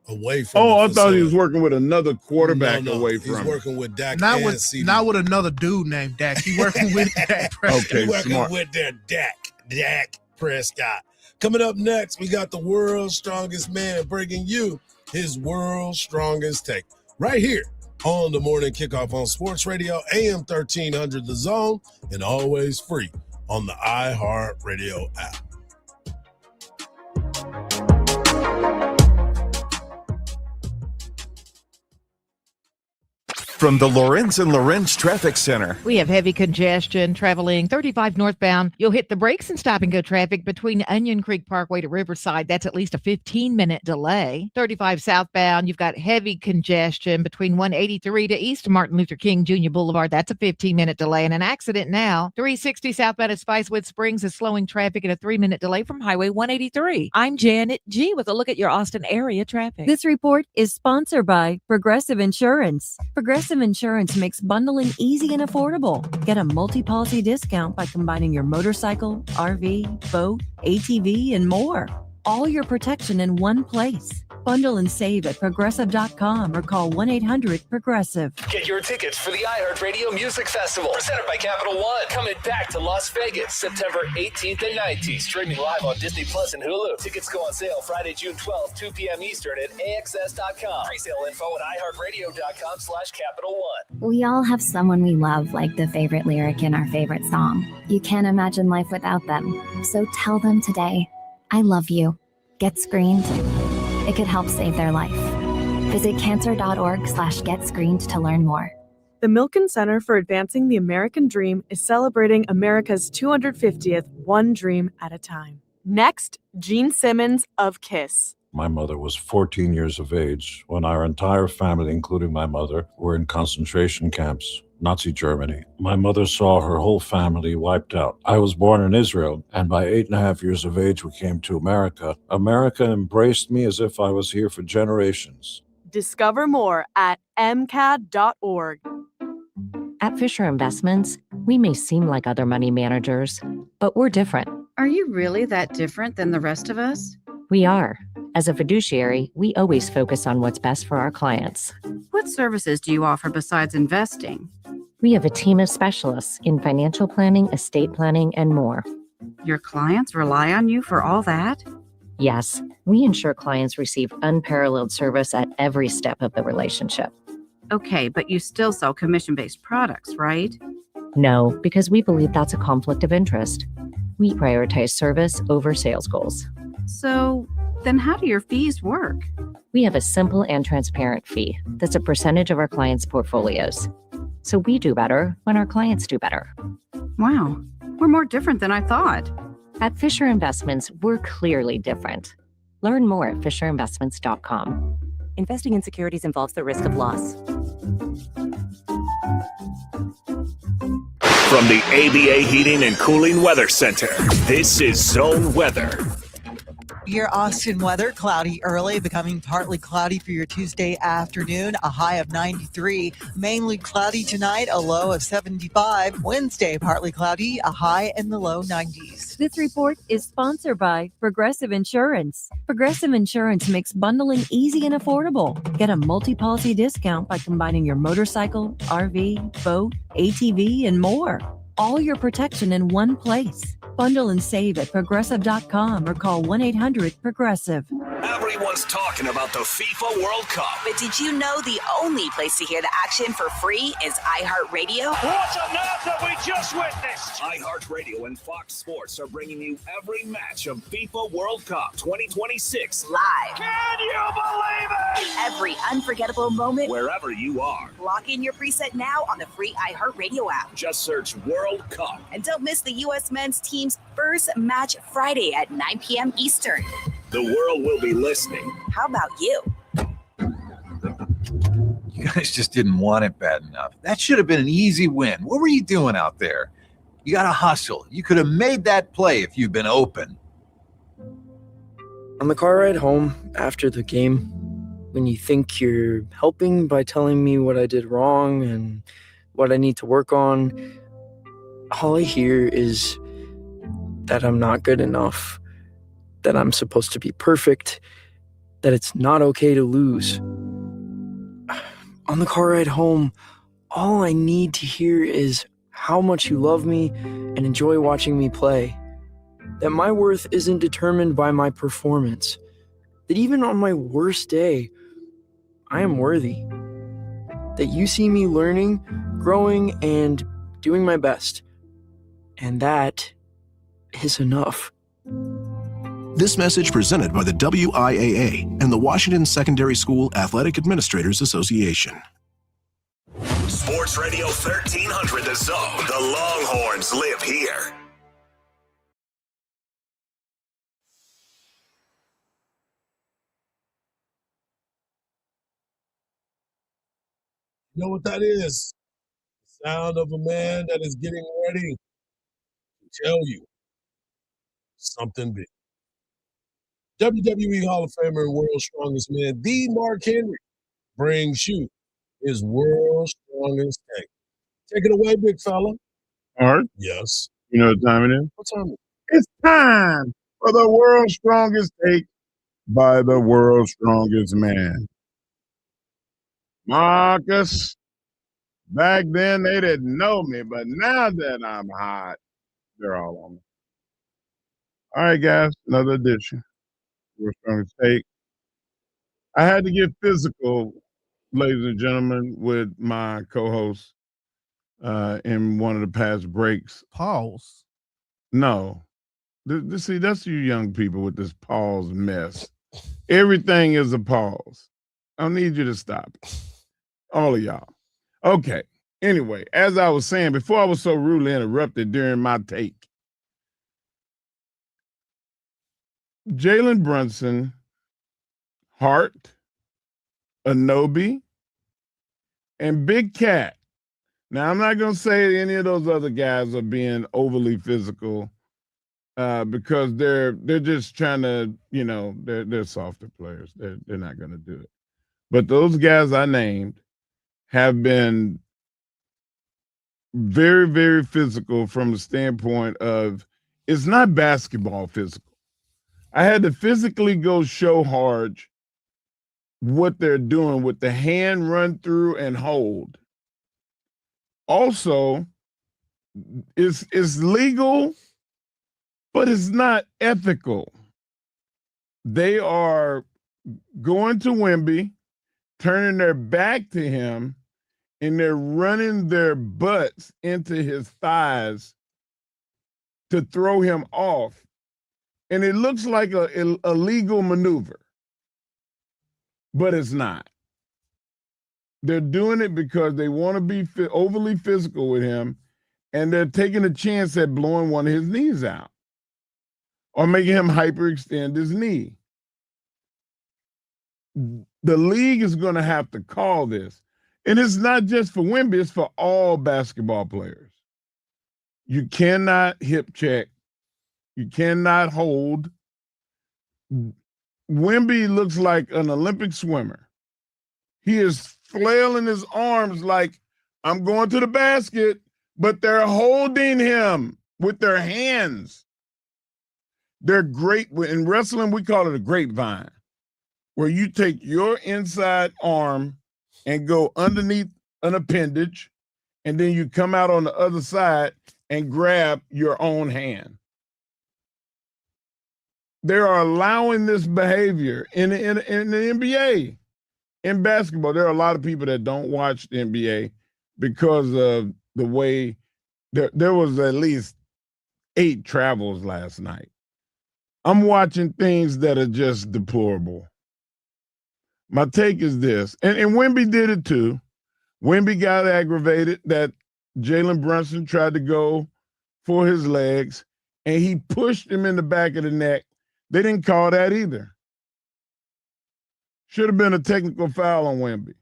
away from I the thought he facility. was working with another quarterback No, away he's from him. working with Dak Not and with CeeDee. not with another dude named Dak. He working with Dak Prescott. Okay, He's working smart. with their Dak Prescott. Coming up next, we got the world's strongest man bringing you his world's strongest take right here on the Morning Kickoff on Sports Radio, AM 1300 The Zone, and always free on the iHeartRadio app. From the Lorenz and Lorenz Traffic Center. We have heavy congestion traveling 35 northbound. You'll hit the brakes and stop and go traffic between Onion Creek Parkway to Riverside. That's at least a 15-minute delay. 35 southbound, you've got heavy congestion between 183 to East Martin Luther King Jr. Boulevard. That's a 15-minute delay. And an accident now. 360 southbound at Spicewood Springs is slowing traffic at a 3-minute delay from Highway 183. I'm Janet G. with a look at your Austin area traffic. This report is sponsored by Progressive Insurance. Progressive Insurance makes bundling easy and affordable. Get a multi-policy discount by combining your motorcycle, RV, boat, ATV, and more. All your protection in one place. Bundle and save at Progressive.com or call 1-800-PROGRESSIVE. Get your tickets for the iHeartRadio Music Festival, presented by Capital One. Coming back to Las Vegas, September 18th and 19th. Streaming live on Disney Plus and Hulu. Tickets go on sale Friday, June 12th, 2 p.m. Eastern at AXS.com. Pre-sale info at iHeartRadio.com/Capital One. We all have someone we love, like the favorite lyric in our favorite song. You can't imagine life without them. So tell them today, I love you. Get screened. It could help save their life. Visit cancer.org/getscreened to learn more. The Milken Center for Advancing the American Dream is celebrating America's 250th One Dream at a Time. Next, Gene Simmons of KISS. My mother was 14 years of age when our entire family, including my mother, were in concentration camps, Nazi Germany. My mother saw her whole family wiped out. I was born in Israel, and by 8.5 years of age, we came to America. America embraced me as if I was here for generations. Discover more at mcad.org. At Fisher Investments, we may seem like other money managers, but we're different. Are you really that different than the rest of us? We are. As a fiduciary, we always focus on what's best for our clients. What services do you offer besides investing? We have a team of specialists in financial planning, estate planning, and more. Your clients rely on you for all that? Yes, we ensure clients receive unparalleled service at every step of the relationship. Okay, but you still sell commission-based products, right? No, because we believe that's a conflict of interest. We prioritize service over sales goals. So then how do your fees work? We have a simple and transparent fee that's a percentage of our clients' portfolios. So we do better when our clients do better. Wow, we're more different than I thought. At Fisher Investments, we're clearly different. Learn more at fisherinvestments.com. Investing in securities involves the risk of loss. From the ABA Heating and Cooling Weather Center, this is Zone Weather. Your Austin weather, cloudy early, becoming partly cloudy for your Tuesday afternoon, a high of 93. Mainly cloudy tonight, a low of 75. Wednesday, partly cloudy, a high in the low 90s. This report is sponsored by Progressive Insurance. Progressive Insurance makes bundling easy and affordable. Get a multi-policy discount by combining your motorcycle, RV, boat, ATV, and more. All your protection in one place. Bundle and save at Progressive.com or call 1-800-PROGRESSIVE. Everyone's talking about the FIFA World Cup. But did you know the only place to hear the action for free is iHeartRadio? What a night that we just witnessed! iHeartRadio and Fox Sports are bringing you every match of FIFA World Cup 2026 Live. Can you believe it? Every unforgettable moment. wherever you are. Lock in your preset now on the free iHeartRadio app. Just search World Cup. And don't miss the U.S. men's team's first match Friday at 9 p.m. Eastern. The world will be listening. How about you? You guys just didn't want it bad enough. That should have been an easy win. What were you doing out there? You got to hustle. You could have made that play if you'd been open. On the car ride home after the game, when you think you're helping by telling me what I did wrong and what I need to work on, all I hear is that I'm not good enough, that I'm supposed to be perfect, that it's not okay to lose. On the car ride home, all I need to hear is how much you love me and enjoy watching me play, that my worth isn't determined by my performance, that even on my worst day, I am worthy, that you see me learning, growing, and doing my best. And that is enough. This message presented by the WIAA and the Washington Secondary School Athletic Administrators Association. Sports Radio 1300 The Zone. The Longhorns live here. You know what that is? The sound of a man that is getting ready to tell you something big. WWE Hall of Famer and World's Strongest Man, the Mark Henry, brings you his World's Strongest Tank. Take it away, big fella. All right. Yes. You know what time it is? What time is it? It's time for the World's Strongest Take by the world's strongest man. Marcus, back then they didn't know me, but now that I'm hot, they're all on me. All right, guys, another edition. We're strong take. I had to get physical, ladies and gentlemen, with my co-host in one of the past breaks. Pause. No. See, that's you young people with this pause mess. Everything is a pause. I need you to stop it. All of y'all. Okay. Anyway, as I was saying, before I was so rudely interrupted during my take, Jalen Brunson, Hart, Anobi, and Big Cat. Now, I'm not going to say any of those other guys are being overly physical because they're just trying to, they're softer players. They're not going to do it. But those guys I named have been very, very physical from the standpoint of it's not basketball physical. I had to physically go show Hardge what they're doing with the hand run through and hold. Also, it's legal, but it's not ethical. They are going to Wemby, turning their back to him, and they're running their butts into his thighs to throw him off. And it looks like a legal maneuver, but it's not. They're doing it because they want to be overly physical with him, and they're taking a chance at blowing one of his knees out or making him hyperextend his knee. The league is going to have to call this. And it's not just for Wemby, it's for all basketball players. You cannot hip check. You cannot hold. Wemby looks like an Olympic swimmer. He is flailing his arms like, I'm going to the basket, but they're holding him with their hands. They're great. In wrestling, we call it a grapevine, where you take your inside arm and go underneath an appendage, and then you come out on the other side and grab your own hand. They are allowing this behavior in the NBA. In basketball, there are a lot of people that don't watch the NBA because of the way there was at least 8 travels last night. I'm watching things that are just deplorable. My take is this, and Wemby did it too. Wemby got aggravated that Jalen Brunson tried to go for his legs, and he pushed him in the back of the neck. They didn't call that either. Should have been a technical foul on Wemby.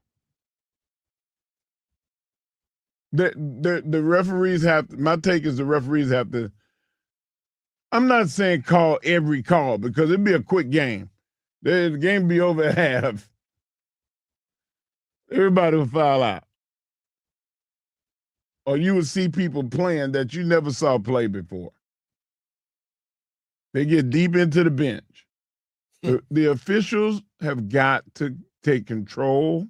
The referees have to, my take is the referees have to, I'm not saying call every call because it'd be a quick game. The game be over at half. Everybody would foul out. Or you would see people playing that you never saw play before. They get deep into the bench. The officials have got to take control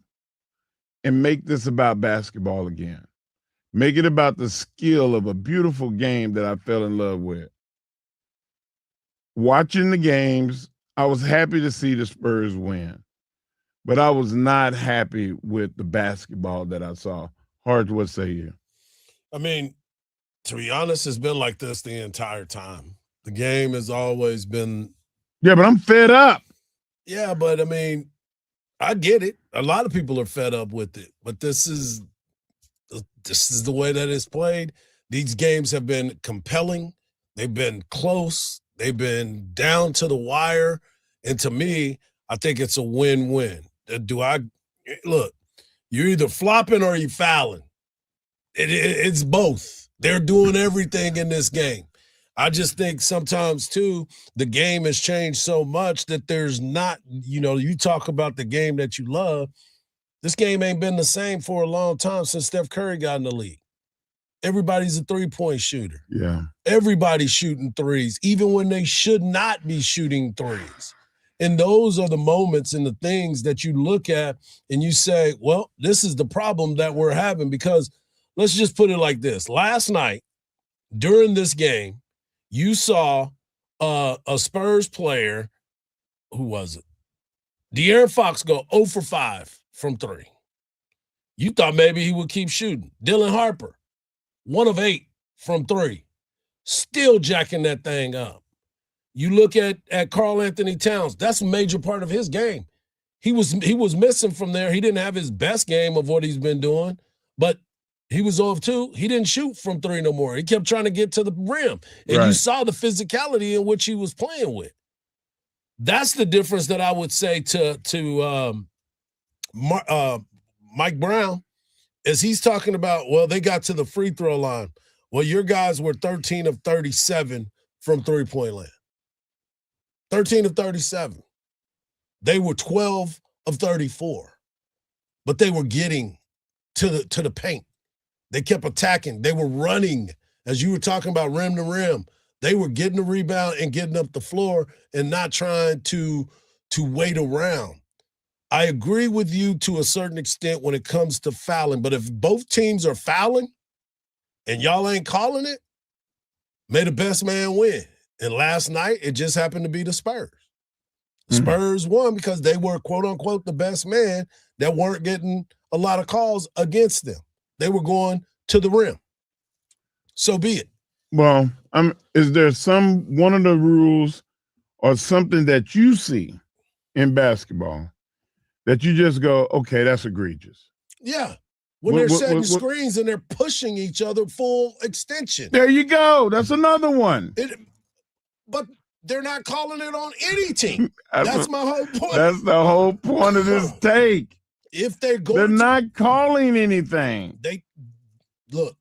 and make this about basketball again. Make it about the skill of a beautiful game that I fell in love with. Watching the games, I was happy to see the Spurs win, but I was not happy with the basketball that I saw. Hardge, what say you? I mean, to be honest, it's been like this the entire time. The game has always been. Yeah, but I'm fed up. Yeah, but I mean, I get it. A lot of people are fed up with it, but this is the way that it's played. These games have been compelling. They've been close. They've been down to the wire. And to me, I think it's a win-win. Look, you're either flopping or you're fouling. It's both. They're doing everything in this game. I just think sometimes, too, the game has changed so much that there's not, you talk about the game that you love. This game ain't been the same for a long time since Steph Curry got in the league. Everybody's a three-point shooter. Yeah. Everybody's shooting threes, even when they should not be shooting threes. And those are the moments and the things that you look at and you say, well, this is the problem that we're having, because let's just put it like this. Last night, during this game, you saw a Spurs player, who was it? De'Aaron Fox go 0 for 5 from 3. You thought maybe he would keep shooting. Dylan Harper, 1 of 8 from 3. Still jacking that thing up. You look at Karl Anthony Towns, that's a major part of his game. He was missing from there. He didn't have his best game of what he's been doing, but he was 0 of 2. He didn't shoot from 3 no more. He kept trying to get to the rim. And you saw the physicality in which he was playing with. That's the difference that I would say to Mike Brown, as he's talking about, well, they got to the free throw line. Well, your guys were 13 of 37 from three-point land. 13 of 37. They were 12 of 34. But they were getting to the paint. They kept attacking. They were running, as you were talking about, rim to rim. They were getting the rebound and getting up the floor and not trying to wait around. I agree with you to a certain extent when it comes to fouling, but if both teams are fouling and y'all ain't calling it, may the best man win. And last night, it just happened to be the Spurs. Spurs won because they were, quote unquote, the best man that weren't getting a lot of calls against them. They were going to the rim. So be it. Well, is there one of the rules or something that you see in basketball that you just go, okay, that's egregious? Yeah. When they're setting screens and they're pushing each other full extension. There you go. That's another one. But they're not calling it on any team. That's my whole point. That's the whole point of this take. If they're not calling anything. Look,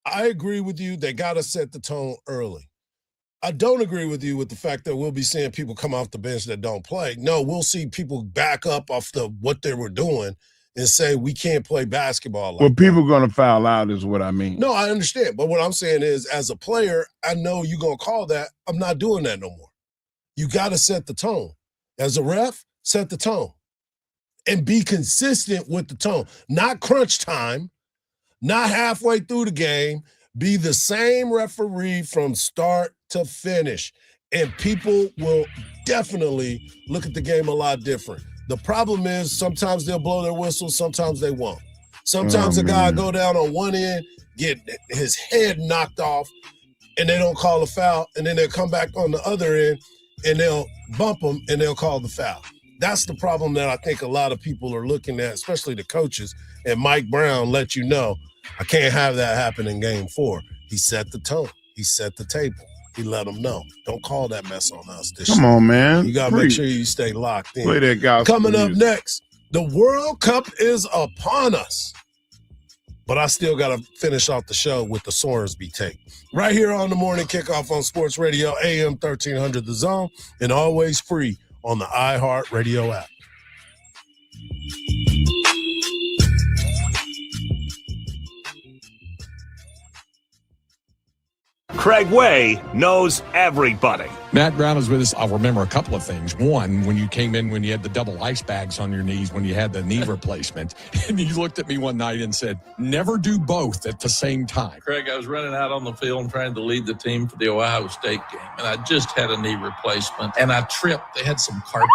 I agree with you. They got to set the tone early. I don't agree with you with the fact that we'll be seeing people come off the bench that don't play. No, we'll see people back up off what they were doing and say we can't play basketball like people are going to foul out is what I mean. No, I understand. But what I'm saying is, as a player, I know you're going to call that. I'm not doing that no more. You got to set the tone. As a ref, set the tone. And be consistent with the tone. Not crunch time, not halfway through the game. Be the same referee from start to finish. And people will definitely look at the game a lot different. The problem is sometimes they'll blow their whistle, sometimes they won't. Sometimes a guy go down on one end, get his head knocked off, and they don't call a foul, and then they'll come back on the other end, and they'll bump them, and they'll call the foul. That's the problem that I think a lot of people are looking at, especially the coaches. And Mike Brown let you know, I can't have that happen in game 4. He set the tone. He set the table. He let them know. Don't call that mess on us this year. Come on, man. You got to make sure you stay locked in. Play that gospel Coming up music. next, the World Cup is upon us. But I still got to finish off the show with the Sorensby take. Right here on the Morning Kickoff on Sports Radio, AM 1300 The Zone, and always free on the iHeartRadio app. Craig Way knows everybody. Matt Brown is with us. I'll remember a couple of things. One, when you came in, when you had the double ice bags on your knees, when you had the knee replacement, and you looked at me one night and said, never do both at the same time. Craig, I was running out on the field and trying to lead the team for the Ohio State game, and I just had a knee replacement, and I tripped. They had some carpet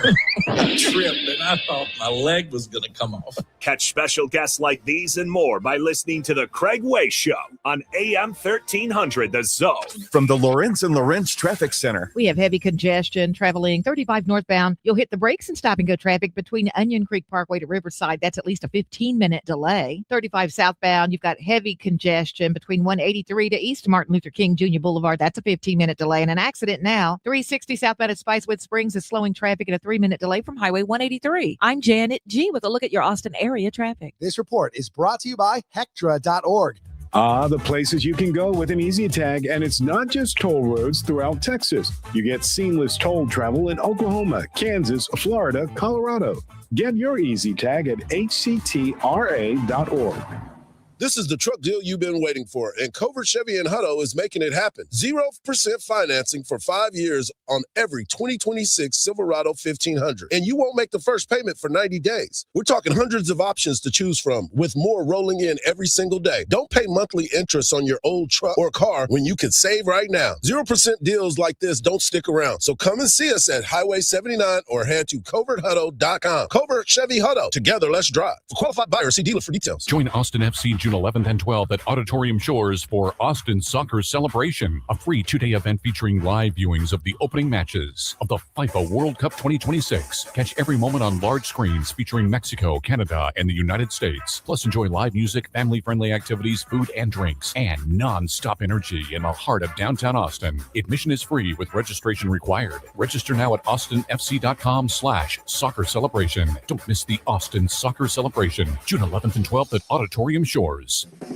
there. I tripped, and I thought my leg was going to come off. Catch special guests like these and more by listening to The Craig Way Show on AM 1300 The Zone. From the Lorenz and Lorenz Traffic Center. We have heavy congestion traveling 35 northbound. You'll hit the brakes and stop and go traffic between Onion Creek Parkway to Riverside. That's at least a 15-minute delay. 35 southbound, you've got heavy congestion between 183 to East Martin Luther King Jr. Boulevard. That's a 15-minute delay. And an accident now. 360 southbound at Spicewood Springs is slowing traffic at a 3-minute delay from Highway 183. I'm Janet G. with a look at your Austin area traffic. This report is brought to you by Hectra.org. The places you can go with an Easy Tag, and it's not just toll roads throughout Texas. You get seamless toll travel in Oklahoma, Kansas, Florida, Colorado. Get your Easy Tag at hctra.org. This is the truck deal you've been waiting for, and Covert Chevy in Hutto is making it happen. 0% financing for 5 years on every 2026 Silverado 1500, and you won't make the first payment for 90 days. We're talking hundreds of options to choose from, with more rolling in every single day. Don't pay monthly interest on your old truck or car when you can save right now. 0% deals like this don't stick around, so come and see us at Highway 79 or head to coverthutto.com. Covert Chevy Hutto. Together, let's drive. For qualified buyers, see dealer for details. Join Austin FC June 11th and 12th at Auditorium Shores for Austin Soccer Celebration, a free 2-day event featuring live viewings of the opening matches of the FIFA World Cup 2026. Catch every moment on large screens featuring Mexico, Canada, and the United States. Plus, enjoy live music, family-friendly activities, food and drinks, and non-stop energy in the heart of downtown Austin. Admission is free with registration required. Register now at austinfc.com/soccer celebration. Don't miss the Austin Soccer Celebration, June 11th and 12th at Auditorium Shores.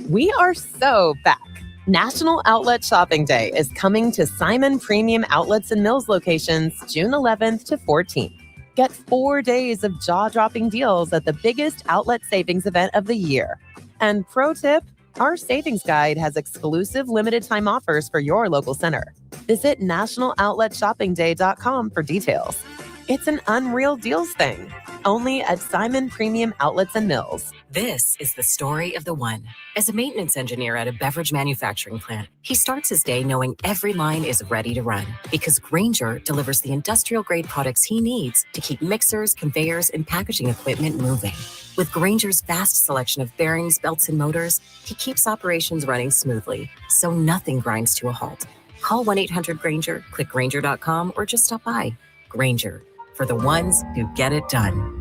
We are so back. National Outlet Shopping Day is coming to Simon Premium Outlets and Mills locations June 11th to 14th. Get 4 days of jaw-dropping deals at the biggest outlet savings event of the year. And pro tip, our savings guide has exclusive limited time offers for your local center. Visit nationaloutletShoppingDay.com for details. It's an unreal deals thing, only at Simon Premium Outlets and Mills. This is the story of the one. As a maintenance engineer at a beverage manufacturing plant, he starts his day knowing every line is ready to run because Grainger delivers the industrial-grade products he needs to keep mixers, conveyors, and packaging equipment moving. With Grainger's vast selection of bearings, belts, and motors, he keeps operations running smoothly, so nothing grinds to a halt. Call 1-800-GRAINGER, click Grainger.com, or just stop by. Grainger, for the ones who get it done.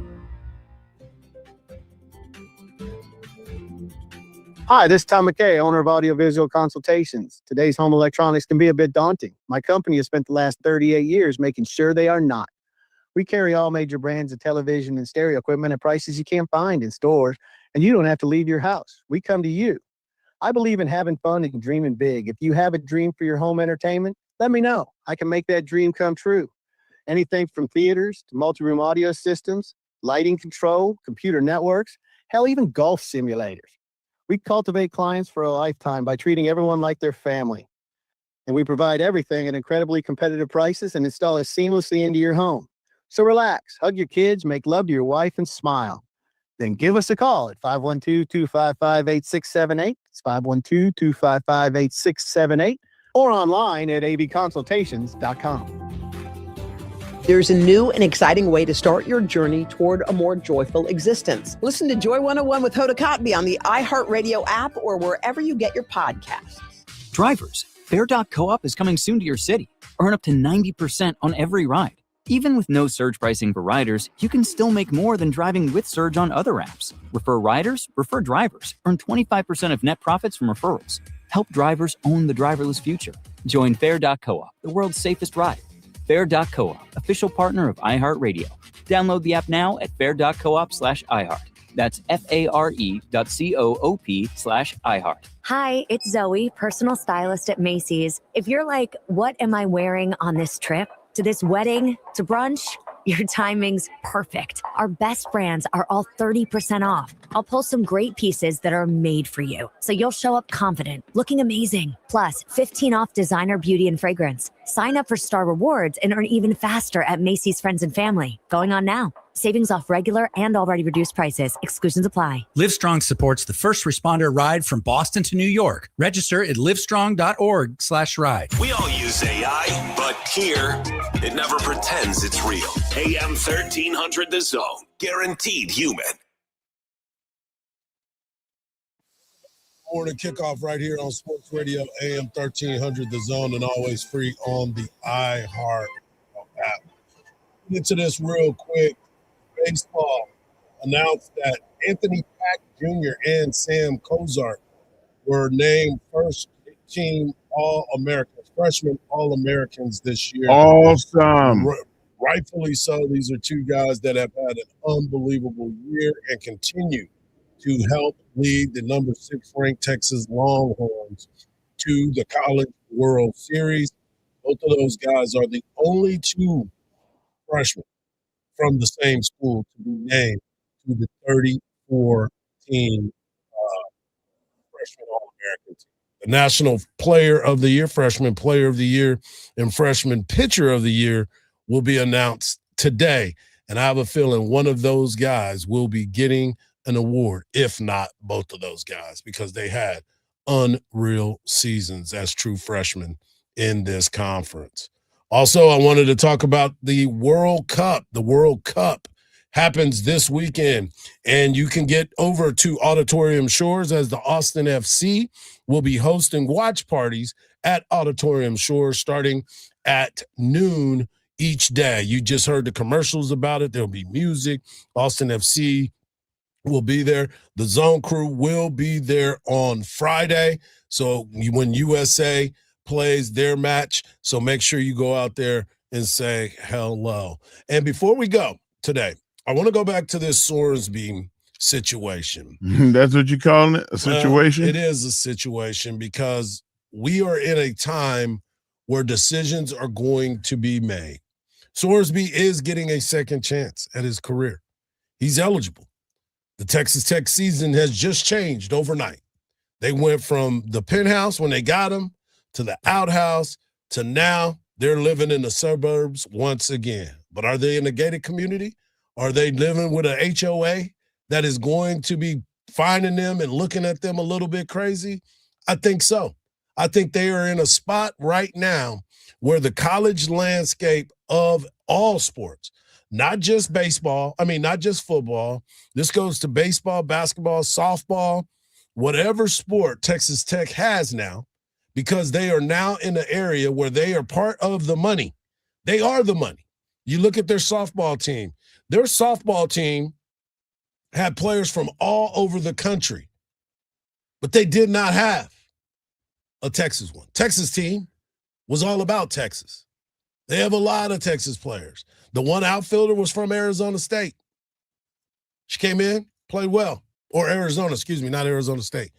Hi, this is Tom McKay, owner of Audiovisual Consultations. Today's home electronics can be a bit daunting. My company has spent the last 38 years making sure they are not. We carry all major brands of television and stereo equipment at prices you can't find in stores, and you don't have to leave your house. We come to you. I believe in having fun and dreaming big. If you have a dream for your home entertainment, let me know. I can make that dream come true. Anything from theaters to multi-room audio systems, lighting control, computer networks, hell, even golf simulators. We cultivate clients for a lifetime by treating everyone like their family. And we provide everything at incredibly competitive prices and install it seamlessly into your home. So relax, hug your kids, make love to your wife, and smile. Then give us a call at 512-255-8678. It's 512-255-8678 or online at avconsultations.com. There's a new and exciting way to start your journey toward a more joyful existence. Listen to Joy 101 with Hoda Kotb on the iHeartRadio app or wherever you get your podcasts. Drivers, Fair.coop is coming soon to your city. Earn up to 90% on every ride. Even with no surge pricing for riders, you can still make more than driving with Surge on other apps. Refer riders, refer drivers. Earn 25% of net profits from referrals. Help drivers own the driverless future. Join Fair.coop, the world's safest ride. Fair.coop, official partner of iHeartRadio. Download the app now at fair.coop/iHeart. That's FARE.coop/iHeart. Hi, it's Zoe, personal stylist at Macy's. If you're like, what am I wearing on this trip? To this wedding? To brunch? Your timing's perfect. Our best brands are all 30% off. I'll pull some great pieces that are made for you, so you'll show up confident, looking amazing. Plus, 15 off designer beauty and fragrance. Sign up for Star Rewards and earn even faster at Macy's Friends and Family. Going on now. Savings off regular and already reduced prices. Exclusions apply. Livestrong supports the first responder ride from Boston to New York. Register at livestrong.org/ride. We all use AI, but here, it never pretends it's real. AM 1300 The Zone. Guaranteed human. Morning kickoff right here on Sports Radio AM 1300 The Zone, and always free on the iHeart app. Get into this real quick. Baseball announced that Anthony Pack Jr. and Sam Cozart were named first team All-Americans, freshman All-Americans this year. Awesome. Rightfully so. These are two guys that have had an unbelievable year and continue to help lead the number 6 ranked Texas Longhorns to the College World Series. Both of those guys are the only two freshmen from the same school to be named to the 34-team All-American team. The National Player of the Year, Freshman Player of the Year, and Freshman Pitcher of the Year will be announced today. And I have a feeling one of those guys will be getting an award, if not both of those guys, because they had unreal seasons as true freshmen in this conference. Also, I wanted to talk about the World Cup. The World Cup happens this weekend, and you can get over to Auditorium Shores as the Austin FC will be hosting watch parties at Auditorium Shores starting at noon each day. You just heard the commercials about it. There'll be music. Austin FC will be there. The Zone Crew will be there on Friday. So when USA plays their match, so make sure you go out there and say hello. And before we go today, I want to go back to this Sorsby situation. That's what you calling it? A situation? It is a situation because we are in a time where decisions are going to be made. Sorsby is getting a second chance at his career. He's eligible. The Texas Tech season has just changed overnight. They went from the penthouse when they got him to the outhouse to now they're living in the suburbs once again. But are they in a gated community? Are they living with an HOA that is going to be finding them and looking at them a little bit crazy? I think so. I think they are in a spot right now where the college landscape of all sports, not just baseball, not just football. This goes to baseball, basketball, softball, whatever sport Texas Tech has now, because they are now in an area where they are part of the money. They are the money. You look at their softball team. Their softball team had players from all over the country, but they did not have a Texas one. Texas team was all about Texas. They have a lot of Texas players. The one outfielder was from Arizona State. She came in, played well. Or Arizona, not Arizona State.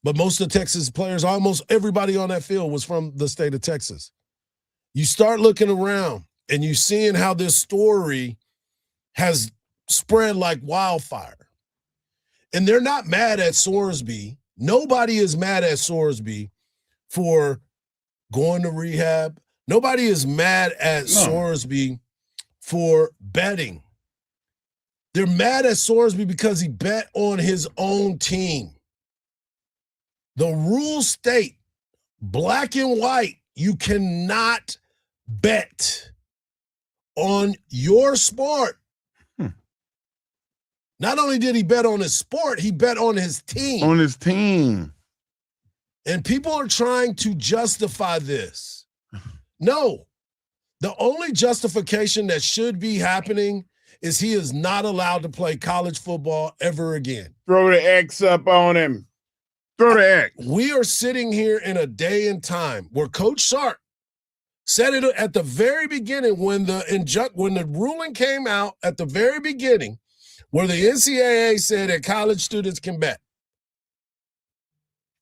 But most of the Texas players, almost everybody on that field was from the state of Texas. You start looking around and you seeing how this story has spread like wildfire. And they're not mad at Sorsby. Nobody is mad at Sorsby for going to rehab. Nobody is mad at Sorsby for betting. They're mad at Sorsby because he bet on his own team. The rules state, black and white, you cannot bet on your sport. Not only did he bet on his sport, he bet on his team. On his team. And people are trying to justify this. No. The only justification that should be happening is he is not allowed to play college football ever again. Throw the X up on him. Throw the X. We are sitting here in a day and time where Coach Sark said it at the very beginning when the ruling came out at the very beginning, where the NCAA said that college students can bet.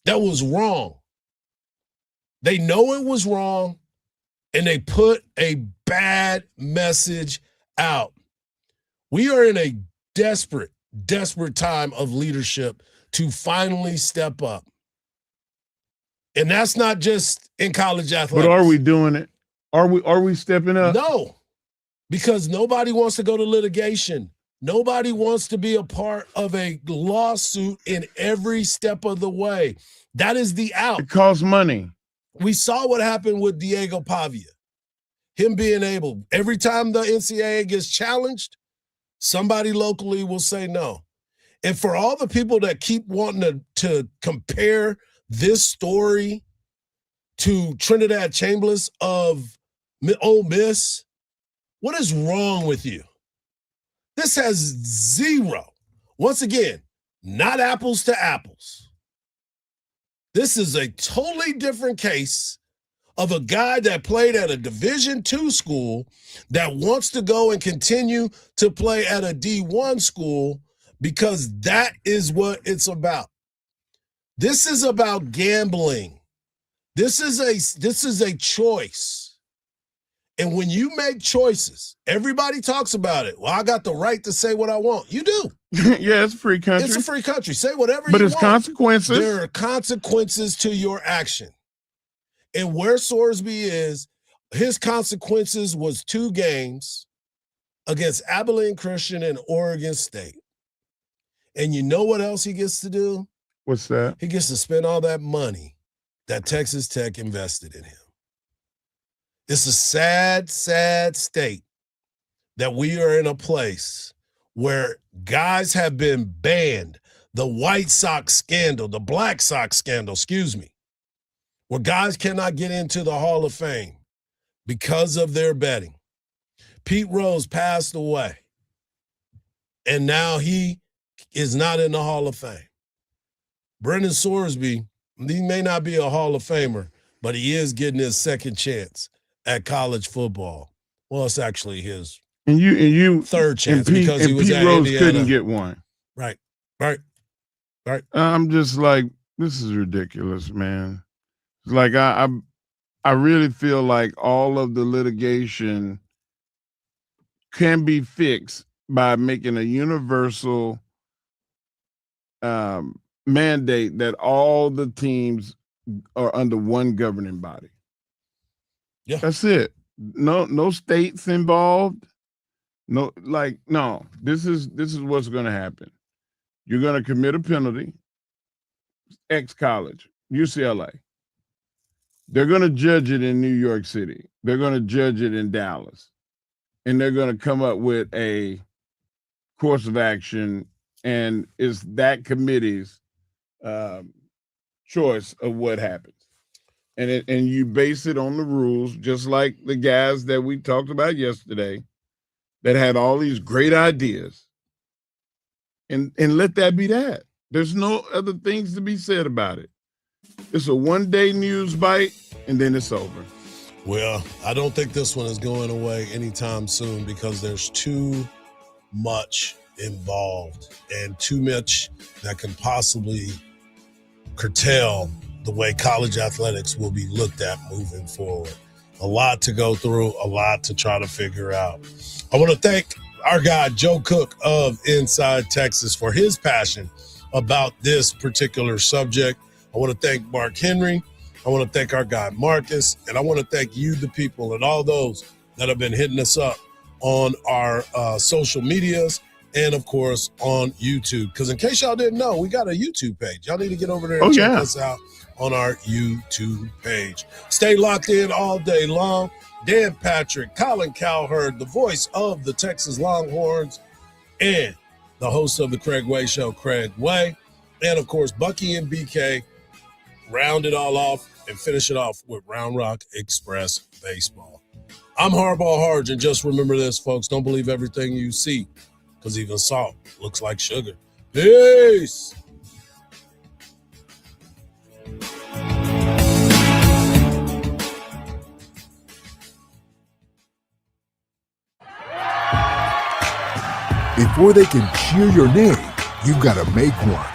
That was wrong. They know it was wrong, and they put a bad message out. We are in a desperate time of leadership to finally step up. And that's not just in college athletics. But are we doing it? Are we stepping up? No, because nobody wants to go to litigation. Nobody wants to be a part of a lawsuit in every step of the way. That is the out. It costs money. We saw what happened with Diego Pavia. Him being able, every time the NCAA gets challenged, somebody locally will say no. And for all the people that keep wanting to compare this story to Trinidad Chambliss of Ole Miss, what is wrong with you? This has zero. Once again, not apples to apples. This is a totally different case of a guy that played at a Division II school that wants to go and continue to play at a D1 school because that is what it's about. This is about gambling. This is a choice. And when you make choices, everybody talks about it. Well, I got the right to say what I want. You do. Yeah, it's a free country. It's a free country. Say whatever you want. But it's consequences. There are consequences to your action. And where Sorsby is, his consequences was 2 games against Abilene Christian and Oregon State. And you know what else he gets to do? What's that? He gets to spend all that money that Texas Tech invested in him. It's a sad, sad state that we are in a place where guys have been banned. The White Sox scandal, the Black Sox scandal, where guys cannot get into the Hall of Fame because of their betting. Pete Rose passed away, and now he is not in the Hall of Fame. Brendan Sorsby, he may not be a Hall of Famer, but he is getting his second chance at college football. Well, it's actually his third chance because he was Pete at Rose Indiana. couldn't get one. Right. I'm just like, this is ridiculous, man. Like I really feel like all of the litigation can be fixed by making a universal mandate that all the teams are under one governing body. Yeah. That's it. No states involved. No. This is what's going to happen. You're going to commit a penalty. Ex-college, UCLA. They're going to judge it in New York City. They're going to judge it in Dallas. And they're going to come up with a course of action, and it's that committee's choice of what happens. And you base it on the rules, just like the guys that we talked about yesterday that had all these great ideas. And let that be that. There's no other things to be said about it. It's a one-day news bite, and then it's over. Well, I don't think this one is going away anytime soon because there's too much involved and too much that can possibly curtail the way college athletics will be looked at moving forward. A lot to go through, a lot to try to figure out. I want to thank our guy, Joe Cook of Inside Texas, for his passion about this particular subject. I want to thank Mark Henry. I want to thank our guy, Marcus. And I want to thank you, the people, and all those that have been hitting us up on our social medias and, of course, on YouTube. Because in case y'all didn't know, we got a YouTube page. Y'all need to get over there and check us out on our YouTube page. Stay locked in all day long. Dan Patrick, Colin Cowherd, the voice of the Texas Longhorns, and the host of the Craig Way Show, Craig Way. And, of course, Bucky and BK round it all off and finish it off with Round Rock Express Baseball. I'm Hardball Hardge, and just remember this, folks. Don't believe everything you see, because even salt looks like sugar. Peace! Before they can cheer your name, you've got to make one.